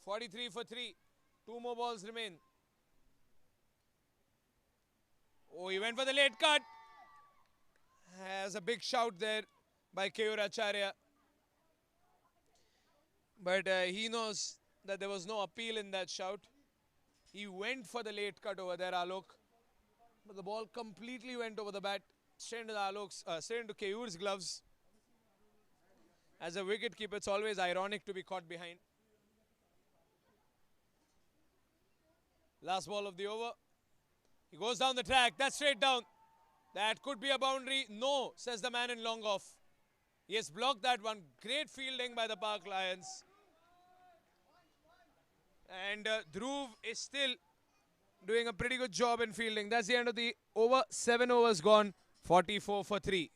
43 for 3. 2 more balls remain. Oh, he went for the late cut. Has a big shout there by Keyur Acharya. But he knows that there was no appeal in that shout. He went for the late cut over there, Alok. But the ball completely went over the bat, straight into Keyur's gloves. As a wicket keeper, it's always ironic to be caught behind. Last ball of the over. He goes down the track. That's straight down. That could be a boundary. No, says the man in long off. He has blocked that one. Great fielding by the Park Lions. And Dhruv is still doing a pretty good job in fielding. That's the end of the over. 7 overs gone. 44 for 3.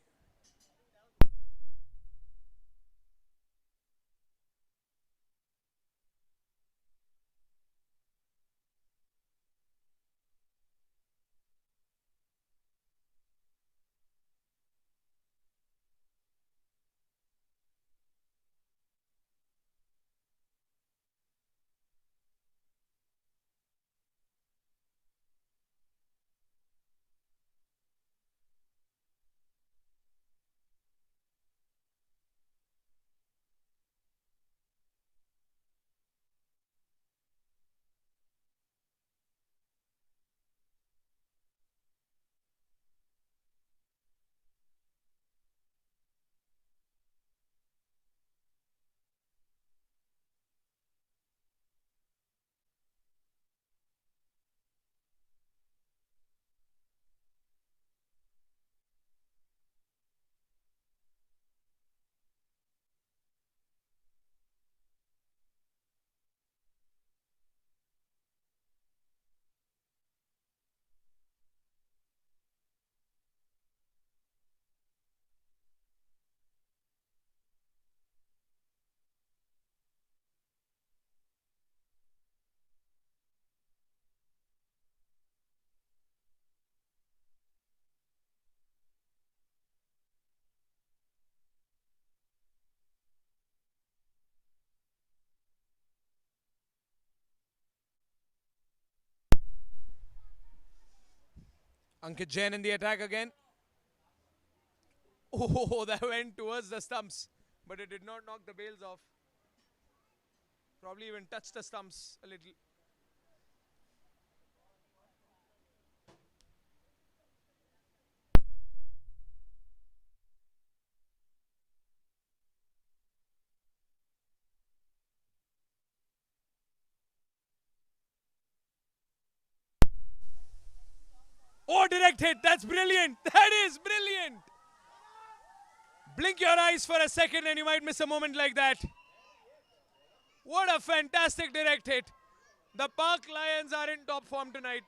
Ankit Jain in the attack again. Oh, that went towards the stumps. But it did not knock the bails off. Probably even touched the stumps a little. Oh, direct hit. That's brilliant. That is brilliant. Blink your eyes for a second and you might miss a moment like that. What a fantastic direct hit. The Park Lions are in top form tonight.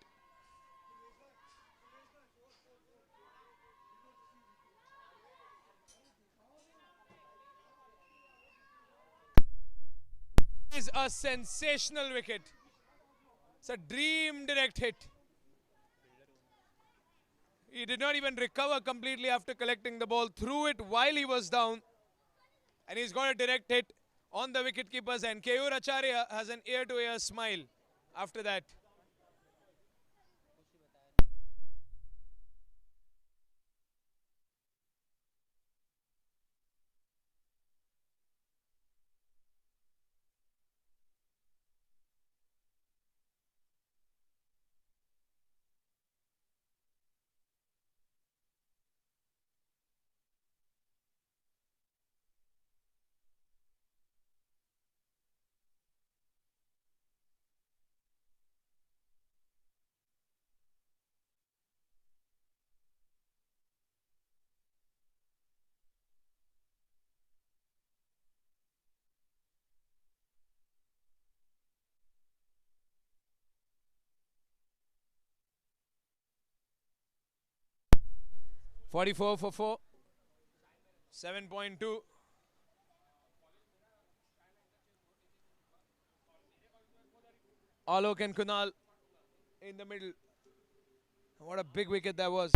Is a sensational wicket. It's a dream direct hit. He did not even recover completely after collecting the ball, threw it while he was down, and he's got a direct hit on the wicketkeeper's end. Keyur Acharya has an ear-to-ear smile after that. .44 for 4. 7.2. Alok and Kunal in the middle. What a big wicket that was.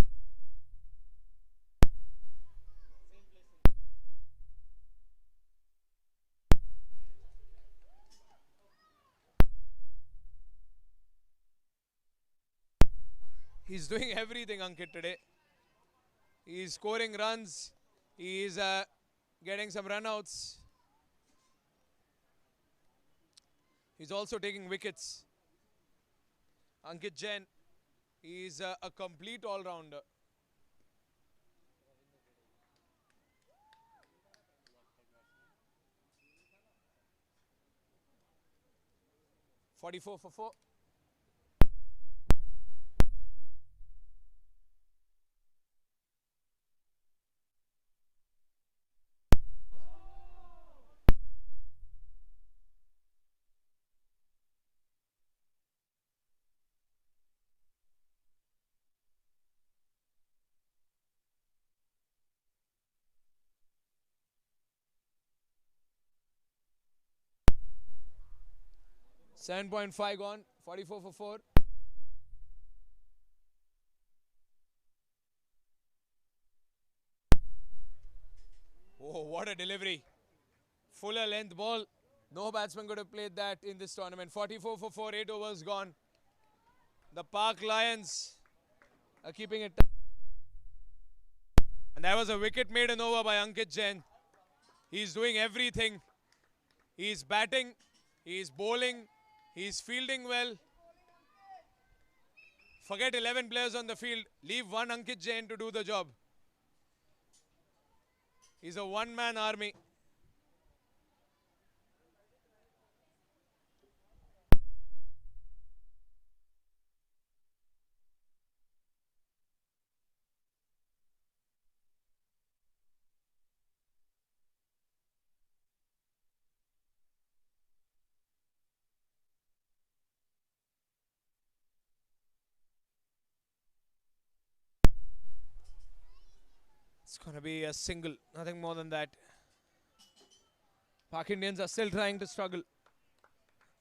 He's doing everything, Ankit, today. He's scoring runs. He's getting some runouts. He's also taking wickets. Ankit Jain, he's a complete all-rounder. .44 for 4. .5 gone. 44 for 4. Oh, what a delivery. Fuller length ball. No batsman could have played that in this tournament. 44 for 4, 8 overs gone. The Park Lions are keeping it. And that was a wicket maiden over by Ankit Jain. He's doing everything. He's batting, he's bowling, he's fielding well. Forget 11 players on the field. Leave one Ankit Jain to do the job. He's a one-man army. It's going to be a single, nothing more than that. Pak Indians are still trying to struggle.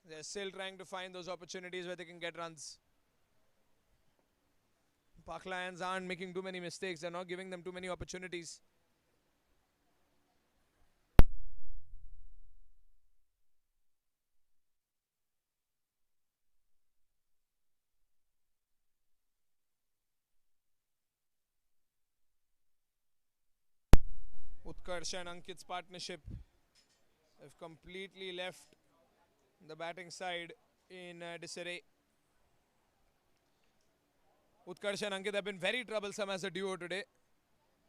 They're still trying to find those opportunities where they can get runs. Pak Lions aren't making too many mistakes. They're not giving them too many opportunities. Utkarsh and Ankit's partnership have completely left the batting side in disarray. Utkarsh and Ankit have been very troublesome as a duo today.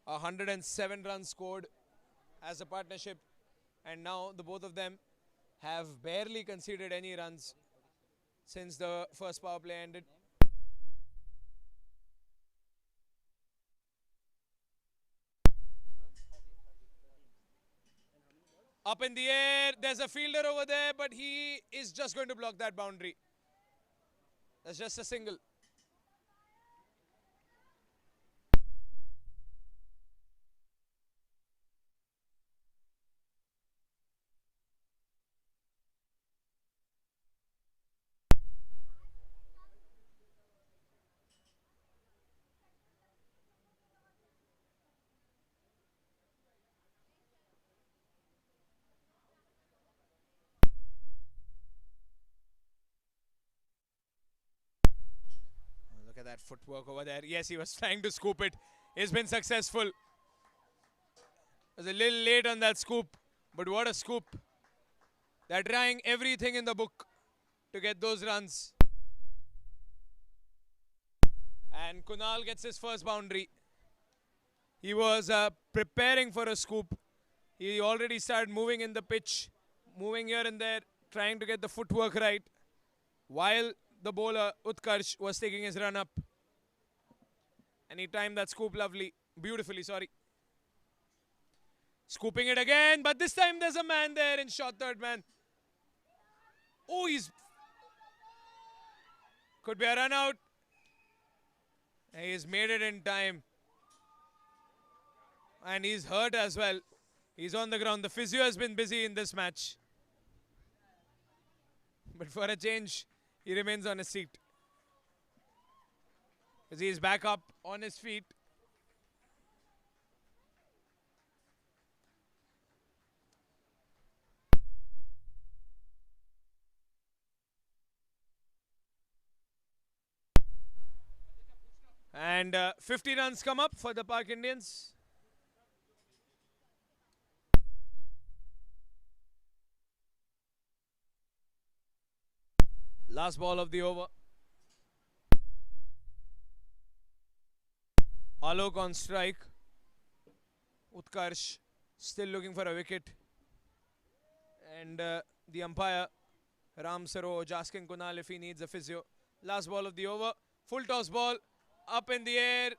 107 runs scored as a partnership, and now the both of them have barely conceded any runs since the first power play ended. Up in the air. There's a fielder over there, but he is just going to block that boundary. That's just a single. Look at that footwork over there. Yes, he was trying to scoop it. He's been successful. Was a little late on that scoop, but what a scoop. They're trying everything in the book to get those runs. And Kunal gets his first boundary. He was preparing for a scoop. He already started moving in the pitch, moving here and there, trying to get the footwork right, while the bowler Utkarsh was taking his run up. And he timed that scoop beautifully, sorry. Scooping it again, but this time there's a man there in short third man. Oh, could be a run out. He's made it in time. And he's hurt as well. He's on the ground. The physio has been busy in this match. But for a change, he remains on his seat. Because he's back up on his feet. And 50 runs come up for the Park Indians. Last ball of the over. Alok on strike. Utkarsh still looking for a wicket. And the umpire, Ram Saroj, asking Kunal if he needs a physio. Last ball of the over. Full toss ball. Up in the air.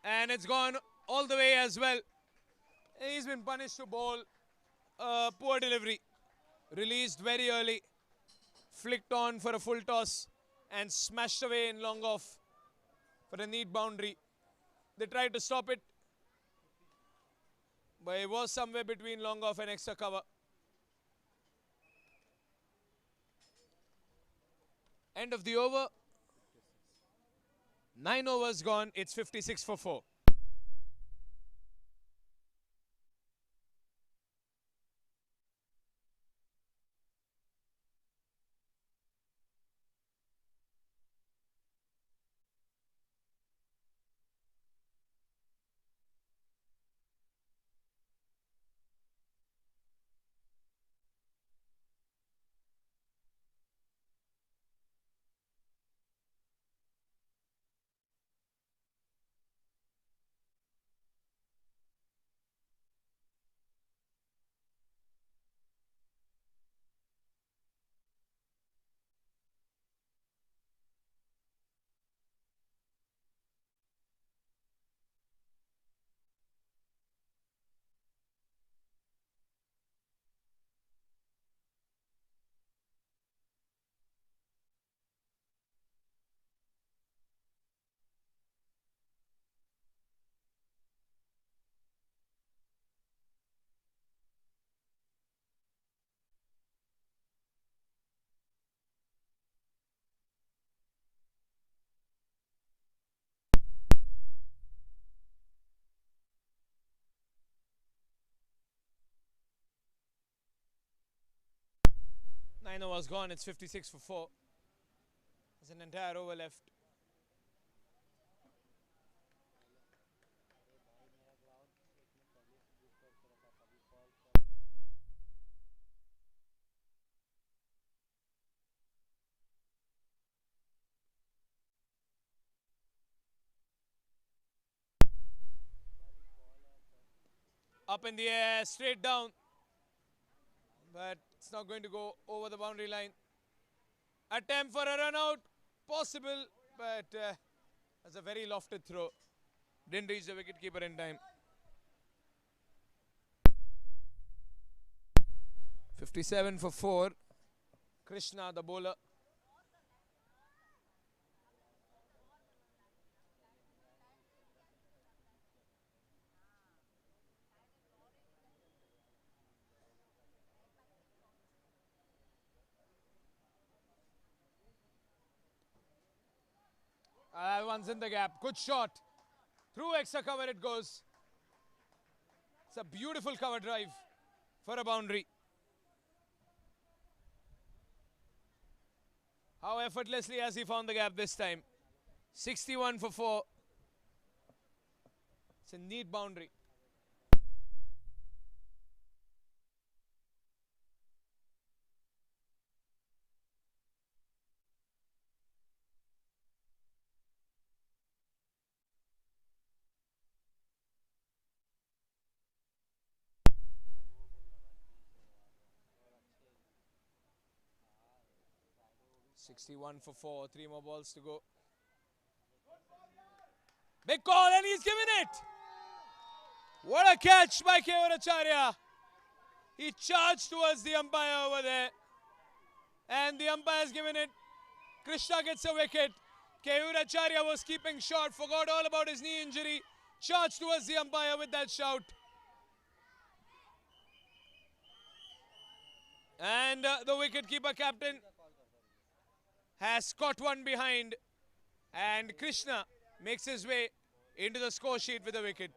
And it's gone all the way as well. He's been punished to bowl. Poor delivery. Released very early. Flicked on for a full toss. And smashed away in long off for a neat boundary. They tried to stop it. But it was somewhere between long off and extra cover. End of the over. 9 overs gone. It's 56 for 4. Nine overs gone. It's 56 for 4. There's an entire over left. Up in the air, straight down. But it's not going to go over the boundary line. Attempt for a run out. Possible, but that's a very lofted throw. Didn't reach the wicketkeeper in time. 57 for 4. Krishna, the bowler. One's in the gap. Good shot. Through extra cover it goes. It's a beautiful cover drive for a boundary. How effortlessly has he found the gap this time? 61 for 4. It's a neat boundary. (61 for 4). 3 more balls to go. Big call and he's given it. What a catch by Keyuracharya. He charged towards the umpire over there. And the umpire's given it. Krishna gets a wicket. Keyuracharya was keeping short, forgot all about his knee injury. Charged towards the umpire with that shout. And the wicketkeeper captain has caught one behind. And Krishna makes his way into the score sheet with a wicket.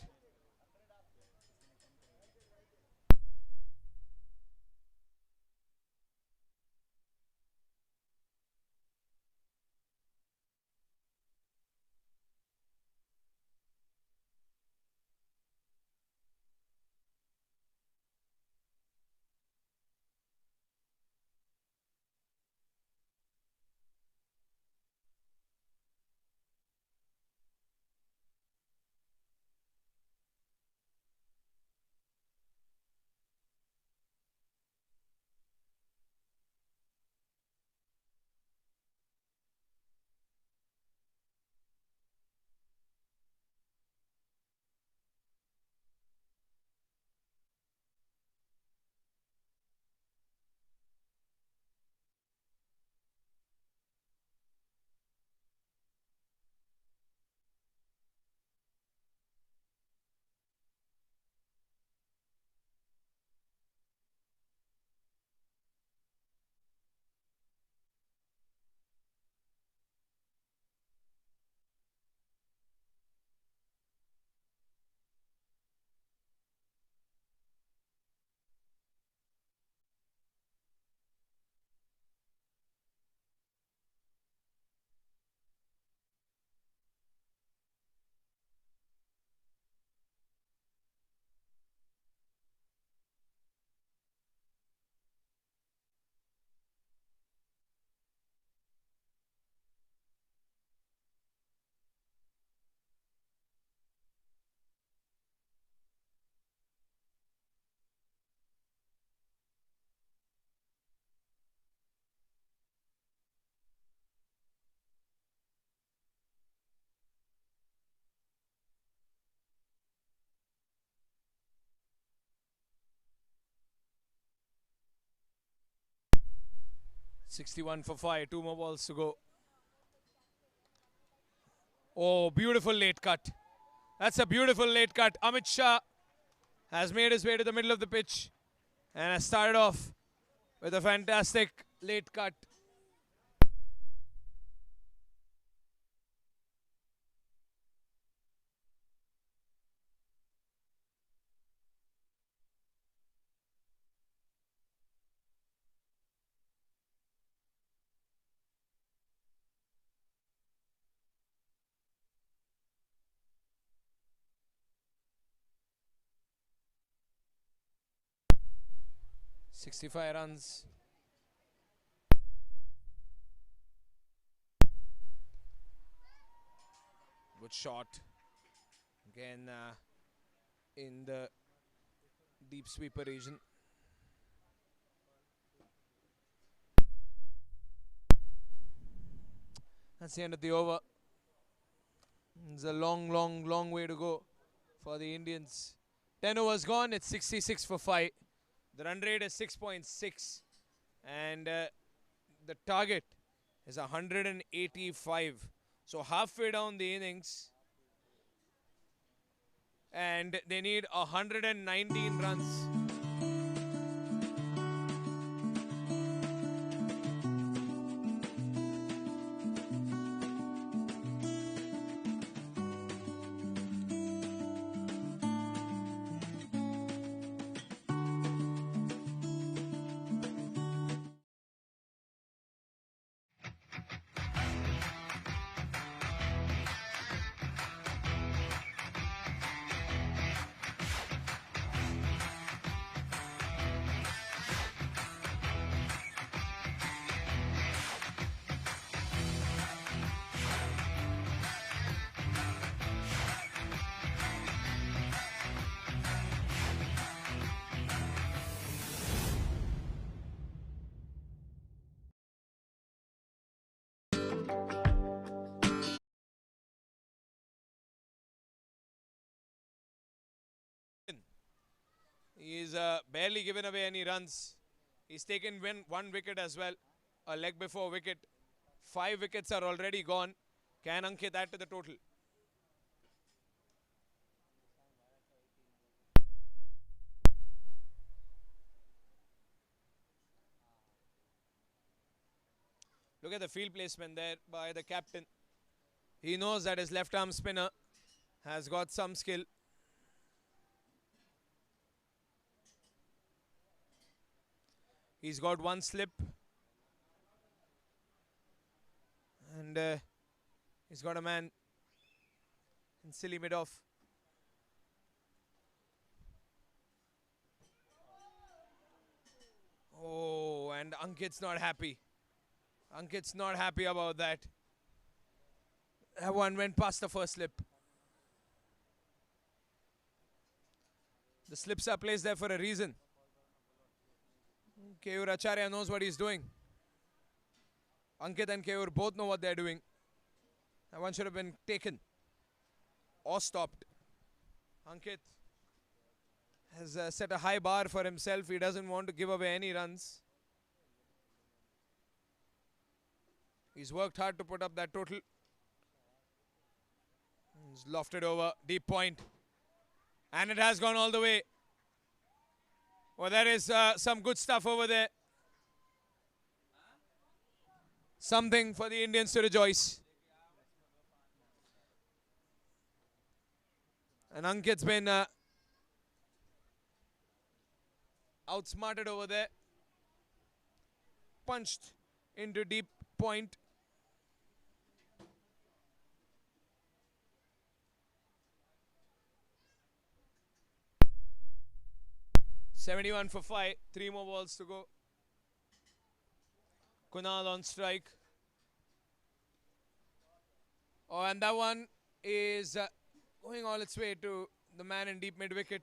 (61 for 5). 2 more balls to go. Oh, beautiful late cut. That's a beautiful late cut. Amit Shah has made his way to the middle of the pitch and has started off with a fantastic late cut. (65 runs). Good shot. Again in the deep sweeper region. That's the end of the over. It's a long way to go for the Indians. 10 overs gone. It's 66 for 5. The run rate is 6.6 and the target is 185. So halfway down the innings and they need 119 runs. He's barely given away any runs. He's taken one wicket as well, a leg before wicket. 5 wickets are already gone. Can Ankit add to the total? Look at the field placement there by the captain. He knows that his left arm spinner has got some skill. He's got one slip. And he's got a man in silly mid-off. Oh, and Ankit's not happy. Ankit's not happy about that. That one went past the first slip. The slips are placed there for a reason. Keyur Acharya knows what he's doing. Ankit and Keyur both know what they're doing. That one should have been taken or stopped. Ankit has set a high bar for himself. He doesn't want to give away any runs. He's worked hard to put up that total. He's lofted over, deep point. And it has gone all the way. Well, there is some good stuff over there. Something for the Indians to rejoice. And Ankit's been outsmarted over there. Punched into deep point. .71 for 5. 3 more balls to go. Kunal on strike. Oh, and that one is going all its way to the man in deep mid-wicket.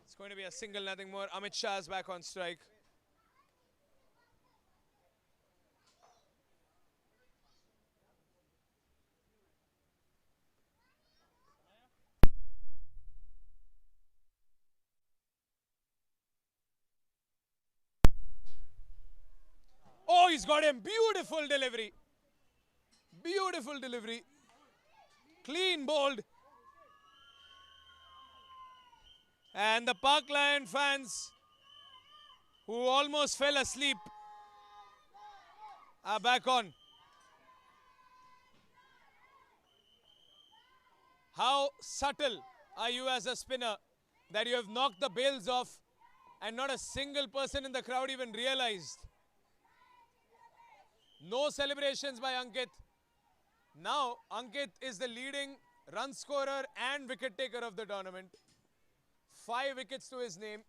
It's going to be a single, nothing more. Amit Shah is back on strike. Oh, he's got him. Beautiful delivery. Beautiful delivery. Clean bowled. And the Park Lion fans who almost fell asleep are back on. How subtle are you as a spinner that you have knocked the bails off and not a single person in the crowd even realized? No celebrations by Ankit. Now Ankit is the leading run scorer and wicket taker of the tournament. 5 wickets to his name.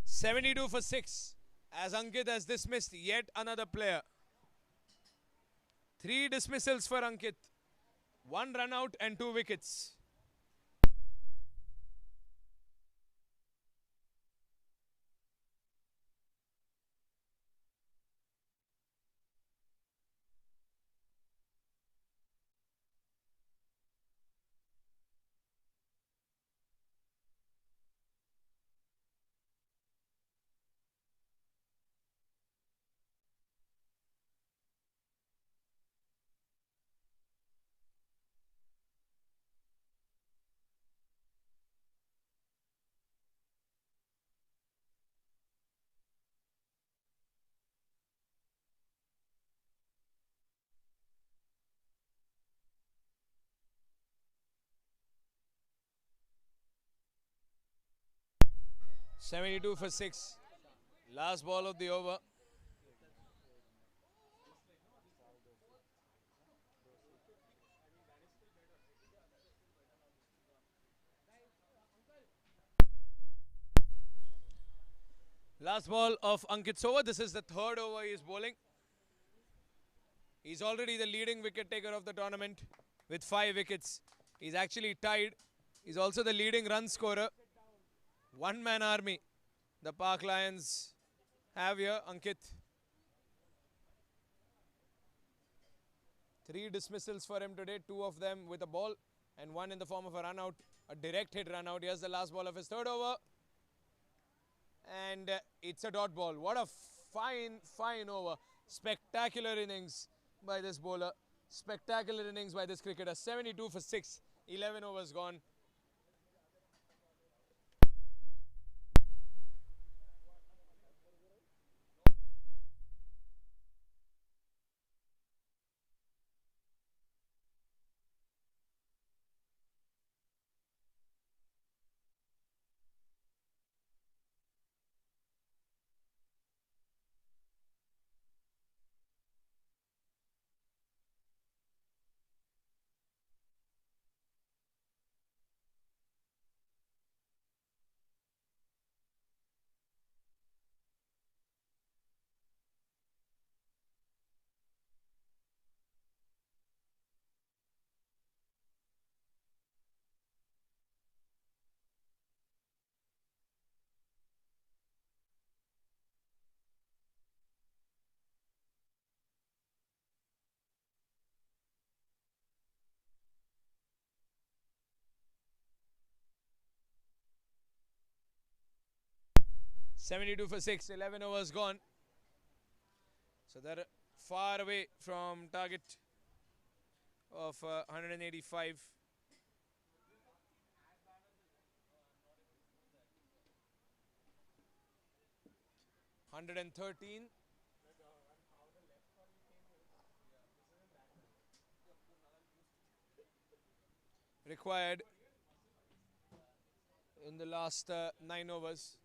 .72 for 6 as Ankit has dismissed yet another player. 3 dismissals for Ankit. 1 run out and 2 wickets. 72 for 6. Last ball of the over. Last ball of Ankit's over. This is the third over he is bowling. He's already the leading wicket taker of the tournament with 5 wickets. He's actually tied. He's also the leading run scorer. One-man army. The Park Lions have here, Ankit. 3 dismissals for him today, 2 of them with a ball and 1 in the form of a run out, a direct hit run out. Here's the last ball of his third over. And it's a dot ball. What a fine over. Spectacular innings by this bowler. Spectacular innings by this cricketer. 72 for 6. 11 overs gone. .72 for 6, 11 overs gone. So they're far away from target of 185. .113. Required in the last 9 overs.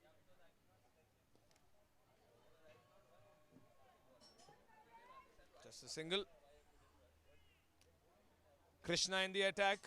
Just a single. Krishna in the attack.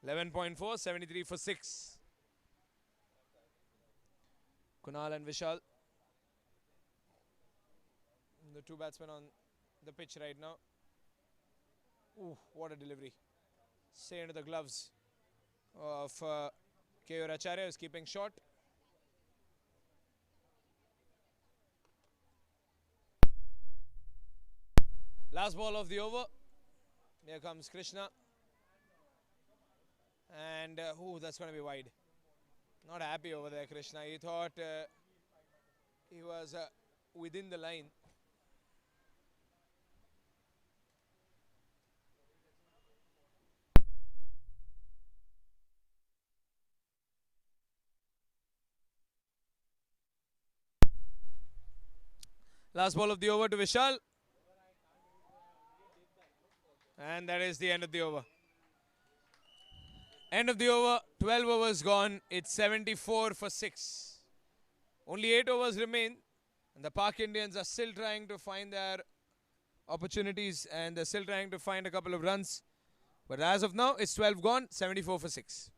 .4, 73 for 6. Kunal and Vishal. The 2 batsmen on the pitch right now. Ooh, what a delivery. Say into the gloves of K.O. Acharya, is keeping short. Last ball of the over. Here comes Krishna. And, that's going to be wide. Not happy over there, Krishna. He thought he was within the line. Last ball of the over to Vishal. And that is the end of the over. End of the over, 12 overs gone. It's 74 for 6. Only 8 overs remain. And the Park Indians are still trying to find their opportunities and they're still trying to find a couple of runs. But as of now, it's 12 gone, 74 for 6.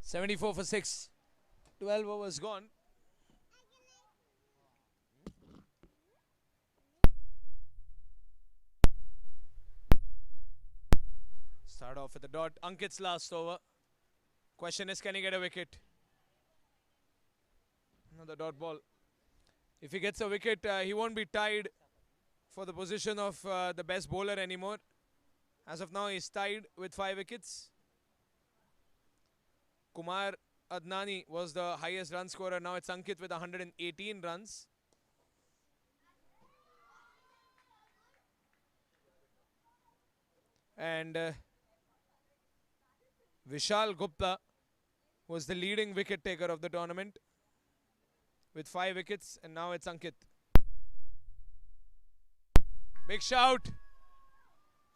$74 for 6. 12 overs gone. Start off with the dot. Ankit's last over. Question is, can he get a wicket? Another dot ball. If he gets a wicket, he won't be tied for the position of the best bowler anymore. As of now, he's tied with 5 wickets. Kumar Adnani was the highest run scorer. Now it's Ankit with 118 runs. And Vishal Gupta was the leading wicket taker of the tournament with 5 wickets, and now it's Ankit. Big shout.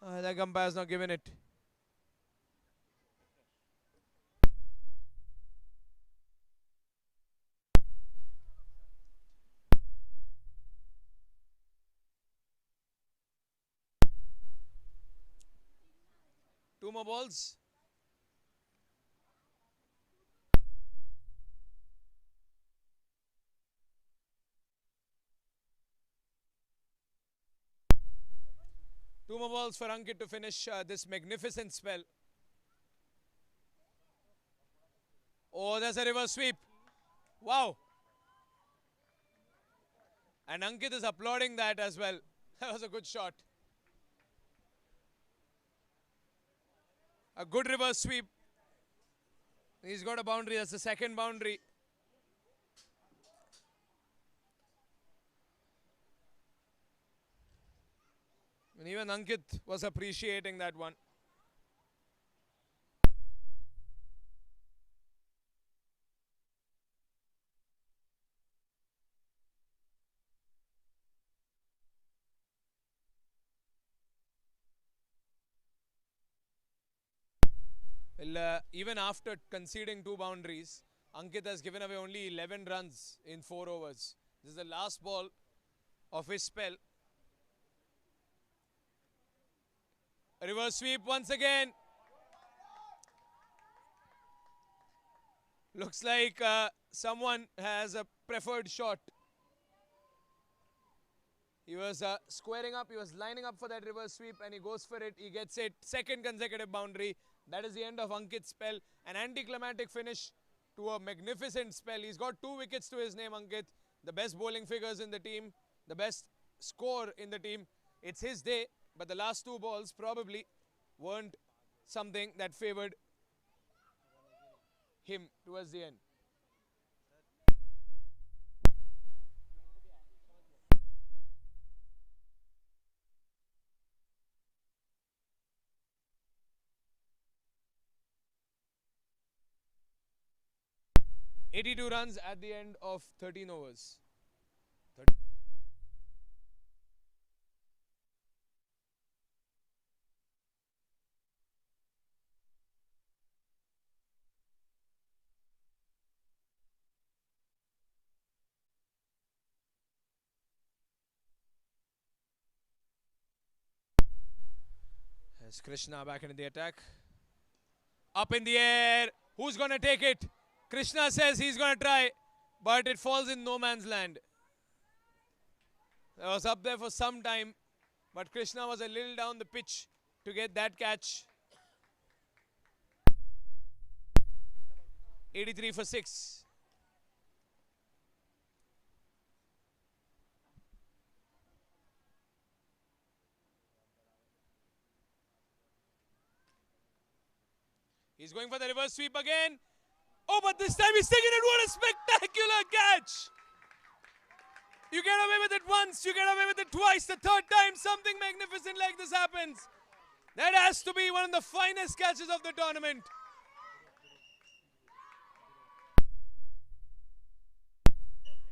The umpire's not giving it. Two more balls. Two more balls for Ankit to finish this magnificent spell. Oh, there's a reverse sweep. Wow. And Ankit is applauding that as well. That was a good shot. A good reverse sweep. He's got a boundary. That's the second boundary. And even Ankit was appreciating that one. Well, even after conceding 2 boundaries, Ankit has given away only 11 runs in 4 overs. This is the last ball of his spell. A reverse sweep once again. Looks like someone has a preferred shot. He was squaring up, he was lining up for that reverse sweep and he goes for it. He gets it. Second consecutive boundary. That is the end of Ankit's spell. An anticlimactic finish to a magnificent spell. He's got 2 wickets to his name, Ankit. The best bowling figures in the team. The best score in the team. It's his day, but the last 2 balls probably weren't something that favored him towards the end. $82 runs at the end of 13 overs. There's Krishna back into the attack. Up in the air. Who's going to take it? Krishna says he's going to try, but it falls in no man's land. It was up there for some time, but Krishna was a little down the pitch to get that catch. 83 for 6. He's going for the reverse sweep again. Oh, but this time he's taking it. What a spectacular catch! You get away with it once, you get away with it twice, the third time something magnificent like this happens. That has to be one of the finest catches of the tournament.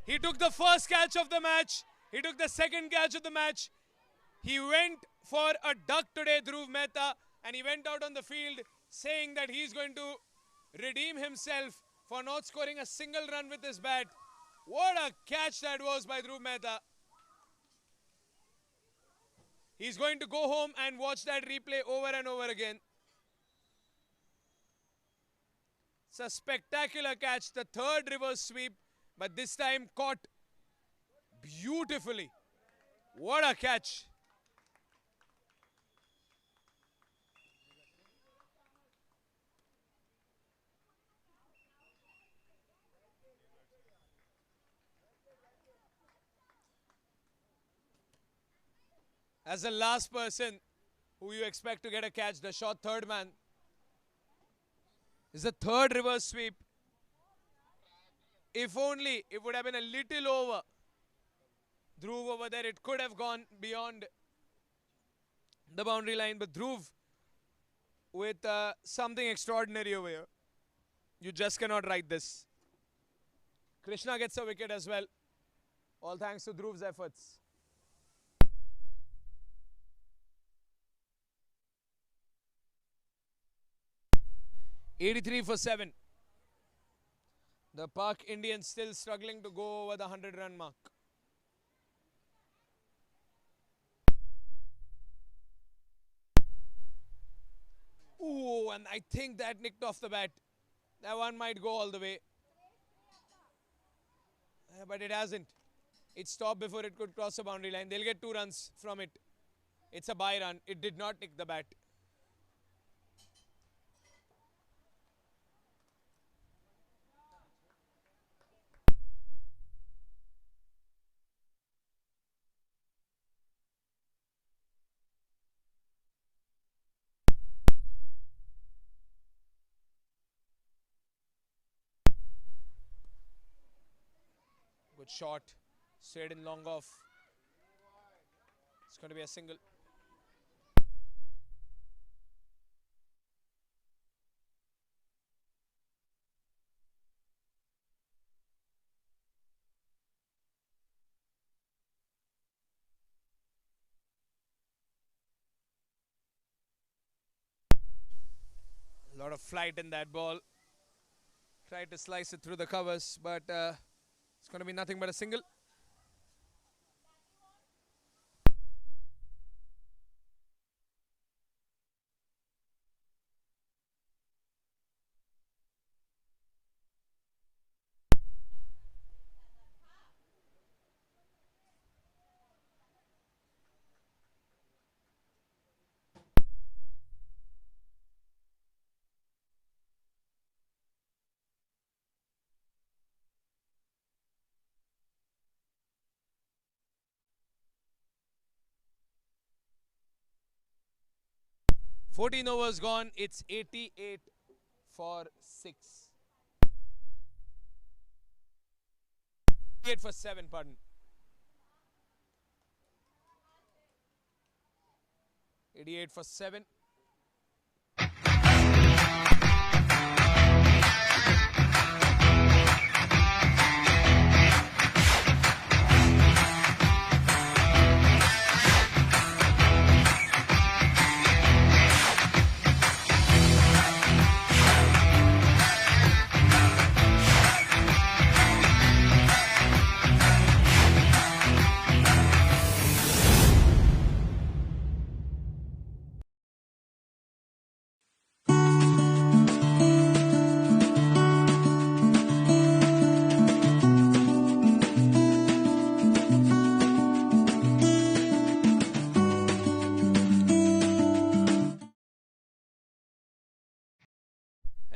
He took the first catch of the match. He took the second catch of the match. He went for a duck today, Dhruv Mehta, and he went out on the field saying that he's going to redeem himself for not scoring a single run with his bat. What a catch that was by Dhruv Mehta. He's going to go home and watch that replay over and over again. It's a spectacular catch, the third reverse sweep, but this time caught beautifully. What a catch. As the last person who you expect to get a catch, the short third man, is the third reverse sweep. If only it would have been a little over. Dhruv over there, it could have gone beyond the boundary line, but Dhruv with something extraordinary over here. You just cannot write this. Krishna gets a wicket as well. All thanks to Dhruv's efforts. (83 for 7). The Pak Indians still struggling to go over the 100-run mark. Ooh, and I think that nicked off the bat. That one might go all the way. But it hasn't. It stopped before it could cross the boundary line. They'll get 2 runs from it. It's a bye run. It did not nick the bat. Good shot. Straight in long off. It's going to be a single. A lot of flight in that ball. Tried to slice it through the covers, but it's going to be nothing but a single. (14 overs gone. It's 88 for 6. 88 for 7, pardon. 88 for 7.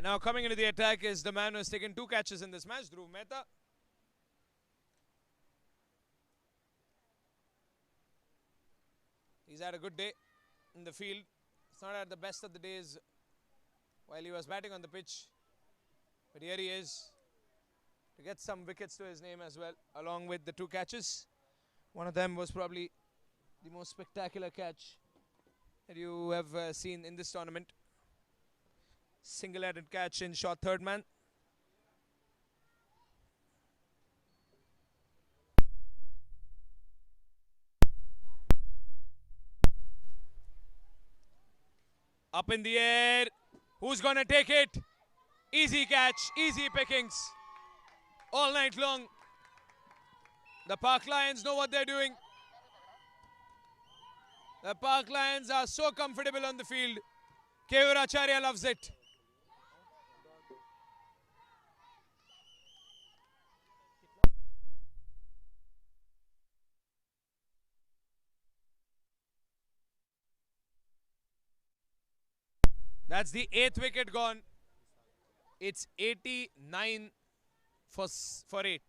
And now coming into the attack is the man who has taken 2 catches in this match, Dhruv Mehta. He's had a good day in the field. It's not at the best of the days while he was batting on the pitch. But here he is to get some wickets to his name as well, along with the 2 catches. One of them was probably the most spectacular catch that you have seen in this tournament. Single-handed catch in short third man. Up in the air. Who's going to take it? Easy catch, easy pickings. All night long. The Park Lions know what they're doing. The Park Lions are so comfortable on the field. Keyur Acharya loves it. That's the 8th wicket gone. It's 89 for 8.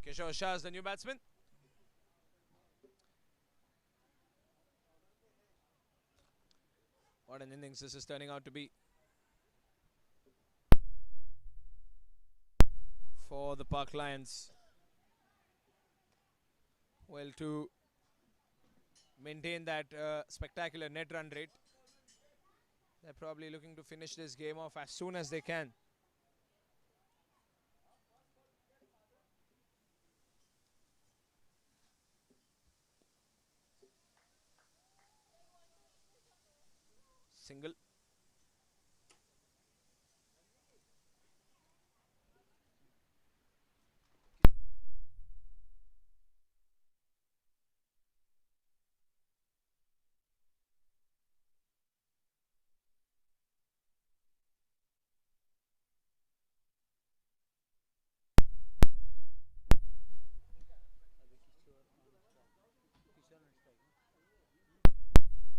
Kishore Shah is the new batsman. What an innings this is turning out to be for the Park Lions. Well, to maintain that spectacular net run rate, they're probably looking to finish this game off as soon as they can. Single.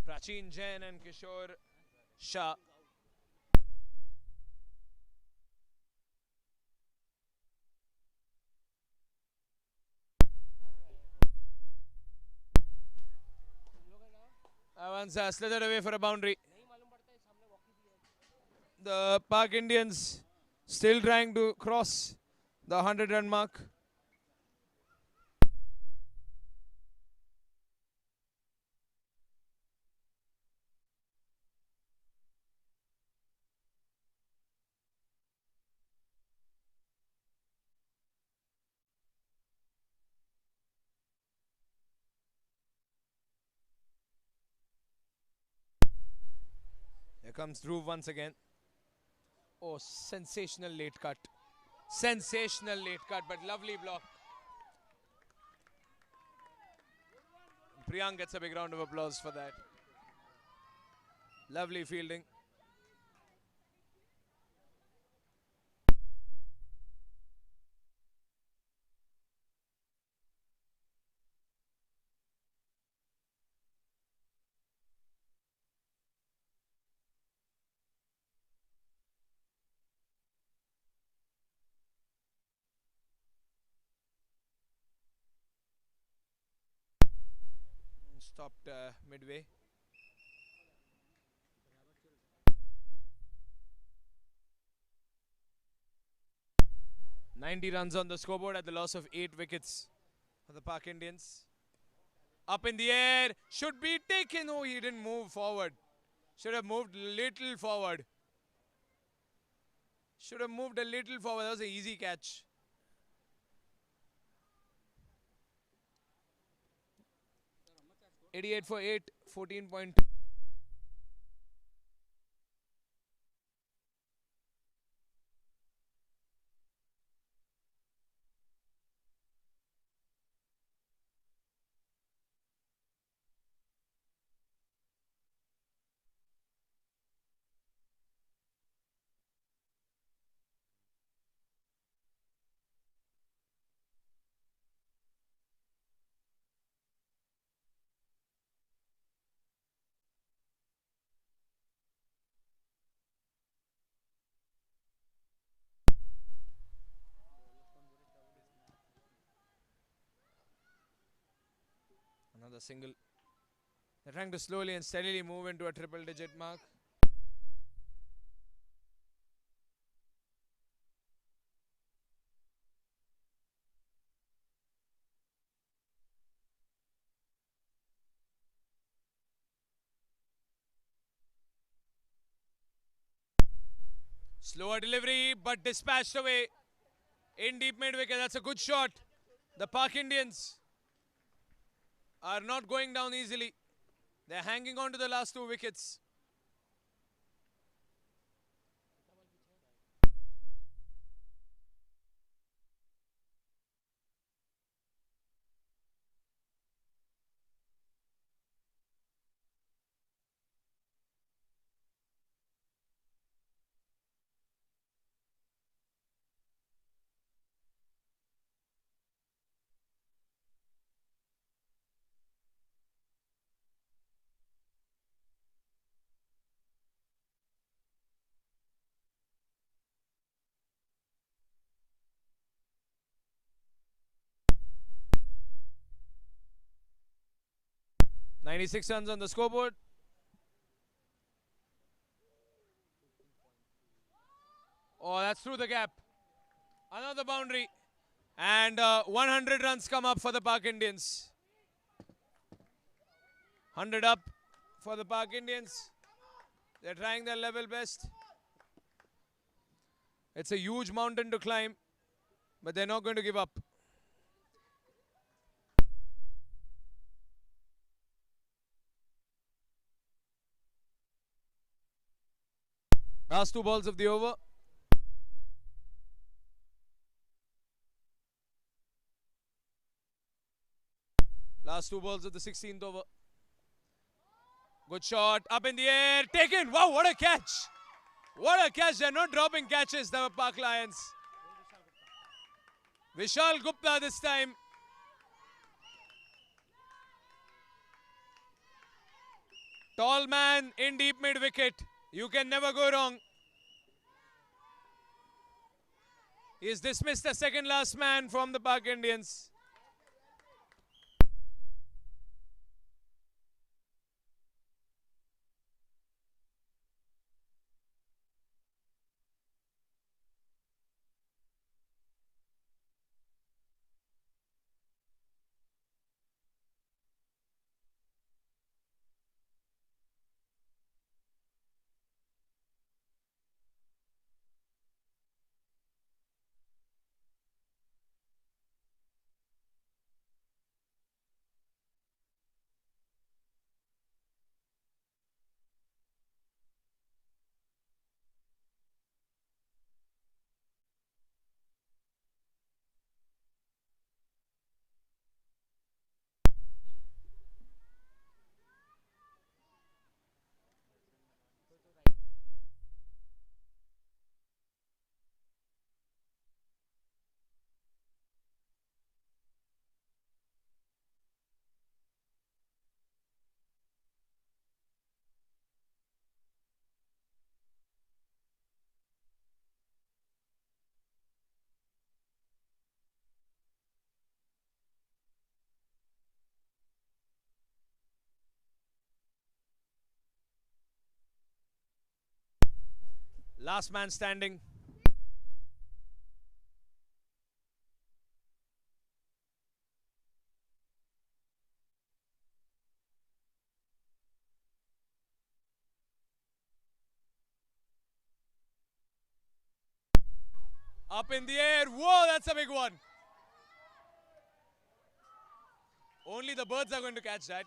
Prachin Jain and Kishore Shah. Avanza slithered away for a boundary. The Park Indians still trying to cross the 100-run mark. Here comes Dhruv once again. Oh, sensational late cut. Sensational late cut, but lovely block. Priyank gets a big round of applause for that. Lovely fielding. Stopped midway. "90 runs on the scoreboard at the loss of 8 wickets for the Park Indians. Up in the air, should be taken. Oh, he didn't move forward. Should have moved little forward. Should have moved a little forward. That was an easy catch. 88 for 8, 14.2. Another single. They're trying to slowly and steadily move into a triple digit mark. Slower delivery, but dispatched away. In deep mid wicket, that's a good shot. The Pak Indians are not going down easily. They're hanging on to the last 2 wickets. "96 runs on the scoreboard. Oh, that's through the gap. Another boundary. And 100 runs come up for the Pak Indians. 100 up for the Pak Indians. They're trying their level best. It's a huge mountain to climb, but they're not going to give up. Last 2 balls of the over. Last 2 balls of the 16th over. Good shot, up in the air, taken. Wow, what a catch. What a catch. They're not dropping catches, the Pak Lions. Vishal Gupta this time. Tall man in deep mid wicket. You can never go wrong. He's dismissed the second last man from the Pak Indians. Last man standing. Up in the air. Whoa, that's a big one. Only the birds are going to catch that.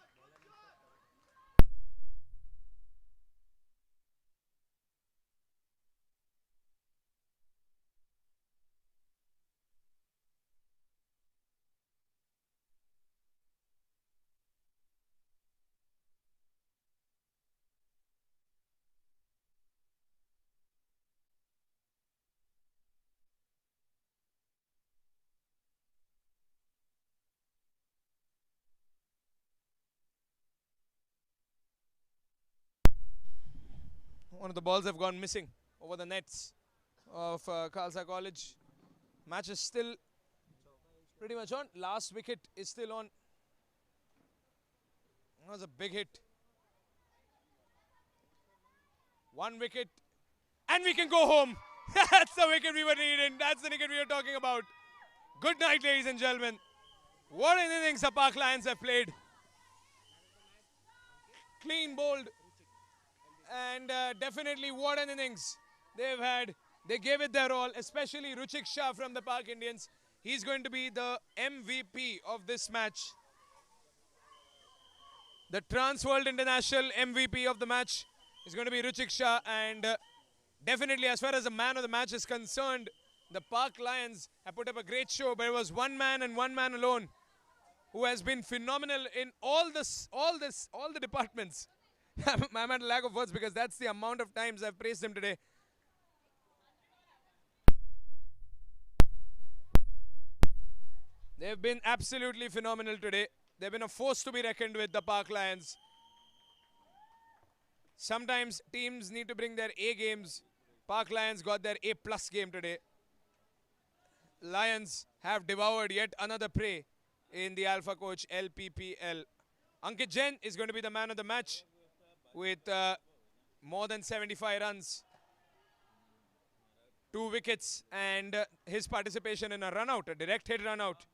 One of the balls have gone missing over the nets of Khalsa College. Match is still pretty much on. Last wicket is still on. That was a big hit. One wicket. And we can go home. That's the wicket we were needing. That's the wicket we were talking about. Good night, ladies and gentlemen. What an innings the Park Lions have played. Clean bowled. And definitely what an innings they've had. They gave it their all, especially Ruchik Shah from the Park Indians. He's going to be the MVP of this match. The Trans World International MVP of the match is going to be Ruchik Shah. And definitely, as far as the man of the match is concerned, the Park Lions have put up a great show, but it was one man and one man alone who has been phenomenal in all the departments. I'm at a lack of words because that's the amount of times I've praised him today. They've been absolutely phenomenal today. They've been a force to be reckoned with, the Park Lions. Sometimes teams need to bring their A games. Park Lions got their A+ game today. Lions have devoured yet another prey in the Alpha Coach LPPL. Ankit Jain is going to be the man of the match with more than 75 runs, 2 wickets, and his participation in a run-out, a direct hit run-out.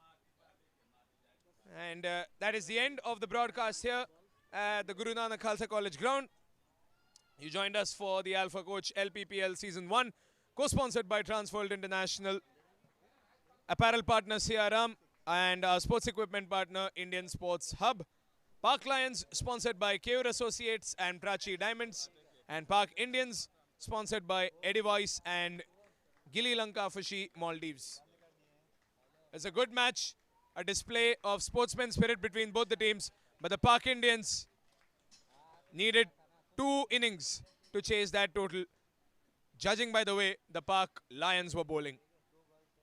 And that is the end of the broadcast here at the Guru Nanak Khalsa College ground. You joined us for the Alpha Coach LPPL Season 1, co-sponsored by Transworld International, apparel partner CRM, and our sports equipment partner Indian Sports Hub. Park Lions sponsored by Keur Associates and Prachi Diamonds, and Park Indians sponsored by Edivoice and Gili Lanka Fushi Maldives. It's a good match, a display of sportsman spirit between both the teams, but the Park Indians needed 2 innings to chase that total, judging by the way the Park Lions were bowling.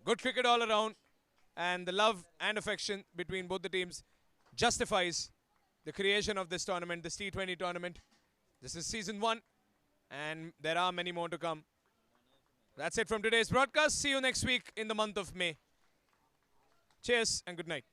Good cricket all around, and the love and affection between both the teams justifies the creation of this tournament, this T20 tournament. This is Season 1, and there are many more to come. That's it from today's broadcast. See you next week in the month of May. Cheers and good night.